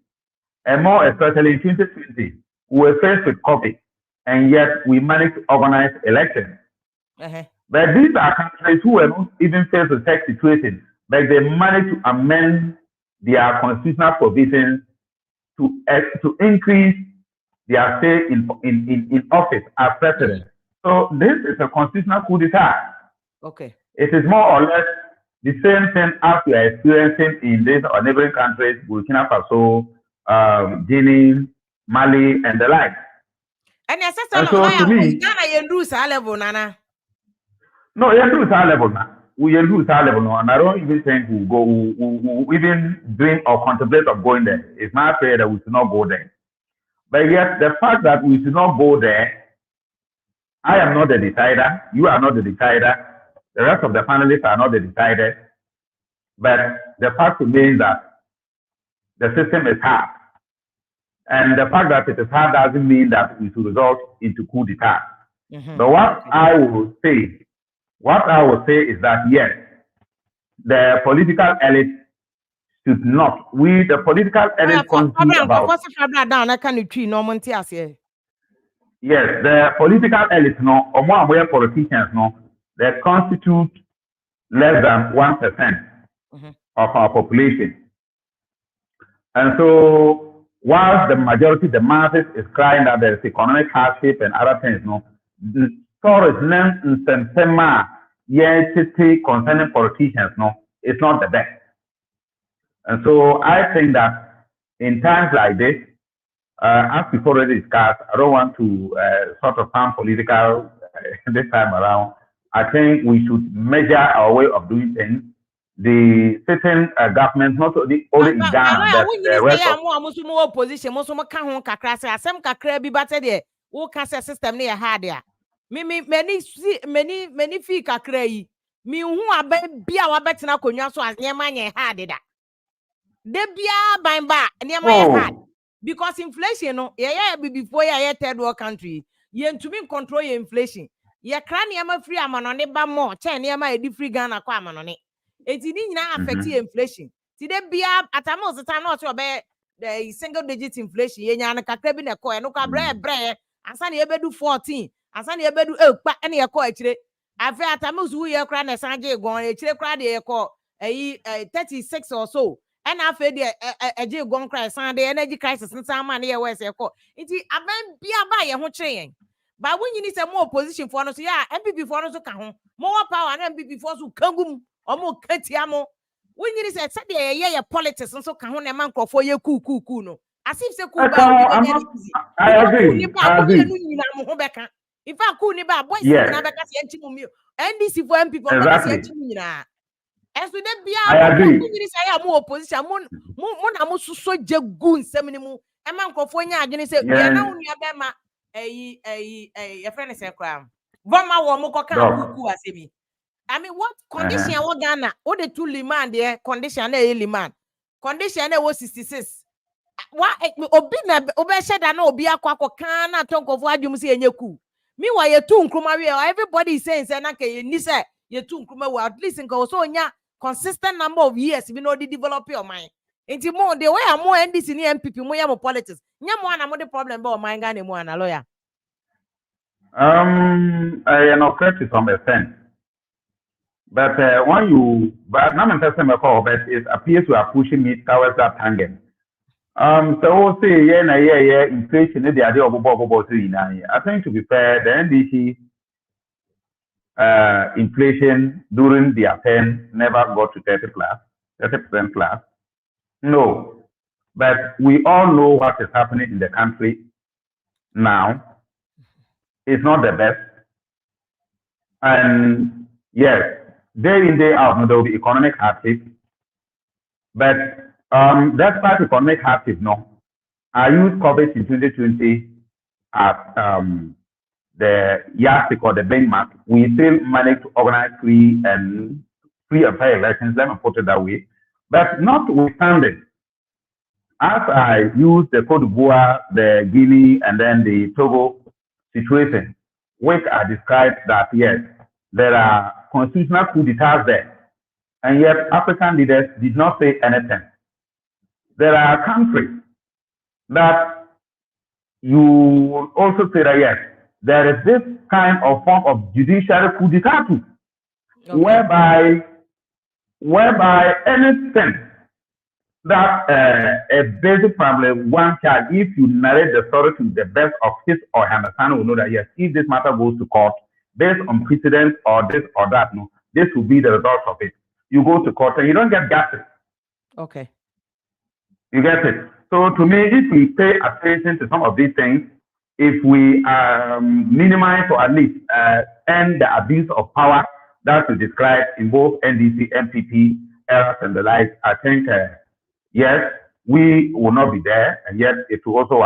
and more especially in 2020, we were faced with COVID, and yet we managed to organize elections. But these are countries who were not even faced with such situations, but they managed to amend their constitutional provisions to increase their stay in office as president. So this is a constitutional coup d'etat. Okay. It is more or less the same thing as we are experiencing in these or neighboring countries, Burkina Faso, Guinea, Mali, and the like. And so to me, Ghana lose our level, Nana. No, you lose our level now. We lose our level now, and I don't even think we'll even dream or contemplate of going there. It's not fair that we should not go there. But yet, the fact that we should not go there I am not the decider. You are not the decider. The rest of the panelists are not the deciders. But the fact remains that the system is hard. And the fact that it is hard doesn't mean that it will result into coup d'etat. But what I will say is that yes, the political elite should not. The political elite constitute about. Yes, the political elite, no, or more politicians, no, they constitute less than 1% of our population. And so, whilst the majority, the masses, is crying that there is economic hardship and other things, no, the stories concerning politicians, no, it's not the best. And so, I think that in times like this, as we've already discussed, I don't want to sort of sound political this time around. I think we should measure our way of doing things. The certain governments, not only in Ghana, but the rest of opposition, many fee kakra me who abe bia wa betina konwa so anyema nye hard da. De bia ban ba anyema hard. Because inflation no before third world country ye ntumi control your inflation ye kra niam free amanone ba more chen niam edi free Ghana kwa amanone eti ni nyina affect inflation ti de bia atamo seta na o be the single digit inflation ye nya na kakra bi na ko e no kwa bre ansa na ye bedu 14 ansa na ye bedu ekpa ene ye ko akire afi atamo su ye kra na sanje gon akire kra de ye ko 36 or so. And after the a gon crisis and the energy crisis and some money was a call. It is a man be a buyer who train. But when you need some more opposition for us, yeah, MPP for us to come more power and MPP for us to come or more Katiamo. When you said, yeah, politics and so come on a man for your coup no. As if so cool. I agree. If I could never boys, and this is for MPP. As we then be I agree. I more opposition, Mon so jagoon seminum, a man cofonia, and say, we are now near Bema, a friend is a crown. Vama Wamoko as me. I mean, what condition what Ghana? What the two liman there, condition a liman. Condition was 66. What Obina Obesha than Obia Quaco Kana talk of what you see in your coup. Meanwhile, you're too Kumaria, everybody is saying, Sanaka, Nisa, you're too Kuma, at least in Kosonia. Consistent number of years, we know the develop your mind. Into more the way I'm more NDC in MPP, more politics. Nyamuana more the problem about my Ghana more and a lawyer. I am not correct to some extent. But when you but not in person before, but it appears you are pushing me towards that tangent. So say yeah, inflation the idea of about 3 I think to be fair, the NDC inflation during their term never got to 30% plus. No. But we all know what is happening in the country now. It's not the best. And yes, day in, day out, there will be economic hardship. But despite economic hardship, no. I used Govt in 2020 as the yardstick or the benchmark. We still managed to organize free and fair elections, let me put it that way. But notwithstanding, as I use the Cote d'Ivoire, the Guinea, and then the Togo situation, which I described that yes, there are constitutional coup d'etats there, and yet African leaders did not say anything. There are countries that you will also say that yes, there is this kind of form of judiciary coup d'etat too, whereby anything that a basic problem, one child, if you narrate the story to the best of his or her understanding, will know that yes, if this matter goes to court, based on precedent or this or that, no, this will be the result of it. You go to court and you don't get justice. Okay. You get it? So to me, if we pay attention to some of these things, if we minimize or at least end the abuse of power that is described in both NDC, MPP, eras and the like, I think, yes, we will not be there, and yet it will also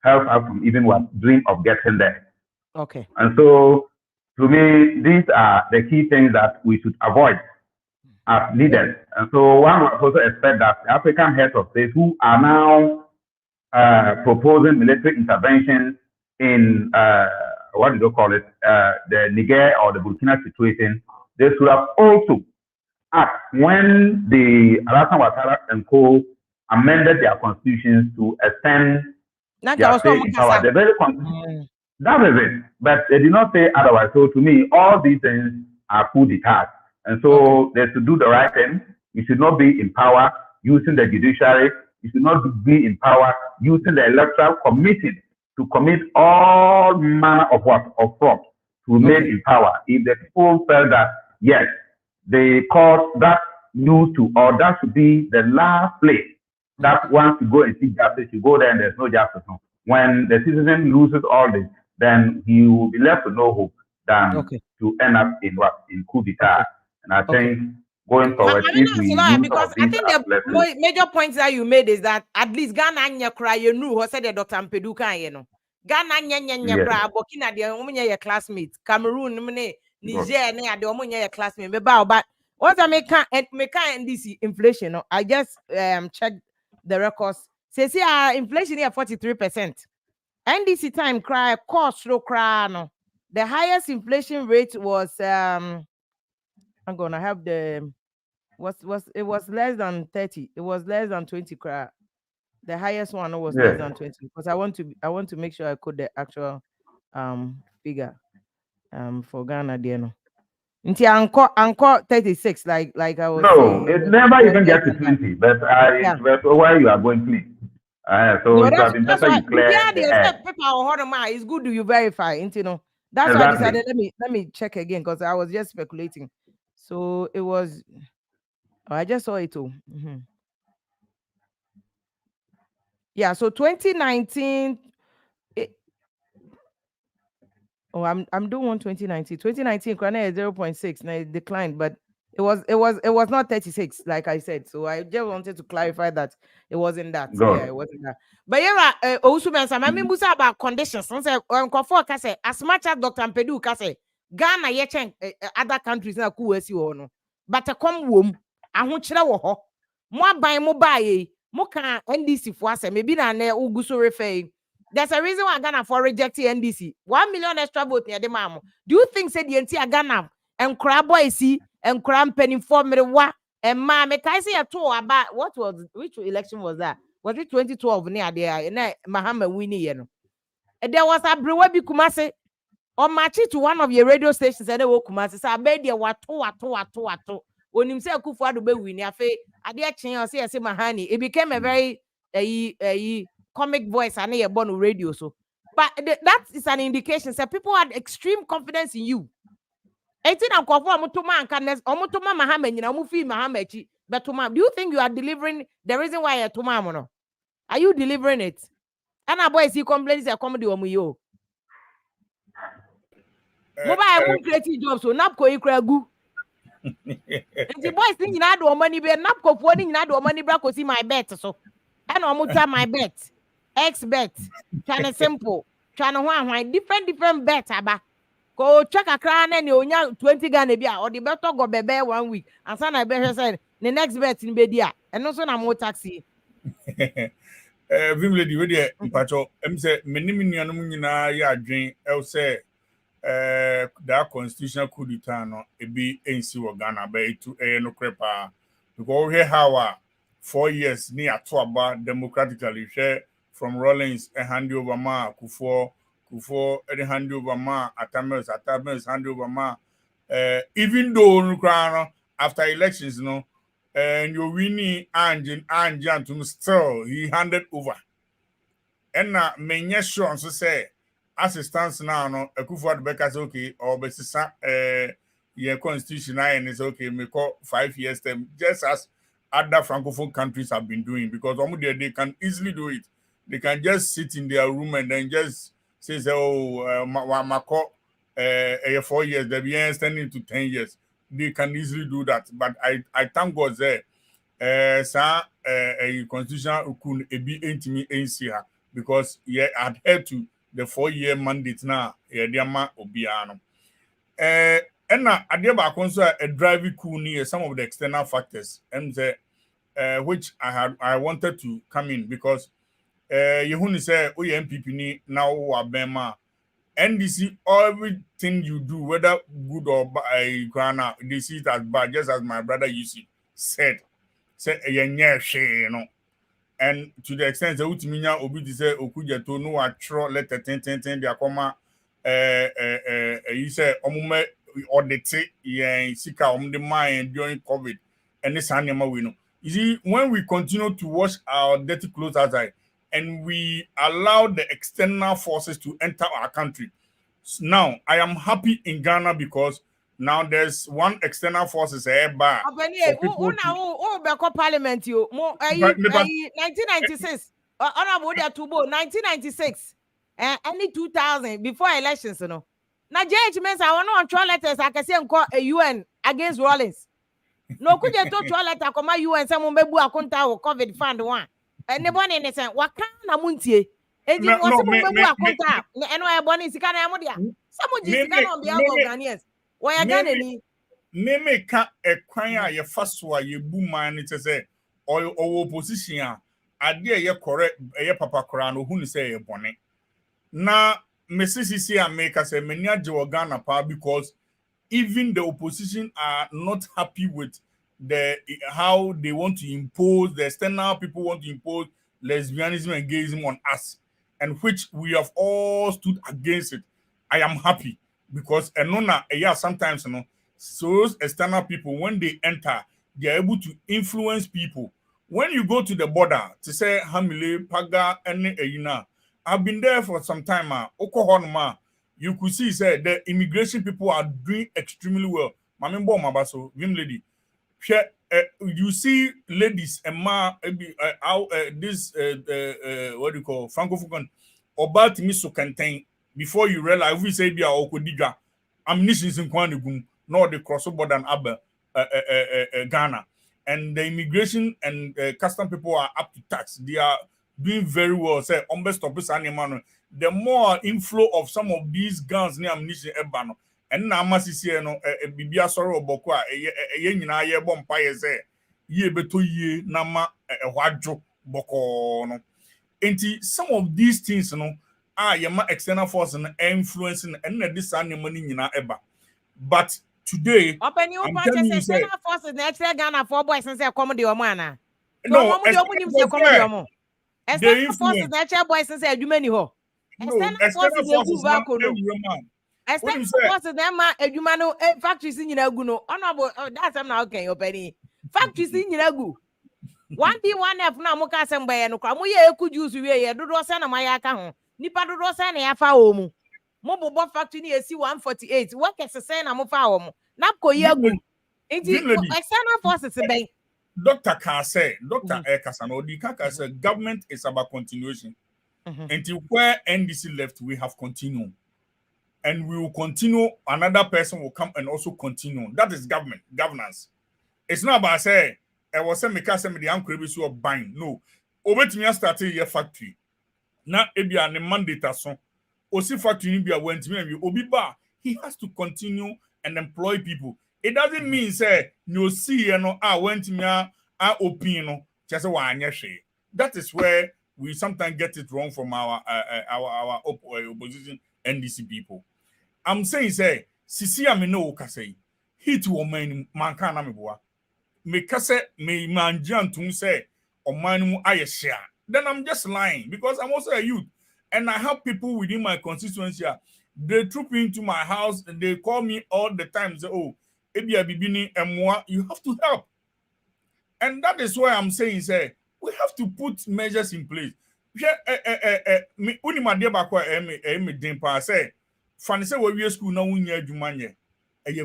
help us from even dream of getting there. Okay. And so, to me, these are the key things that we should avoid as leaders. And so, one would also expect that African heads of state who are now proposing military intervention in what do you call it, the Niger or the Burkina situation, they should have also asked when the Alassane Ouattara and co amended their constitutions to extend their stay in power. The very constitution, that is it. But they did not say otherwise. So to me, all these things are coup d'etat. And so they should do the right thing. You should not be in power using the judiciary. You should not be in power using the electoral committee to commit all manner of what of fraud to remain in power. If the people felt that yes, they called that news to, or that should be the last place that wants to go and seek justice, you go there and there's no justice. No. When the citizen loses all this, then he will be left with no hope than to end up in what? In coup d'etat. And I think going forward, if we use because I think the major points that you made is that at least Ghana anya cry you know who said the Dr. Mpeduka you know. Ghana nya cry Burkina de omunya your classmates, Cameroon Niger ne de omunya your classmates. But what I make NDC inflation, I just checked the records. Say our inflation here 43%. NDC time cry cost slow cry no. The highest inflation rate was I'm gonna have the it was less than 30. It was less than 20 cry. The highest one was less than 20 because I want to make sure I quote the actual figure for Ghana there. Until encore 36 like I was saying. It never even gets to 20, but but why you are going please. So no, that's why it's good you verify, you know. That's why I decided let me check again because I was just speculating. So it was I just saw it too. Yeah, so 2019 I'm doing one 2019. 2019 Krana is 0.6 and it declined, but it was not 36 like I said. So I just wanted to clarify that it wasn't that. Yeah, it wasn't that. But yeah, also I mean about conditions. As much as Dr. Mpedu say Ghana ye other countries na ku wasi ho no. But come wom ahokere wo ho. Mo aban mo bae mo kan NDC fo ase maybe na na uguso refer. There's a reason why Ghana for rejecting NDC. 1 million extra vote near the mamo. Do you think said the entire Ghana and crab boy see and cram penny for me and ma me can say a tour about which election was that? Was it 2012 near there? And Mahama Winnie, you know. And there was a brewer be Kumase or match it to one of your radio stations and they will Kumase. So I bet you what two. When himself Akuffo Addo be winning, I did change I say Mahani. It became a very comic voice and a born radio. So, but that is an indication that people had extreme confidence in you. 18 and Mutuma can Omutuma Mahaman, you know, Mufi Mahamechi, but do you think you are delivering the reason why you're Tumamono? Are you delivering it? And our boys, he complains a comedy on you. Mobile creating jobs, so Napco Ikragu. And the boys think I do money, but Napco putting I do money, Braco see my bet. So, and Omuta my bet. X bet, trying simple, trying one different bet aba. Go check a crown and you 20 Ghana bia or the better go bebe 1 week. And son I better said the next bet in bedia. And also na more taxi. Vim lady, we mpacho. Say many nyina ya adwen el say that constitutional coup d'etat no e be ensi wo Ghana ba etu no krepa. Because we how 4 years ni ato aba democratically share from Rollins and hand over ma Kufuor and hand over ma Atamers hand over ma even though after elections and you winning and still he handed over and now many sure so say as it stands now Akuffo Addo Beka say okay or besisa your constitution and is okay me call 5 years term just as other francophone countries have been doing because they can easily do it. They can just sit in their room and then just say, Mako, 4 years, they'll be extending to 10 years. They can easily do that. But I thank God there, a constitutional could be intimate because adhere to the 4-year mandate na yediama obiano. And idea back also a driving cool near some of the external factors and which I wanted to come in because you say oh MPP ni now Abema NDC everything you do whether good or bad they see it as bad just as my brother Yusi said you know. And to the extent that Utiminya Obi say Okuja to no atro letter 10 dia koma you say omume audit yen sika the mind during COVID and this animal we know. You see, when we continue to wash our dirty clothes outside and we allow the external forces to enter our country. Now, I am happy in Ghana because now there's one external forces bar. Parliament you 1996 honorable there to 1996 any 2000 before elections you know. Now judgments I want on trial letters I can say a UN against Rawlings. No could you to trial letter come UN some mebu akunta or COVID fund one. And the one in the sense what kind of muntie? And you want mebu akunta and why bonnie sikana amodia. Someone just on behalf of Ghanaians. Why are Ghanaians? Name ka ekwan a ye faso a ye bu man it say or opposition a ade ye correct ye papa kora no hu ni say ye bone na mesisi a make say many age Ghana pa because even the opposition are not happy with the how they want to impose the external people want to impose lesbianism and gayism on us and which we have all stood against it. I am happy because sometimes you know so external people, when they enter, they are able to influence people. When you go to the border to say Hamile, Paga, and Eyina, I've been there for some time. Oklahoma, you could see say the immigration people are doing extremely well. Mamimbo Mabaso, Vim lady. You see ladies and this what do you call Francophone about Miso Cantain before you realize we say be our Okodiga ammunitions in Kwanigum. Nor the cross border and Ghana. And the immigration and custom people are up to tax. They are doing very well. Say, the more inflow of some of these guns near ammunition, and now must no Bibia sorrow bokwa, ye bomb say, ye beto ye nama a wadjo boko. And some of these things, yama external force and influencing and this money eba. But today, open you forces the Ghana for boys and say comedy or mana. No, external forces natural boys and say you many ho. External forces them edumano factories in Yinaguno. Honorable that's I'm not okay, opening factories in Yinagu. 1P1F now Moka Samba and Kramuye could use we do Rosana Mayaka. Nipa do Rosana Yafa Omu. Mobile factory near C148. What can say I'm a foul? Napko Yagu. External forces a bank. Dr. Carr said, Dr. Ekasano, the Kaka said, government is about continuation. Until where NDC left, we have continued. And we will continue. Another person will come and also continue. That is governance. It's not about say, I was saying, the uncle of buying. No. Over to me, started your factory. Now, Ebia, the mandate son. Osi factory be went to Obiba, he has to continue and employ people. It doesn't mean say no see went to me opinion just that is where we sometimes get it wrong from our opposition NDC people. I'm saying say sisi ameno okasei hit woman man kana meboa me kase me manjan tun say o man mu ayeshia. Then I'm just lying because I'm also a youth. And I have people within my constituency. They troop into my house and they call me all the time. Say, oh, Ebia Bibini and moi, you have to help. And that is why I'm saying, say, we have to put measures in place. School now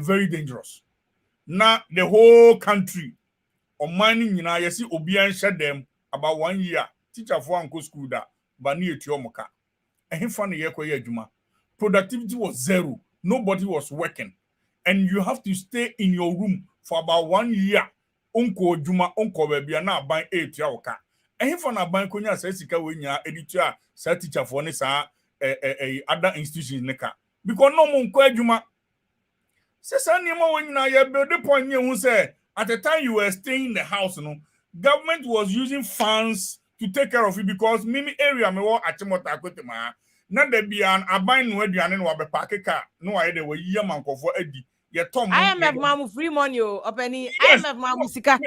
very dangerous. Now the whole country on mining, you see Obian shut them about 1 year. Teacher for uncle school that, but near Tiomoka. And productivity was zero. Nobody was working. And you have to stay in your room for about 1 year. Unko Juma, Unko baby, and now buying 8 yaoka. And if on a bank, when you say, Sika, when you editor, teacher for Nessa, other institutions neka because no mo nko adwuma say san niam when na ye build the point who say at the time you were staying in the house no government was using funds to take care of it because mimi area me wo achimota akotema na there be an aban no aduane no be park car no why dey we yi mankofo adi ye tom I am mamu free money o openi I am mamu sika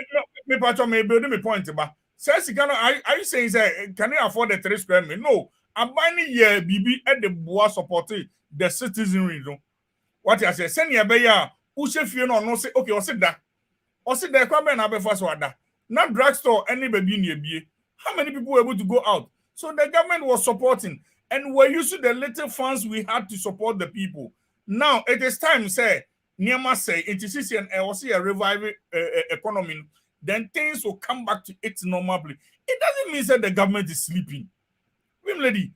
me patcho me build me point ba say sika no are you saying say can you afford the 3 square meter no aban ye bibi e the boa support the citizenry no what you say send ye be ya who she fie no say okay o sit da kwa be na be fa so ada na drugstore any baby in ebie how many people were able to go out so the government was supporting and we're using the little funds we had to support the people now it is time say Niama say it is and also a reviving economy then things will come back to its normal place. It doesn't mean that the government is sleeping women lady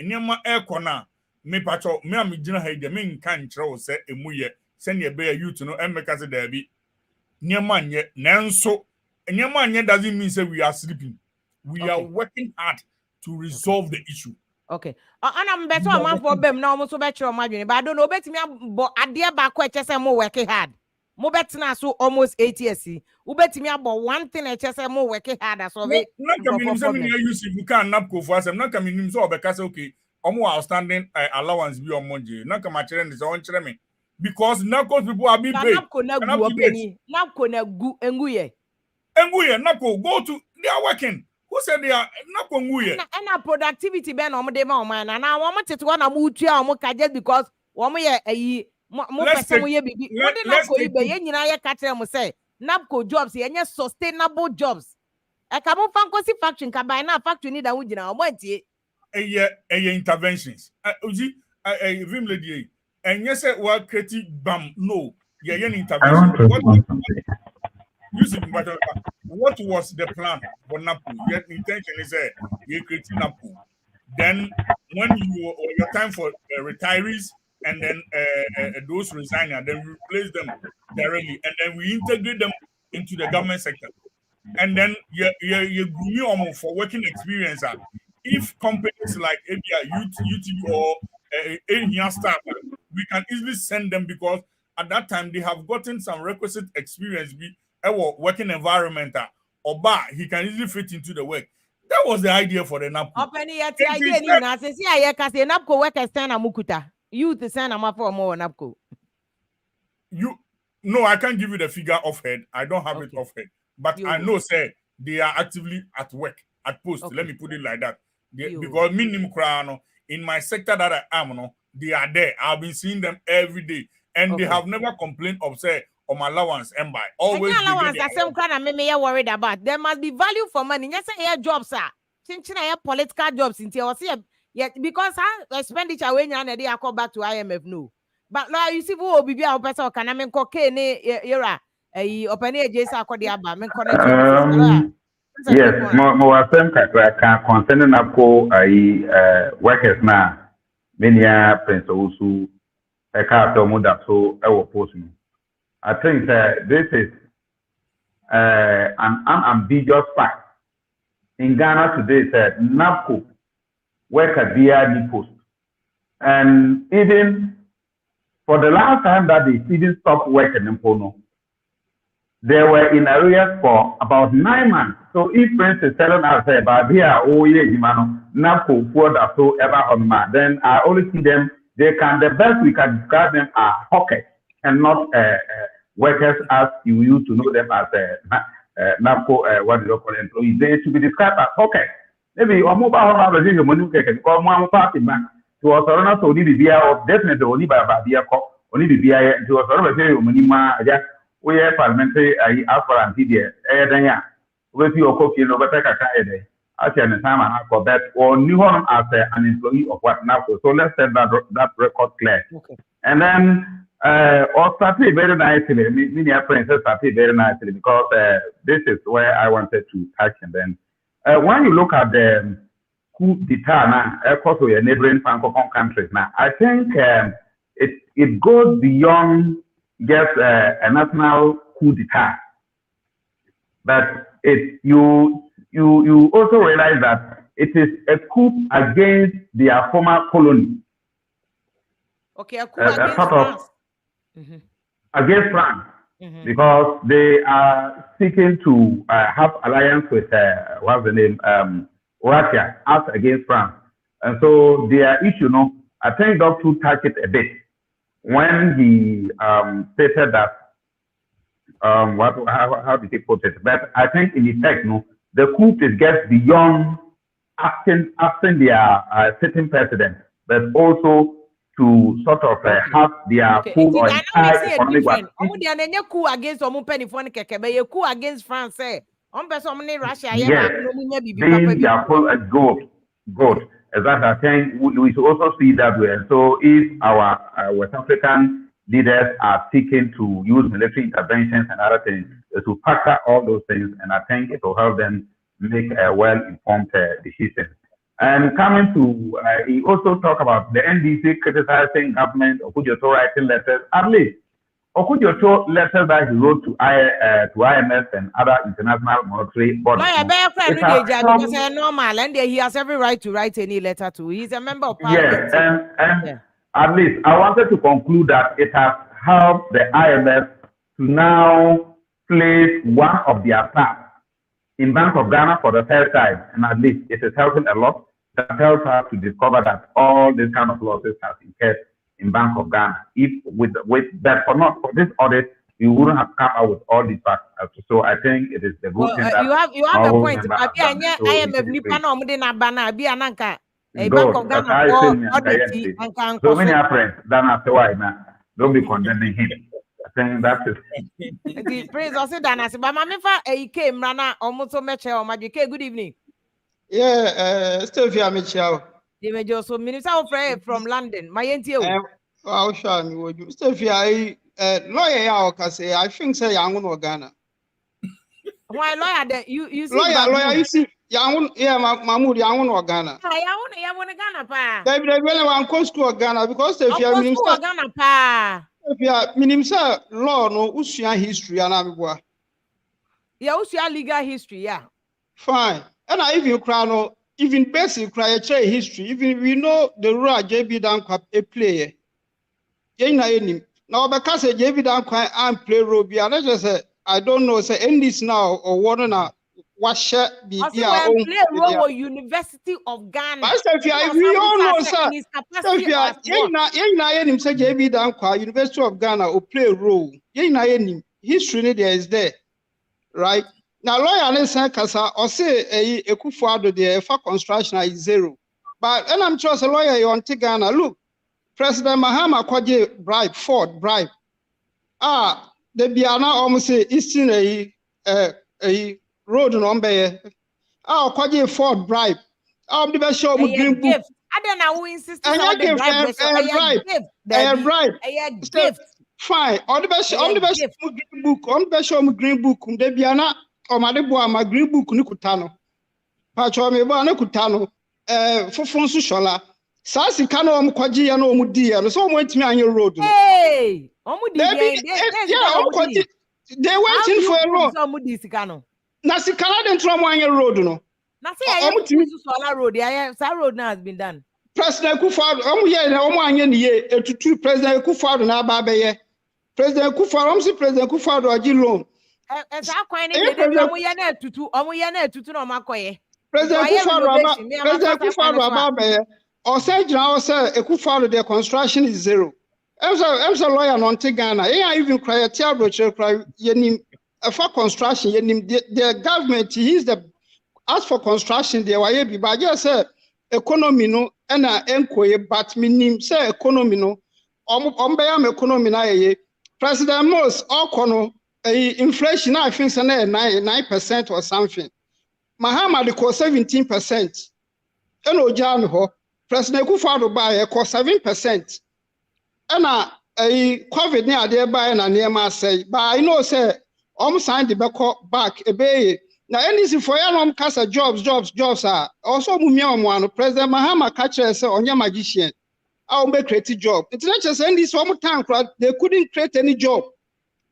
Niama air corner me patcho me am gina ha de me nka nkyerɛ wo sɛ emu ye sɛ ne be youth no emeka se da bi Niama nye nanso Niama nye doesn't mean say we are sleeping we are working hard to resolve the issue. Okay. I'm better man for them now so better on my but I don't know bet me but ade ba ko eche say mo working hard. Mo bet na so almost 8 years. U bet me about one thing eche say mo working hard as of it. Na kaminim say me use if you can napco for asem na kaminim so obeka say okay omo outstanding allowance bi omonje na kama kire ne say on kire me because napco people are being paid. Napco na gu openi. Napco na gu enguye. Enguye napco go to they are working. Who said they are not going to and productivity ben on de ma man and I want to one am tua am ka just because wo mo ye mo person mo ye bibi mo de napco ibe ye nyina ye ka kire mo say napco jobs ye nye sustainable jobs e ka mo fan kosi factory ka by na factory ni da wo gina mo antie interventions oji vim lady enye say we create bam no ye intervention what was the plan for NAPU? Your intention is you create NAPU. Then when your time for retirees and then those resigning, then we replace them directly and then we integrate them into the government sector. And then you groom for working experience. If companies like UTV or any staff, we can easily send them because at that time they have gotten some requisite experience. Working environment or he can easily fit into the work. That was the idea for the NAPCO. No, I can't give you the figure off head. I don't have it off head. But I know, say, they are actively at work, at post. Let me put it like that. Because minimum crown in my sector that I am, they are there. I've been seeing them every day. And they have never complained of, say, allowance and by always allowance that same kind of me worried about. There must be value for money. Yes, air jobs, sir. Since I have political jobs in yet because I expenditure when I call back to IMF no. But now you see who be a person can I mean cocaine era a open agents are called the abba yes, more same can concerning workers now. Many Prince also a car to that so I will post me. I think this is an unambiguous fact. In Ghana today, NAPCO work at DRD post. And even for the last time that they didn't stop working in Pono, they were in arrears for about 9 months. So if Prince is telling us about here, oh yeah, NAPCO for that so ever on my, then I only see them, the best we can describe them are hawkers and not workers as you used to know them as NAPCO, what do you call employees. They should be described as hawkers. Maybe or mobile home of the money or one party man to us or not only the beer or definitely only by beer cop, only the beer to us or very money just we have parliamentary for antidia, with your cookie over Tekaka. I can time and for that or new home as an employee of what NAPCO. So let's set that record clear. Okay. And then or started very nicely. Many friends started very nicely because this is where I wanted to touch. And then when you look at the coup d'etat now, of course, we are neighboring Francophone countries now. I think it goes beyond just a national coup d'etat, but you also realize that it is a coup against their former colony. Okay, a coup against sort France. of against France, Mm-hmm. because they are seeking to have alliance with what's the name, Russia, us against France. And so their issue, I think Govt touched it a bit when he stated that how did he put it? But I think in effect, the coup gets beyond asking their sitting president, but also to sort of have their full or entire economic different. Coup against coup against France. Russia. Yes, being their full gold. Exactly. I think we should also see that way. So if our West African leaders are seeking to use military interventions and other things, to factor all those things, and I think it will help them make a well-informed decision. And coming to, he also talked about the NDC criticizing government, Okudzoto writing letters. At least, Okudzoto letters that he wrote to IMF and other international monetary bodies. Normal, and he has every right to write any letter to. He's a member of parliament. Yes, and at least I wanted to conclude that it has helped the IMF to now place one of their staff in Bank of Ghana for the first time, and at least it is helping a lot. That helps us to discover that all these kind of losses have been kept in Bank of Ghana. If but for this audit, you wouldn't have come out with all these facts. So I think it is the good thing that you have a point. Bank of Ghana. So many friends. Then after why now? Don't be condemning him. I think that is. Praise also Dana. But Mamifa came Rana almost so much. Good evening. Yeah, still via Michelle. You may just so Minister from London. My NTO. I'll show me what you still via lawyer. I think say young Ghana. Why lawyer that you see lawyer you see young Mahmoud young Ghana. I want Ghana pa. They really want to school Ghana because if you Minister Ghana pa. If you minister law no usua history anamibwa. Yeah, usua legal history, yeah. Fine. And if you cry no, even basic cry history, even we know the role JB Dankwa a player. Now because JB Dankwa and play role be and I just say I don't know say end this now or what na what share be play role University of Ghana. We all know sir. Him say JB Dankwa University of Ghana or play role. History there is there. Right? Now, lawyer Nelson Kasa or say Akuffo Addo the for construction is zero. But and I'm just a lawyer you on Ghana. Look, President Mahama Kwaje bribe, Ford bribe. The Biana almost say Eastern a road number. Kwaje Ford bribe. The best show with green book. I don't know who insisted on the bribe. Fine. On the best green book. On the best show green book. The Biana. My green book Nikutano. Pacho me ba Nikutano. Fofonsu shola. Sasi kano Kwaji and Omudi, and so went me on your road. Hey, they went in for a road. Nasi Canadian trauma on your road, no. Nasi road. That road now has been done. President Akuffo Addo, to two President Akuffo Addo na Babaye. President Akuffo Addo, President Akuffo Addo Ajilon. President Akuffo Addo or say now say Akuffo Addo the construction is zero. I'm a lawyer on Ghana. I even cry a terrible cry for construction. The government is the as for construction there were be but just say economy no and enquire but minim say economy no economy na President Mos Okono inflation I think say 9% or something. Mahama the cost 17%. And Ojami ho President Akuffo Addo buy cost 7%. And COVID near there buy na near ma say but I know say sign the back a bay. Now anything for your casa jobs are also mumia President Mahama catcher say on your magician. I'll make creative job. It's not just any some time they couldn't create any job.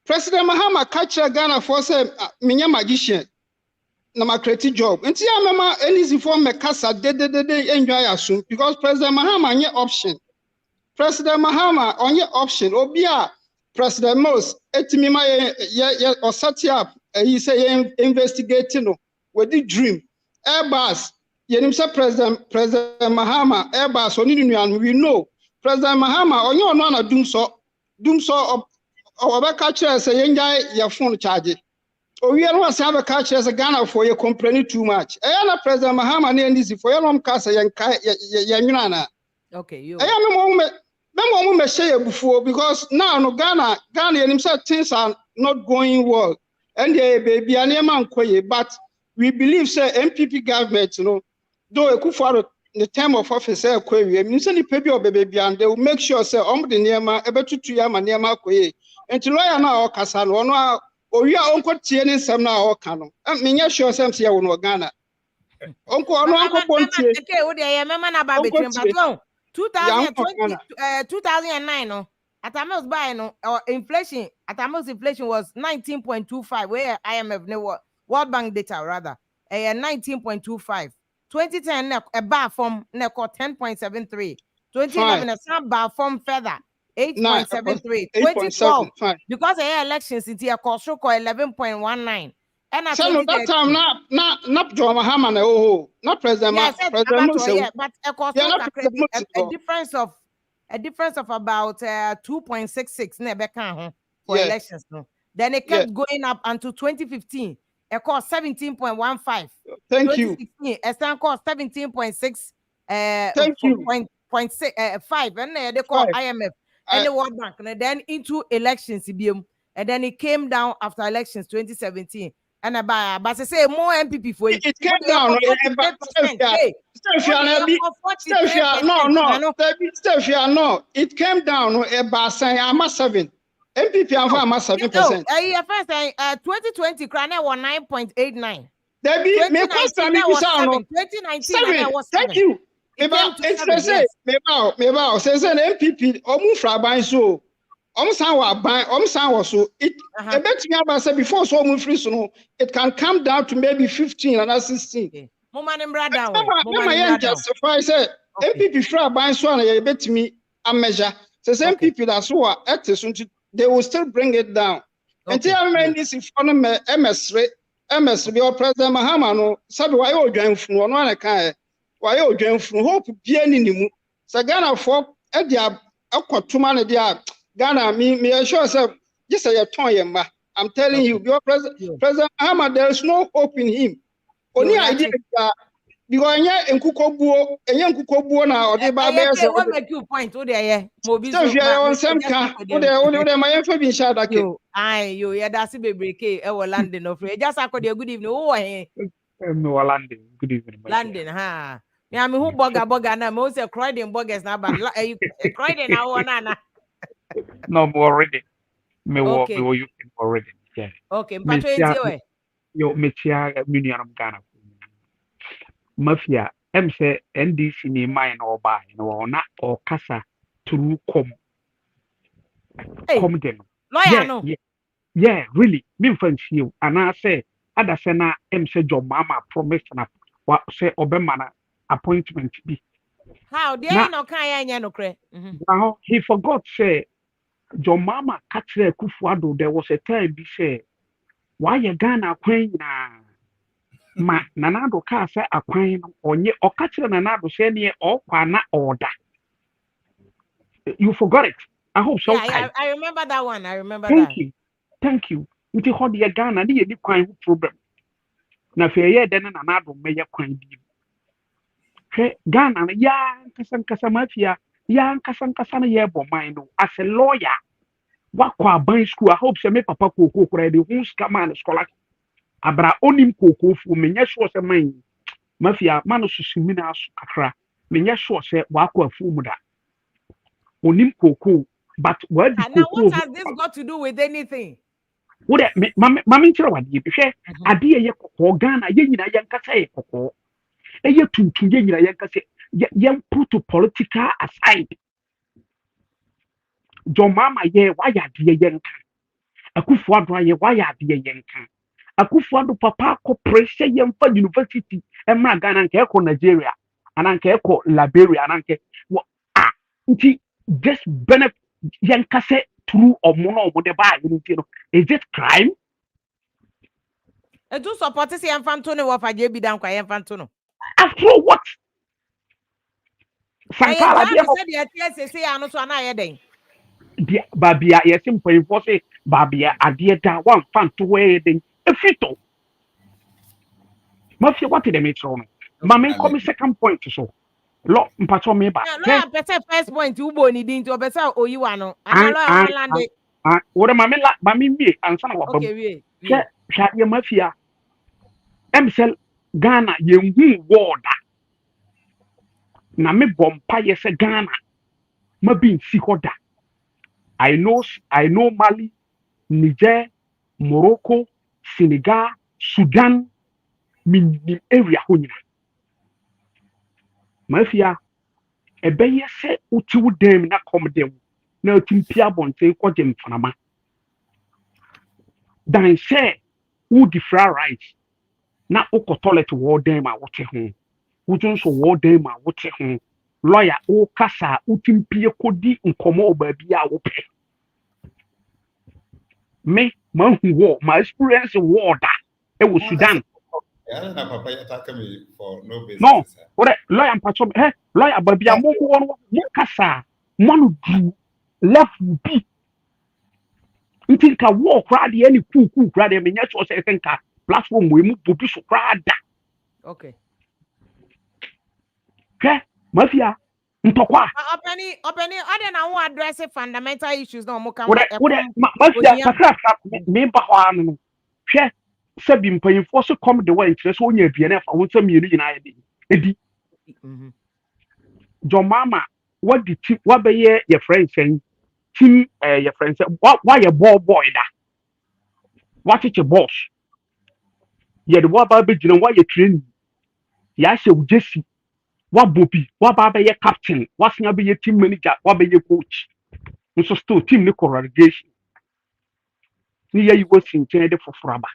President Mahama catcher Ghana for say minya magician. na ma create job. Nti ya mama NEC for me kasa de enjoy assume because President Mahama nye option. President Mahama onye option obia President Mos etimi ma ye or set up he say investigating no with the dream Airbus yenim say President Mahama Airbus oni nuan we know President Mahama onye ono na dum so obeka kire say yenja your phone charge we are not have a catch as a Ghana for you complaining too much. I am President Mahama and easy for your long casa yanana. Okay, you. I am a moment share before because now no Ghana and himself things are not going well. And the baby and a man but we believe say MPP government, though a coup for the term of office query, means any baby or baby and they will make sure say the near able to yama near Makoye. And to lawyer now Casan or no. Oya onko tie ne nsɛm na ɔka no menyɛ sure sɛm sɛ yɛwo no Ghana onko ɔno anko pontie okay wo de yɛ mema na ba betwem but 2009 no Atamos buy no inflation Atamos inflation was 19.25 where IMF ne World Bank data rather 19.25 2010 a bar from ne 10.73 2011 a some bar from further 8.73 2012 because the elections in the cost 11.19 and at that time not John Mahama not President President but a cost a difference of about 2.66 nebeka for elections then it kept going up until 2015 it cost 17.15 thank you a stand cost 17.6 thank you 0.5 and they call IMF and the World Bank, and then into elections, and then it came down after elections 2017. And about, but I say more MPP for it. It came down. No. It came down about saying I'm 7. MPP I'm 7%. 2020 crown was 9.89. Debbie, me question me 2019 was 7. Thank you. Say MPP fra ban so san was so it bet me about say before so move free so no it can come down to maybe 15 and 16 mama nem brother mama justify say MPP fra ban so na bet me a measure say MPP that so they will still bring it down until I mean this if on MS be President Mahama no sabi why o dwan funu no na kan why you join from hope be any nimu so Ghana for e dia akotuma ne dia Ghana me sure say just say ton yemba I'm telling you your President Ahmad there is no hope in him only idea because enkuko buo na ode ba be say what make you point o there mobi so on some ka o there my fa bin sha da ke yo ya da si bebreke e wo London of just akode good evening wo he no London good evening London ha me am who boga na me say Croydon burgers na ba Croydon na one na no already me wo you already yeah okay mpato enti yo me chia million Ghana mafia say NDC ni mine or buy no na or kasa through come dem lawyer no yeah really me fan you and I say ada say na say John Mama promise na wa say obema na appointment be how there no kan ya no kre now he forgot say John Mama Prez Akuffo Addo there was a time be say why you Ghana kwan na ma nanado ka say akwan no onye okachire nanado say ne okwa na order you forgot it I hope so. Yeah, I remember that one. Thank you. Nti ho de Ghana ne yedi kwan problem. Na fe ye de na nanado meye kwan bi. Ghana ya nkasa mafia ya nkasa na ye bo mind no as a lawyer wakwa aban school I hope say me papa koko kura de hu scam scholar abra onim koko fu menye sure say man mafia man susumi na aso kakra menye sure say wakwa afu mu da onim koko but what has this got to do with anything? What mama nchira wadi bi hwe ade ye koko Ghana ye nyina ye nkasa ye koko eye tuntum ye nyina ye nkasa ye put to political aside John Mama ye why ade ye nka Akuffo Addo ye why ade ye nka Akuffo Addo papa ko pressure yemfa university emra Ghana nke ko Nigeria ananke ko Liberia ananke nti just benefit yankase through omono omo de ba you know is it crime? do support say yemfa no wo fa je bi dan kwa yemfa no After what? Sankara dia no said the say anu so na ye den dia babia yesim mpanyimfo say babia ade da wan fan to we den efito mafia what the metro no mama come second point so lo mpacho me ba lawyer pese first point ubo ni din to pese oyiwa no ana lawyer lande ore mama mi ansa na wabam okay we hwade mafia emsel Ghana yenhu woda na me bompa yese Ghana ma bi nsi hoda I know Mali, Niger, Morocco, Senegal, Sudan, min area hunyina. Mafia, ebe se uti dem na kom dem na utimpia bonte ko dem fanama. Dan se who different rights na toilet wo dem a wote ho. Wujun so wo dem a wote ho. Lawyer o kasa utimpie kodi nkomo obabi a wo pe. Me man who war my experience war that it was Sudan. I don't know papa attack me for no basis. No, what lawyer and patron lawyer baby am one kasa man do left be. You think a war crowd any cool crowd me nyɛ so say think platform we move bobi so crowd. Okay. Okay, mafia ntokwa. Openi ade na who address fundamental issues no mo kan mafia kakra me ba ho anu. Hwɛ sabi mpanyimfo so come the way interest wonya aduane fa wo nsam yenu nyina ye edi Jomama what the team what be your friend saying team your friend say why your boy da what is your boss ye the what ba be gina why your training ya she ujesi what bobi what ba be your captain what nya be your team manager what be your coach so still team ni correlation ni ye you go sinchen de foforo ba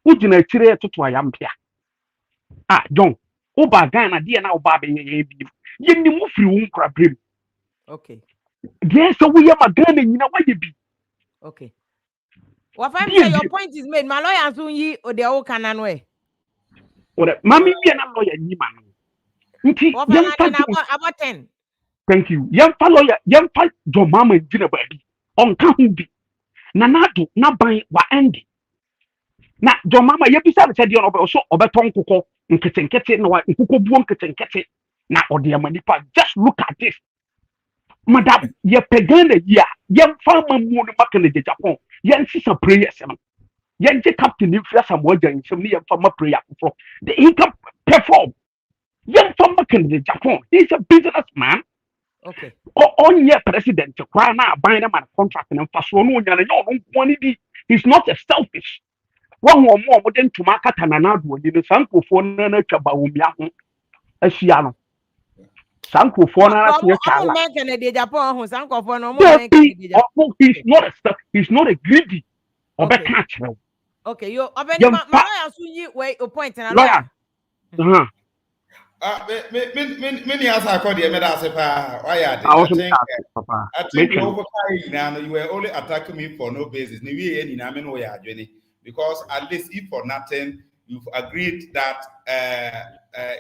ujina tire toto ayampia John oba Ghana dia na oba be ye bi ye ni mu firi wo nkra brem okay dia so we ma Ghana nyina wa ye bi okay what I say your point is made my lawyer so yi o de o kana no e ore mami bi na lawyer nyi ma no nti yam fa about 10 thank you yam fa lawyer yam fa John mama njina ba bi on ka hu bi na nado na ban wa endi na John mama ye bi sa dia no so obeton kokko nkete na wa nkukko buo nkete na ode amanipa just look at this madam ye peganda ya ye farmer mu no makane de Japan ye nsisa prayers no ye nje captain ni fia Samuel Jansem ni ye farmer prayer for the income perform ye farmer makane de Japan he's a businessman okay on ye president kwa na ban na man contract na faso no nya na yo no kwani di he's not a selfish one more than to market and another you know sanko for na twaba wumia ho ahia no sanko for na na chala he's not a greedy catch okay yo obeni my lawyer so yi wait a point na lawyer many as I call the medal I think you were only attacking me for no basis. Because at least if for nothing, you've agreed that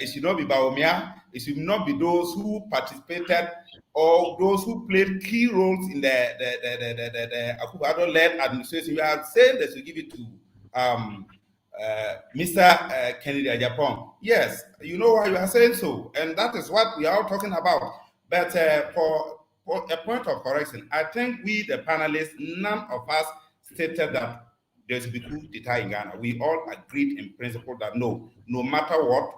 it should not be Baumia, it should not be those who participated or those who played key roles in the Akuffo Addo-led administration. You are saying that you give it to Mr. Kennedy Agyapong. Yes, you know why you are saying so, and that is what we are all talking about. But for a point of correction, I think we, the panelists, none of us stated that there's a coup d'etat in Ghana. We all agreed in principle that no matter what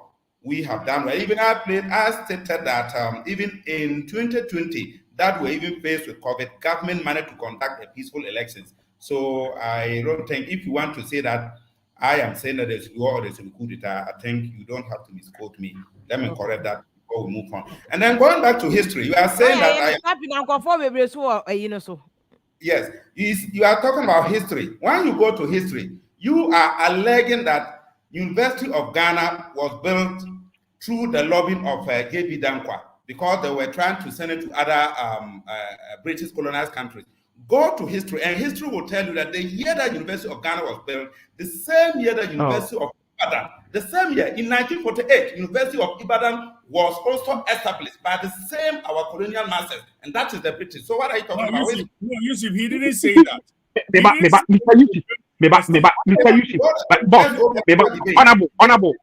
we have done, even I stated that even in 2020, that we're even faced with COVID, government managed to conduct a peaceful elections. So I don't think if you want to say that I am saying that there's a coup d'etat, I think you don't have to misquote me. Let me correct that before we move on. And then going back to history, you are saying that Yes, you are talking about history. When you go to history, you are alleging that University of Ghana was built through the lobbying of J.B. Dankwa because they were trying to send it to other British colonized countries. Go to history, and history will tell you that the year that University of Ghana was built, the same year that University of Ibadan, the same year, in 1948, University of Ibadan was also established by the same our colonial masters, and that is the British. So what are you talking about? Yusuf, he didn't say that. Mr. Yusuf. Mr. Yusuf. Honorable,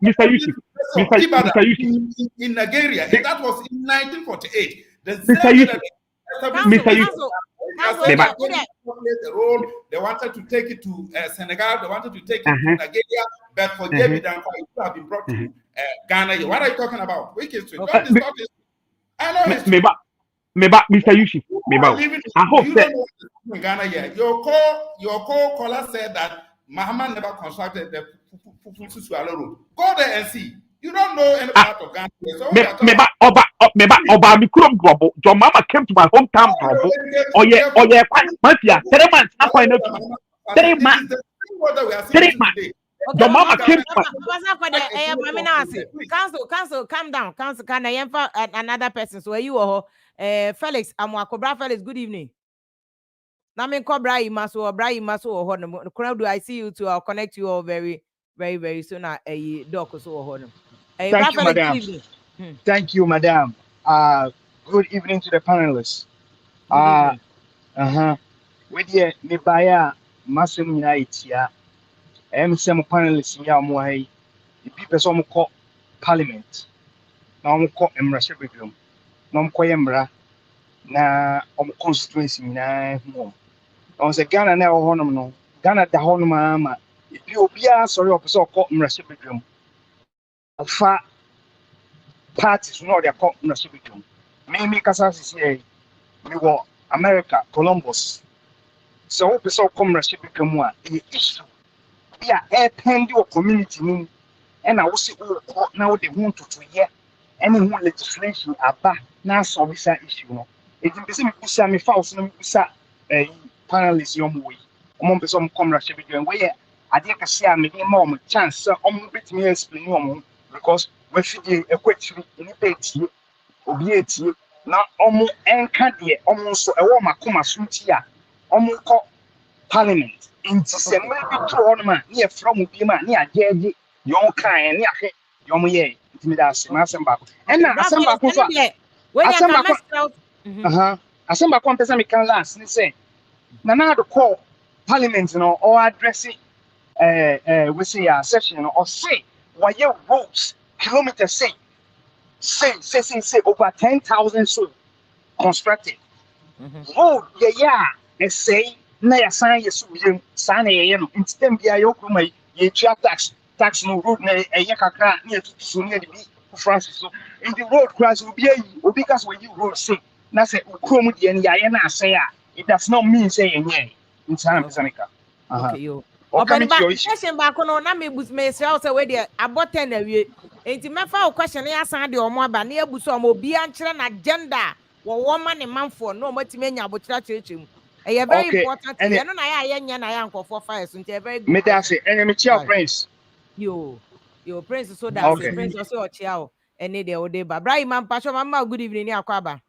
Mr. Yusuf. Mr. Yusuf. In Nigeria, and that was in 1948. Mr. Yusuf. Mr. Yusuf. The role they wanted to take it to Senegal, they wanted to take it to Nigeria, but for J.B. Dankwa, it could have been brought to Ghana. What are you talking about? Which history? Don't distort history. I know history. Mr. Yusuf. I hope that in Ghana here. Your co-caller said that Muhammad never constructed the Fufusualo Road. Go there and see. You don't know any part of Ghana. Your mama came to my hometown, Brobo. Oh yeah, Mafia. 3 months. 3 months. 3 months. Your mama came to Council, calm down. Council, can I invite another person? So you are Felix, I'm Cobra Felix. Good evening. Namin Cobra Imaso or crowd. Do I see you too? I'll connect you all very, very, very soon. A doc or Thank you, madam. Thank you, madam. Good evening to the panelists. With you, Nibaya, Massum United. Some panelists in Yamway, the people some call Parliament. Now I'm called Emrasha Bedroom. Now I'm called Emra. Now I'm constituency in more. I was a Ghana now, Honomo. Ghana the Honoma. If you be a sorry, officer called Emrasha Bedroom. A far parties know their called Emrasha Bedroom. Maybe Casas here. We were America, Columbus. So, officer come Emrasha Bedroom one issue. Yeah, a pendy community, and I was now they want to hear any more legislation about now service issue. It is the same false panelists young way. Among some commercial video where I think I see a minimum chance bit me explain because we should equate in a page obeyed now almost anchored here almost a woman come as soon here almost Parliament. In December, tournament near from Pima, near Jerry, young kind, near Yomoye, Asamba. And now Asamba, Asamba Compensami can last, and say, Nana to call Parliament, or addressing we say a session or say, why your roads, kilometers say, over 10,000 so constructed. Road, and say, Naya sign your sign instead be a yoke, ye tax no road, a yakaka near to Sunia Francis. So in the road crash will be because when you road say, Nasa Ukromudi and Yana say, it does not mean saying yea in San Seneca. Okay, you. Question back on Nami was made also where they about 10 a year. Ain't it my question? Yes, I do more, but near Busomo be answering agenda. Well, 1 man a month for no much many about church. A very important thing. I know I am for fire. So very good. Medasi, enemy child prince. Your prince so that prince also child and need the old day. But Brian Man Pasha Mama, good evening, Yakwaba.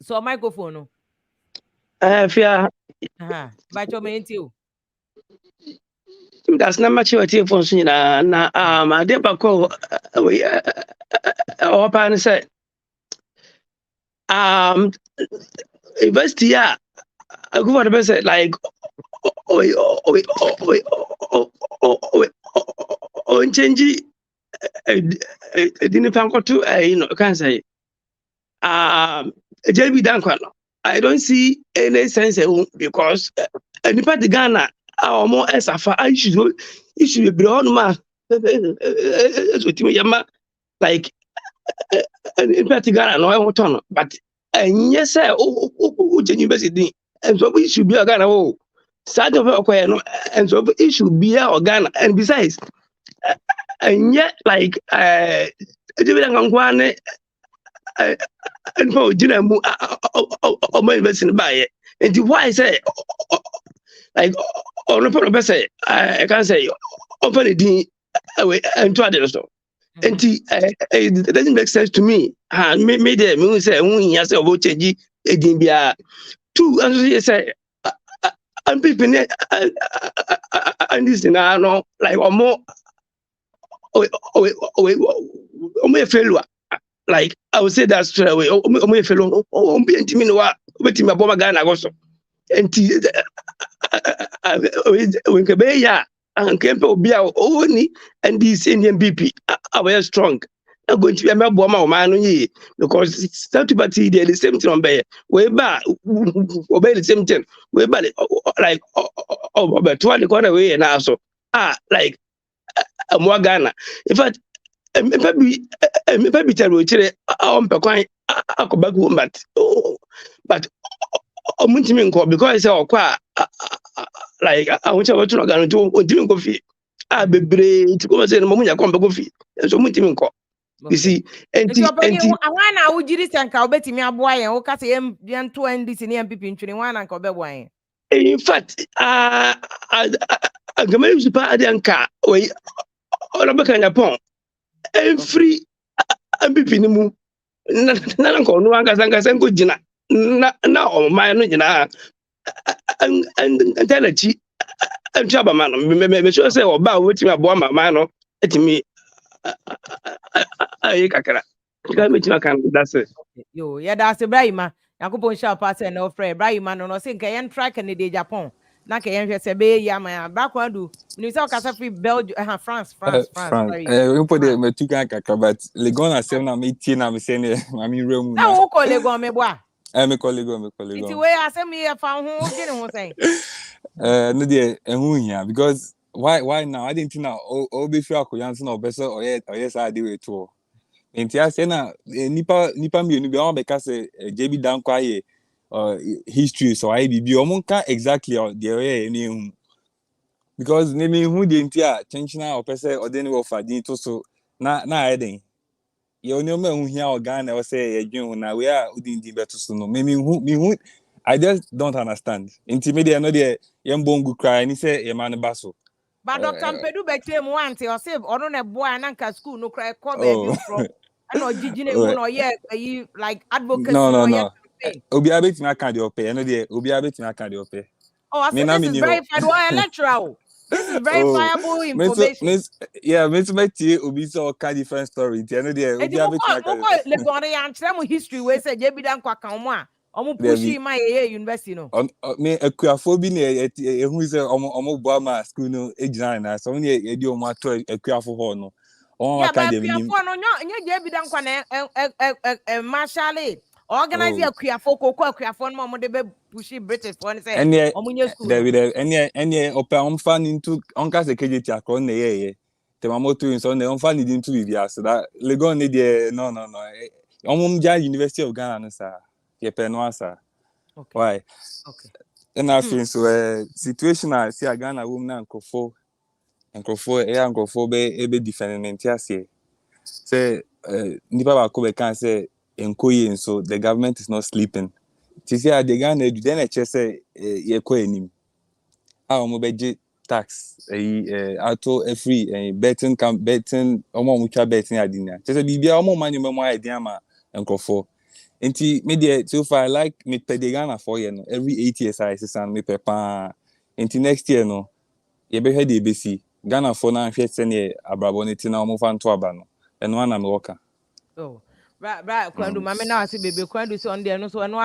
So microphone. Fear. But your main too. That's not much of a for Sina. Now, I did call our parents said, University, I go for the best, like, change it didn't come to, can't say, J.B. Dankwa. I don't see any sense because any part of Ghana, our more as a far issue be on my like in part of Ghana, no, I won't turn, but yes, sir, university. And so it should be a Ghana. Oh, start of a and so it should be a Ghana. And besides, and yet, like, and for dinner, my investment by it. And why I say like on the point say I can say open the din and try the so. And it doesn't make sense to me. And me there me say we say about change edin bia. Two and so say and people and this now like or more failure. Like I would say that straight away. Failure. Be intimi no wa betimi aboma Ghana go so. Enti when kebe ya and kempe obi a oni and this Indian BP are strong. I'm going to be a maboma man ye because it's start to party the same thing on bay. We ba obey the same thing. We ba like but one corner way and also like more Ghana. In fact, maybe tell me pekwan akoba go but because I say like I want to go Ghana to go fi bebre to go say no munya ko go fi so muntimi nko. You see, and why now would you listen? I'll bet me a boy and okay, and 20 in MPP in 21 and Kobe. In fact, I'm going to buy a car. Wait, all about Japan. Every MPP no mu. Nana ko no anga sango jina. Na o my no jina. And tell a chi. I'm chaba man. Me sure say oba wetin abo ma man no. Etimi kakara. That's it. Yo, yeah, that's Ibrahima. Yakupon shall pass and no friend. Ibrahima no say can track and the Japan. Na can say be ya my background do. You say Casa free Belgium, France. Sorry. We put the me two kakara, but Legon has 7 am 18 am saying I mean room. Na o call Legon me boy. Me call Legon. It's way I say me found who get him saying. No dey ehun here because why now? I didn't think now be free akoyanso na obeso or yes I do it too. Nti ase na nipa mienu bi beka say JB dan kwaye history so I be omo ka exactly the way ni because name hu de nti a chenchina opese odeni wo fadin to so na eden ye oni o ma hu hia organ o say ye dwen na we a odin din beto so no me hu I just don't understand. Nti me dey no dey yem bongu cry ni say ye man ba so. But Dr. Mpedu became one till or save or no boy and anka school no cry call baby from I know Gigi no yeah like advocacy no. Obi abet me aka dey opay. No dey obi abet me aka dey opay. Oh, I said this is verified electoral. This is verifiable information. Me obi so ka different story. You know there obi abet me aka. Le go on yan history we say je bi dan kwa kan mo a omo pushi my university no. Me Akuffo bi na ehun say omo boa ma school no ejina na so ne e di omo ato Akuffo ho no. Omo ma kan dem ni. Akuffo no nya je bi dan kwa na marshal organize Akuffo Akuffo no mo de be pushi British for say omo nya school. Any open fan into onka se KJT akro na ye. Te mamoto in so na on fan need into bibia so that Legon ne dey no. Omo mja University of Ghana no sir. Ye penwasa. Okay. Why? Okay. And I feel so situation I see Ghana woman na nkofo be defendant here. Say nipa ba ko be can say enkoye so the government is not sleeping. Ti say the Ghana do then say ye ko enim. Omo be tax auto free betting omo mucha betting adina. Ti say bibia omo manu memo idea ma nkofo. Nti me dey so far like me pay the Ghana for year no every 8 years I say me pay pa. Nti next year no ye be head ebesi Ghana for na hwe sene abrabo ne ti na omo fa nto aba no eno na me worka. Oh right kwandu mama na ase bebe kwandu so on there no so eno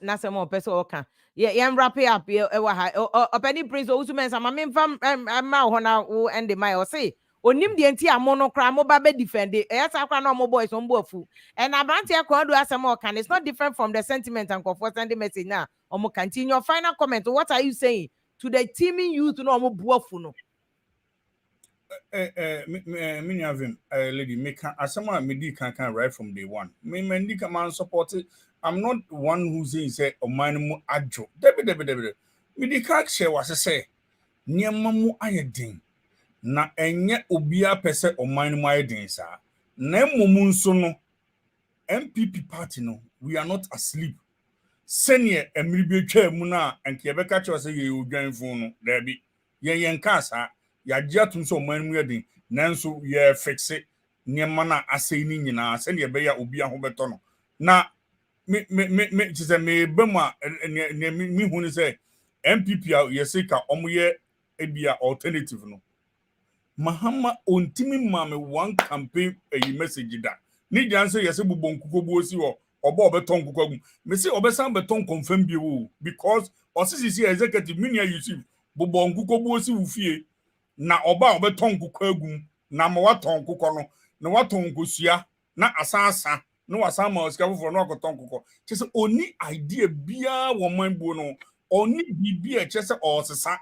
na se mo person worka ye wrap it up e wa ha openi prince o usumen sa mama mfam ma ho na wo end my o say onim de nti amono kra mo ba be defend e yesa kra na mo boys on bo afu and abante kwandu asem o kan it's not different from the sentiment and comfort sending message na omo continue your final comment what are you saying to the teaming youth no omo bo afu no Minyavim, lady, make asama medi can right from day one. Me mendika man support it. I'm not one who says o man mu adjo. Debe. Medi can share what I say. Nyama mu ayedin. Na enye obia pese o man mu ayedin sa. Na mumun so no. MPP party no. We are not asleep. senior emribe twa mu na enke beka che say ye odwanfo no da bi yen ka sa ya gya tum so man mu yedin nanso ye fixe niema na asei ni nyina senior be ya obi ahobeto no na me tise me bema me hu ni say MPP yesika omoye ebia alternative no Mahama ontimi mame one campaign a message da ni janse yese bubonkuko buosi wo obo obeton kuko me say obesan beton confirm bi wo because osisi executive minia yusuf bubonkuko buosi wo fie na oba obeton kuko agum na ma waton kuko no na waton kosua na asasa no wasama oska for no akoton kuko chese oni idea bia wo manbo no oni bibia chese osesa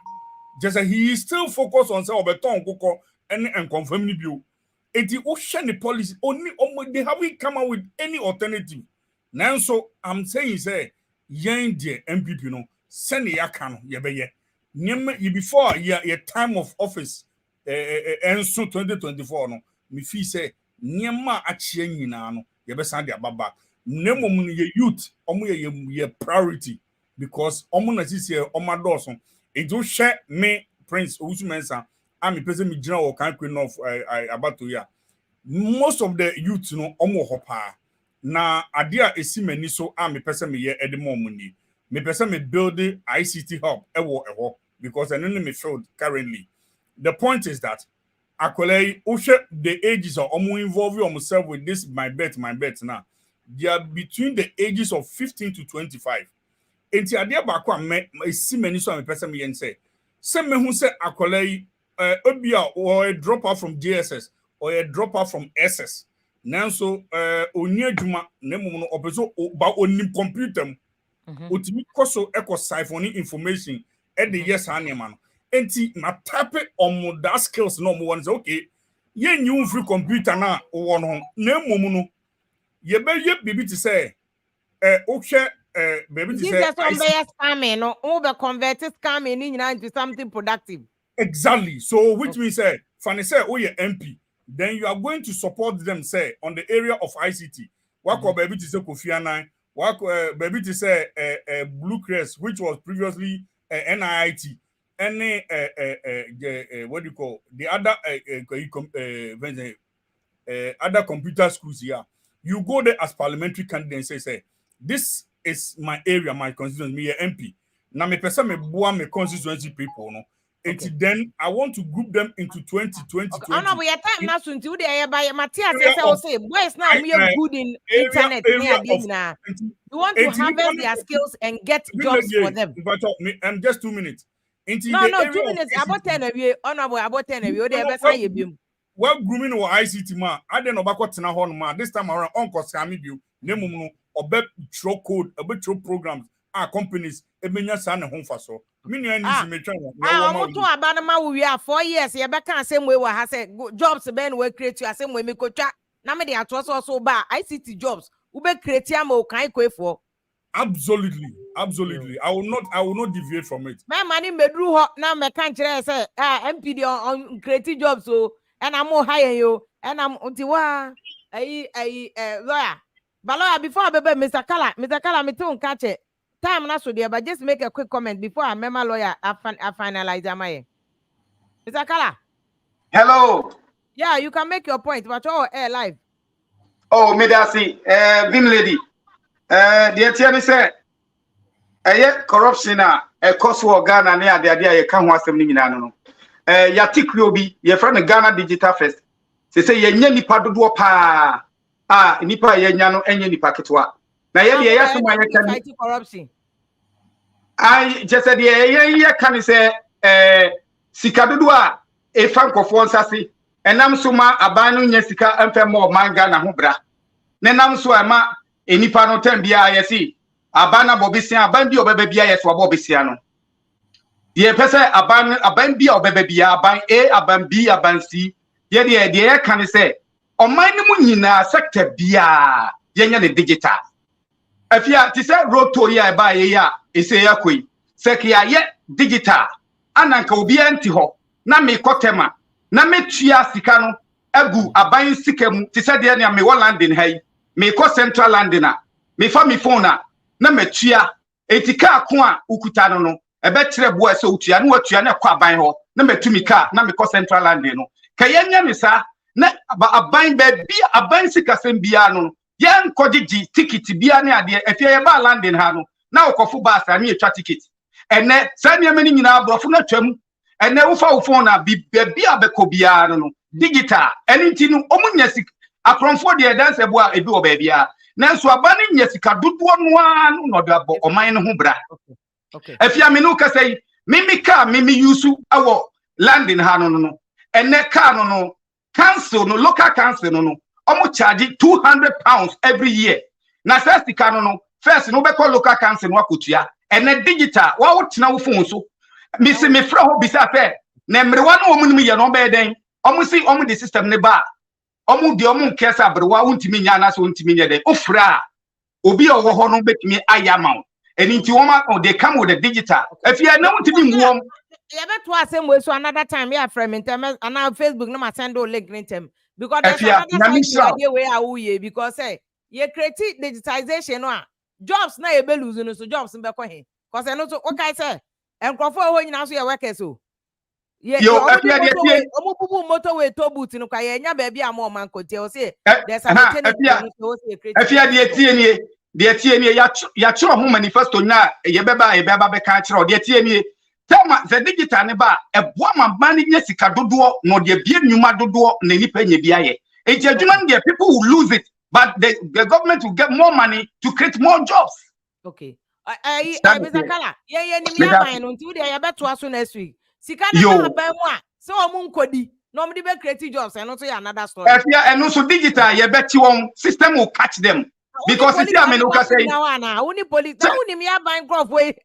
just he is still focused on say obeton kuko and confirm ni bio eti o share the policy only they haven't come out with any alternative now. So I'm saying say yen de MPP no send yaka no ye beye nyem ye before your time of office enso 2024 no me feel say nyema achie nyina no ye be send ababa nemom no ye youth omo ye priority because omo na sisi omo adoso it do share me Prince Owusumensa I'm a person me general kan queen of about to ya most of the youth no omo hopa na adia esi mani so I'm a person me ye edemo money me person me build the ICT hub ewo because I know me field currently. The point is that akwalei the ages of omo involve yourself with this my bet now they are between the ages of 15 to 25. Enti adia ba kwa me esi mani so I'm a person me yen say me who say akwalei obia or a drop out from JSS or a drop out from SS. Now so onye adwuma na mum no obeso ba onim computer otimi koso eco siphoning information e de yes anema no. Enti na tape on that skills no mo one say okay ye nyu free computer na wo no na mum no ye be ye bibi to say okay baby to say scamming no o be convert scamming into something productive. Exactly. So, which means, Fanny say, oh, you're MP, then you are going to support them, say, on the area of ICT. What baby to say Kofi Annan, what baby to say Blue Crest, which was previously NIIT, and what do you call the other other computer schools here. You go there as parliamentary candidate and say, this is my area, my constituency, me MP. Now, me person me boa me constituency people, no. Okay. Then I want to group them into 2020. Okay. Oh no, we are time now soon to the by Matthias say boys now we are good in internet. You want to harvest their skills and get jobs for them. I'm just 2 minutes. No, 2 minutes. About 10 of you. Honorable about 10 of you. They better you. Well, grooming or ICT man. I don't know about what's in a horn man. This time around, Uncle Sammy you. Name or bet throw code, a bit throw programs. Our companies, a minion son and home for so. To Abanama, we are 4 years. You can't same way. Has said jobs. Ben will create you. Same way. Me coach. Now me they are also bad. ICT jobs. Ube create mo can you for? Absolutely. I will not deviate from it. My money me drew now. Me can't say MPD on creative jobs. So and I'm more higher you. And I'm untiwa. Lawyer. But lawyer before baby Mr. Kala, me too catch it. Time not so dear, but just make a quick comment before I remember lawyer I finalize my Mr. Kala. Hello. Yeah, you can make your point, but air live. Oh, Medasi, Vim lady. The attorney said, corruption a cost for Ghana near the idea you can't watch them in no. Yatik will be your friend Ghana Digital Fest. They say ye nipa do pa nipa ye nyano enye nipa ketwa. Na ye ya so man can corruption. I just said ye can say sikadudu a e frankofo nsase enam so ma aban no nya sika emfe mo manga na ho bra. Nenam so ama enipa no tem bia ye si aban na bobisia aban bi obeba bia ye so bobisia no. Ye pese aban bi obeba bia aban A aban B aban C ye de can say oman mu nyina sector bia ye nya ne digital. Afia ti se roto ya ba ye ya ese ya koi sekia ye digital ananka obi anti ho na me kotema na me tua sika no agu aban sika mu ti se de na me Landing hai me ko central Landing na me fa me phone na na matua etika ko a ukuta no ebe kire bo ese utua na watua na kwa aban ho na matumi ka na me central land no ka yenya me sa na aban ba bi aban sikasem bia no yen kodigi ticket bia ne ade afia ye ba landing ha no na okofo ba sa na etwa ticket ene sa ne mani nyina abrofo na twam ene wo phone na bi abeko bia no digital ene ntinu omunya sik akronfo de dance bo a ebi wo ba bia nanso aba ne nya sika dodo no anu no da bo oman no ho bra okay afia me no ka sei mimi ka mimi yusu awo landing ha no ene ka no council no local council no omo charge £200 every year na sika no first no be call local council no akotua ene digital wa wo tena wo phone so me se me fra ho bisa fe na mrewa no omo nim ye no be den omo si omo the system ne ba omo de omo nkesa brewa wontimi nya na so wontimi nya den ofra obi owo ho no betimi ayama eni nti woma they come with the digital if you na wontimi muom you better asem we so another time ya frame intem and now Facebook no ma send o link intem because there's another idea where awuye because say you create digitization no jobs na e be lose no so jobs be ko he because no so okay say enkrofo ho nyina so ye workers so yo afia de omububu motorway to boot no kwa ye nya ba bia ma man kotie o say there's a mechanic so say create afia de tie nie ya chiro ho manifesto na ye beba be ka chiro de tie nie tama the digital ne ba eboa mamba ne nya sika dodo no de bia nnuma dodo na nipa nya bia ye enti adwuma ne people will lose it but the government will get more money to create more jobs. Okay Mr. Kala ye ni mi aban no nti wo de ya beto aso next week sika na aban mu a se omu nkodi no omu de be create jobs and also another story and also digital ye beti won system will catch them because it's I mean no ka say now uni police now uni mi aban crop way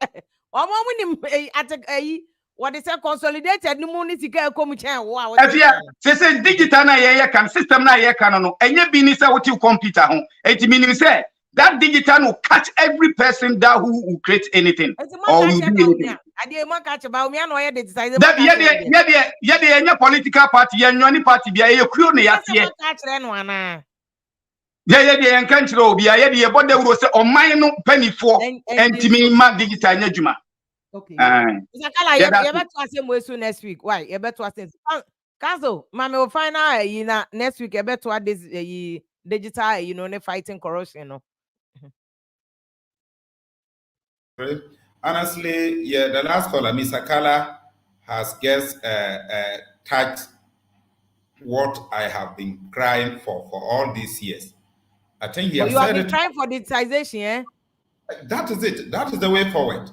omo nim at what is consolidated no money sika ekomu chen wo say digital na ye can system na ye can no enye bi ni say what you computer ho enti meaning say that digital will catch every person that who will create anything or will do anything. That political party, any party, be a crew near here. Yeah, can't roll be a body will say, or mine no penny for and to me, my digital Nejuma. Okay. You better ask him next week. Why? You better ask him. Cancel, Mammy will find out next week. You better add this digital, fighting corruption, Honestly, yeah, the last caller, Mr. Kala, has just touched what I have been crying for all these years. I think you have been trying for digitization, eh? That is it. That is the way forward.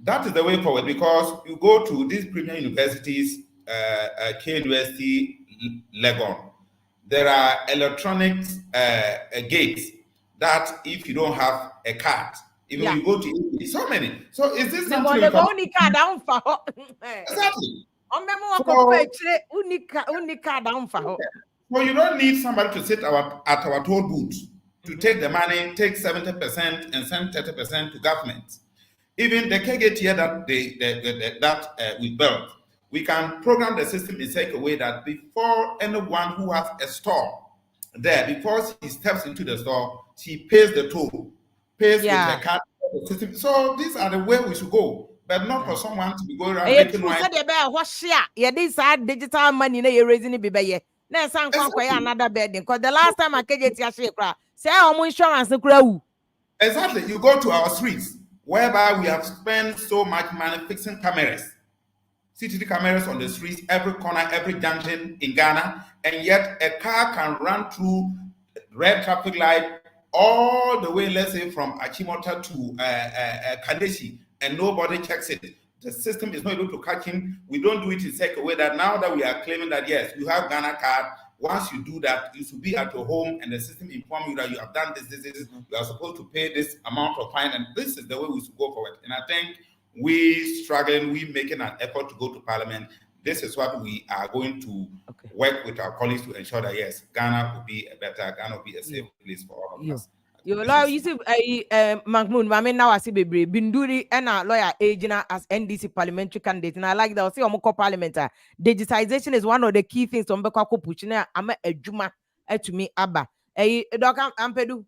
That is the way forward because you go to these premier universities, K University, Legon. There are electronic gates that if you don't have a card, even you go to English, so many. So is this something the only card down for exactly? So you don't need somebody to sit at our toll booth to take the money, take 70% and send 30% to government. Even the KGT here that we built, we can program the system in such a way that before anyone who has a store there, before he steps into the store, he pays the toll. Pays with the card system. So these are the way we should go, but not for someone to be going around making noise. This digital money you're raising it be another bed because the last time I get say insurance exactly. You go to our streets whereby we have spent so much money fixing cameras, CCTV cameras on the streets, every corner, every junction in Ghana, and yet a car can run through red traffic light all the way, let's say, from Achimota to Kadeshi, and nobody checks it. The system is not able to catch him. We don't do it in such a way that now that we are claiming that, yes, you have Ghana card, once you do that, you should be at your home and the system inform you that you have done this, you are supposed to pay this amount of fine, and this is the way we should go forward. And I think we struggling, we making an effort to go to Parliament. This is what we are going to work with our colleagues to ensure that, yes, Ghana will be a better, Ghana will be a safe place for all of us. You see, Mahmoud, I mean, now I see Baby Binduri and a lawyer agent as NDC parliamentary candidate. And I like that. I see Omoko Parliament. Digitization is one of the key things. I'm pushing. I'm a Juma to me, Abba. Doc Ampedu.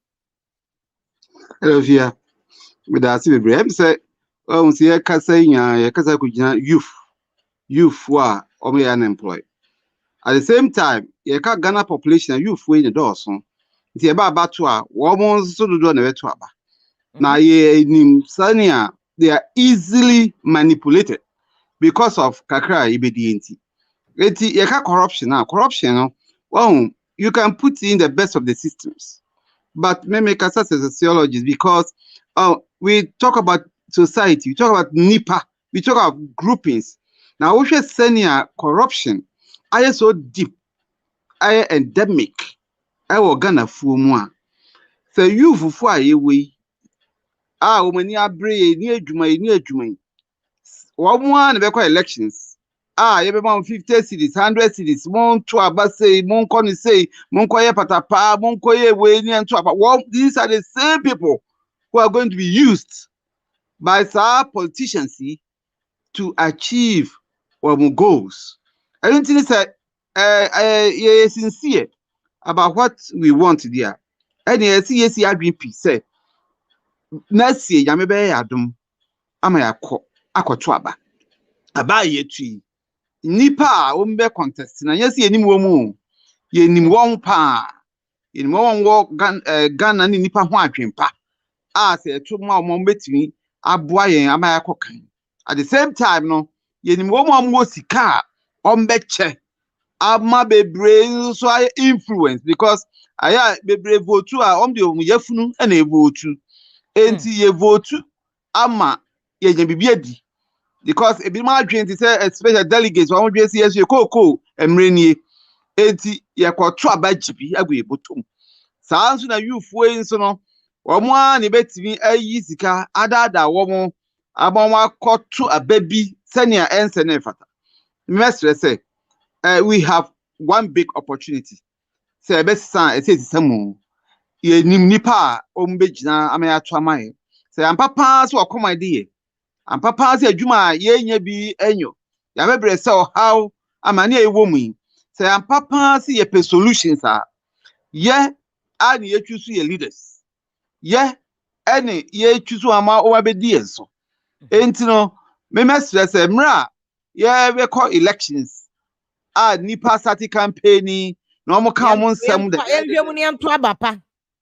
Hello, Via. With us, we bring say, oh, see, I can say, youth who are only unemployed. At the same time, you can't Ghana population youth way in the door. So, it's about Batua, almost so do never to Aba. Now, they are easily manipulated because of Kakra Ibedienti. You can't corruption now. Corruption, well, you can put in the best of the systems. But maybe as a sociologist, because we talk about society, we talk about NIPA, we talk about groupings. Now, we should senior corruption. I so deep, I endemic. I will Ghana for more. So you for we when you are brave, near Juma. 1 elections. You be 50 cities, 100 cities. Mon to abase, mon koni say, mon koye patapa, mon koye we ni anto apa. These are the same people who are going to be used by some politicians to achieve our goals. I don't think it's sincere about what we want there. And yes, RGP say next year yamebe adum ama yakọ aba. Aba yetu nipa ombe contest na yes yenim wo mu yenim won pa yenim won wo Ghana ni nipa ho adwempa say to ma mo betimi aboa yen ama yakọ kan. At the same time no yenim wo sika ombe che ama bebre so influence because aya bebre vote de yefunu na vote enti ye vote ama ye bibi adi because ebi ma dwen ti say special delegates won dwen si yesu koko emrenie enti ye kwoto abajibi agwe botom saa nso na youth we nso no omo a ne betimi ayi sika adada wo abonwa kwoto ababi senior ense na fata mestre say we have one big opportunity say be san samu ye nim nipa ombegina amaya to amaye say ampapa so okomade and papa say adwuma ye nya bi enyo ya mebre say how amane ewo mu say and papa say ye pe solutions ye ani ye chusu ye leaders ye ani ye chusu ama o abedi enso enti no me mesre say mra ye be call elections nipa sati campaigning no mo ka mo nsem de ye hwemu ne anto abapa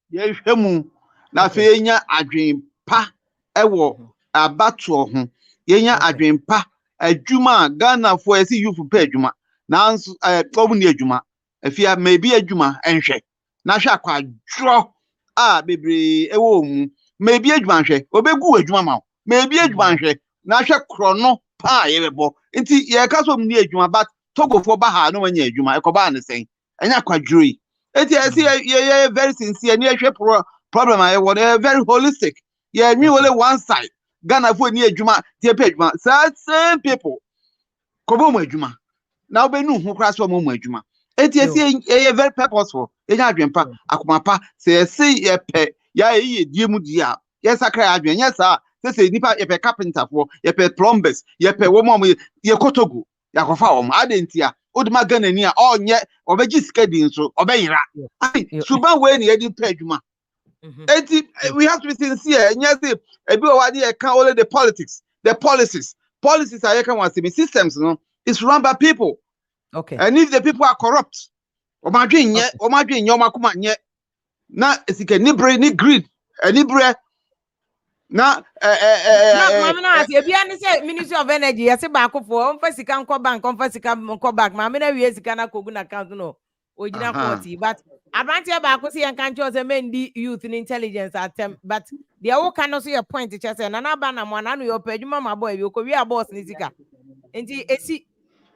ye hwemu na fe nya adwen pa ewo abato ho yenya adwempa adwuma Ghana for esi youth pay adwuma na nso obu ne adwuma afia maybe adwuma enhwe na hwe akwadro bebre ewo mu maybe adwuma nhwe obegu adwuma ma maybe adwuma nhwe na hwe krono pa yebebo nti ye ka so mu ne adwuma but togofo ba ha no wanya adwuma ekoba ne sen enya kwadro yi enti esi ye very sincere ne hwe problem I want very holistic ye nwi only one side Ghana for ni adwuma tie pe adwuma same people kobo mu adwuma na obenu hu kra so mu adwuma eti esi very purposeful enya adwempa akomapa se ye pe ya ye die mu dia ye sakra adwen ye sa se nipa ye pe carpenter for ye pe plumbers ye pe wo mo ye kotogu ya kofa wo adentia oduma Ghana ni a onye obeji skedi nso obeyira suban we ni ye di pe adwuma. We have to be sincere. And yes, only the politics, the policies. Policies are systems, it's run by people. Okay. And if the people are corrupt, na ni greed, na Ministry of Energy, I say back for sika nko bank, sika nko back. Mama na we sika na kogu na account no. Ojina 40, but Abrantia back see and can't just men the youth in intelligence attempt, but the all cannot see a point to say and anabana one and your page mama boy you could be a boss nizika. And see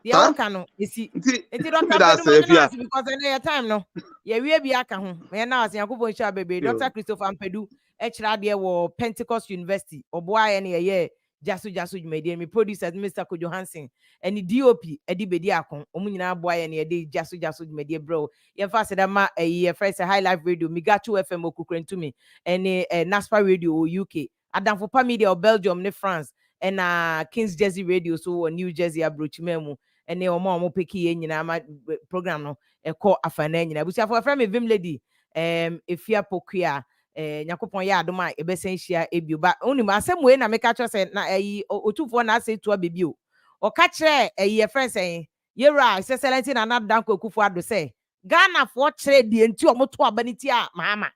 the all cano is see because any time no yeah we be aka home when now as Yakubo Sha baby Dr. Christopher Ampedu HRA there were Pentecost University or boy any year Jasu media me producers Mr. Kojo Hansen and the DOP Edi Bediakon omunyina boy and ye Jasu media bro ye fa said ma a first High Life Radio Migachu FM okukren to me and NASPA Radio UK Adam for media or Belgium ne France and King's Jersey Radio so New Jersey abrochimemu and ne omo peki nyina program no e call afana nyina busia for friend me vim lady efia pokua Nyakopon ya adoma ebesen hia ebio ba onim asem we na meka cho se na otufo na ase tua bebi o ka kire ye friend say yera excellency na Niger Coup Addo say Ghana for kire die nti omoto abaniti a mama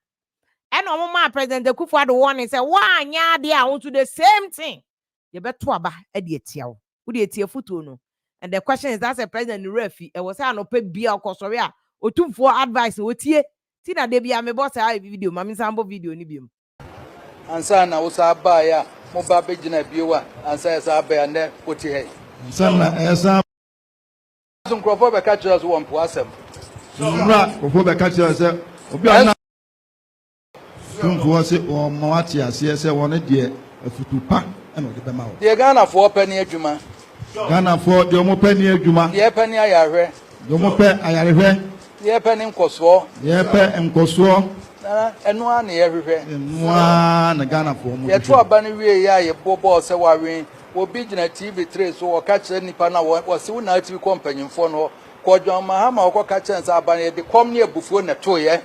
and omoma President Akufo Addo warning say wa anya de a to the same thing ye beto aba e de etia wo de etia futo no. And the question is, that's a president refi e was say anope bia okosori a otumfo advice otie ti na de bia me boss a video mami sambo video ni biom ansa na wo sa ba ya mo ba be gina biewa ansa ya sa ba ya ne oti he ansa na esa nkrofo be ka kira so won po asem nra nkrofo be ka kira se obi ana nkrofo se o mo ati ase se won de afutupa e no de be ma wo de Ghana for pani adwuma Ghana for de mo pani adwuma de pani ayarehwe de mo pe ayarehwe de pani nkoso de pe nkoso enu a na yehwehwe enu a na Ghana for mo ye to aba ne wie ya ye bobo se wawen obi gina TV3 so o ka kire nipa na wo se wo na TV companyfo no ko John Mahama o ko ka kire nsa aba ne de kom ne abufuo na to ye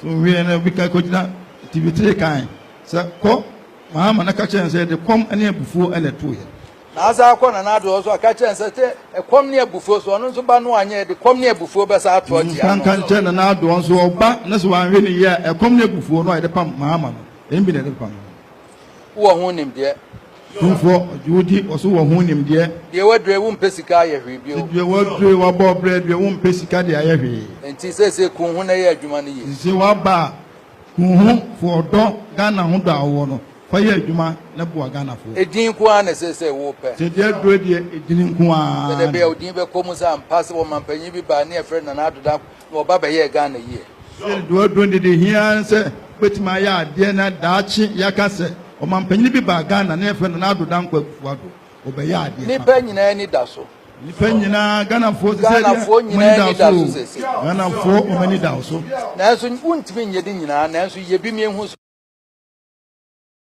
so wie na bi ka ko gina TV3 kan se ko Mahama na ka kire nsa de kom ne abufuo na to ye na asa akọ na do so aka kire nsa te ekom ne abufuo so no nso ba no anya de kom ne abufuo be sa ato ti kan kan kire na do so oba na so wan hwe ne ye ekom ne abufuo no ye de pam Mahama no en bi de pam wo ho nim de Tumfo judi oso wo hu nim de wadre wo mpesika ye hwebio de wadre wa bo bread de wo mpesika de aye hwe enti sese kun hu na ye adwuma ne ye se wa ba kun hu fo do Ghana hu da wo no fa ye adwuma na bo Ghana fo edin ku an sese wo pe se de dro de edin ku an de be odin be komu sa mpasse wo mampanyi bi ba ne e friend na adoda no ba be ye Ghana ye se do de hia se betima ya ade na daachi ya ka se o mampanyi bi ba Ghana na e friend na adoda nkwa Akufo Addo obeya ade ni pa nyina ni da so ni pa nyina Ghana fo se Ghana fo nyina ni da so Ghana fo o mani da so na so untimi nyedi nyina na so ye bi mi hu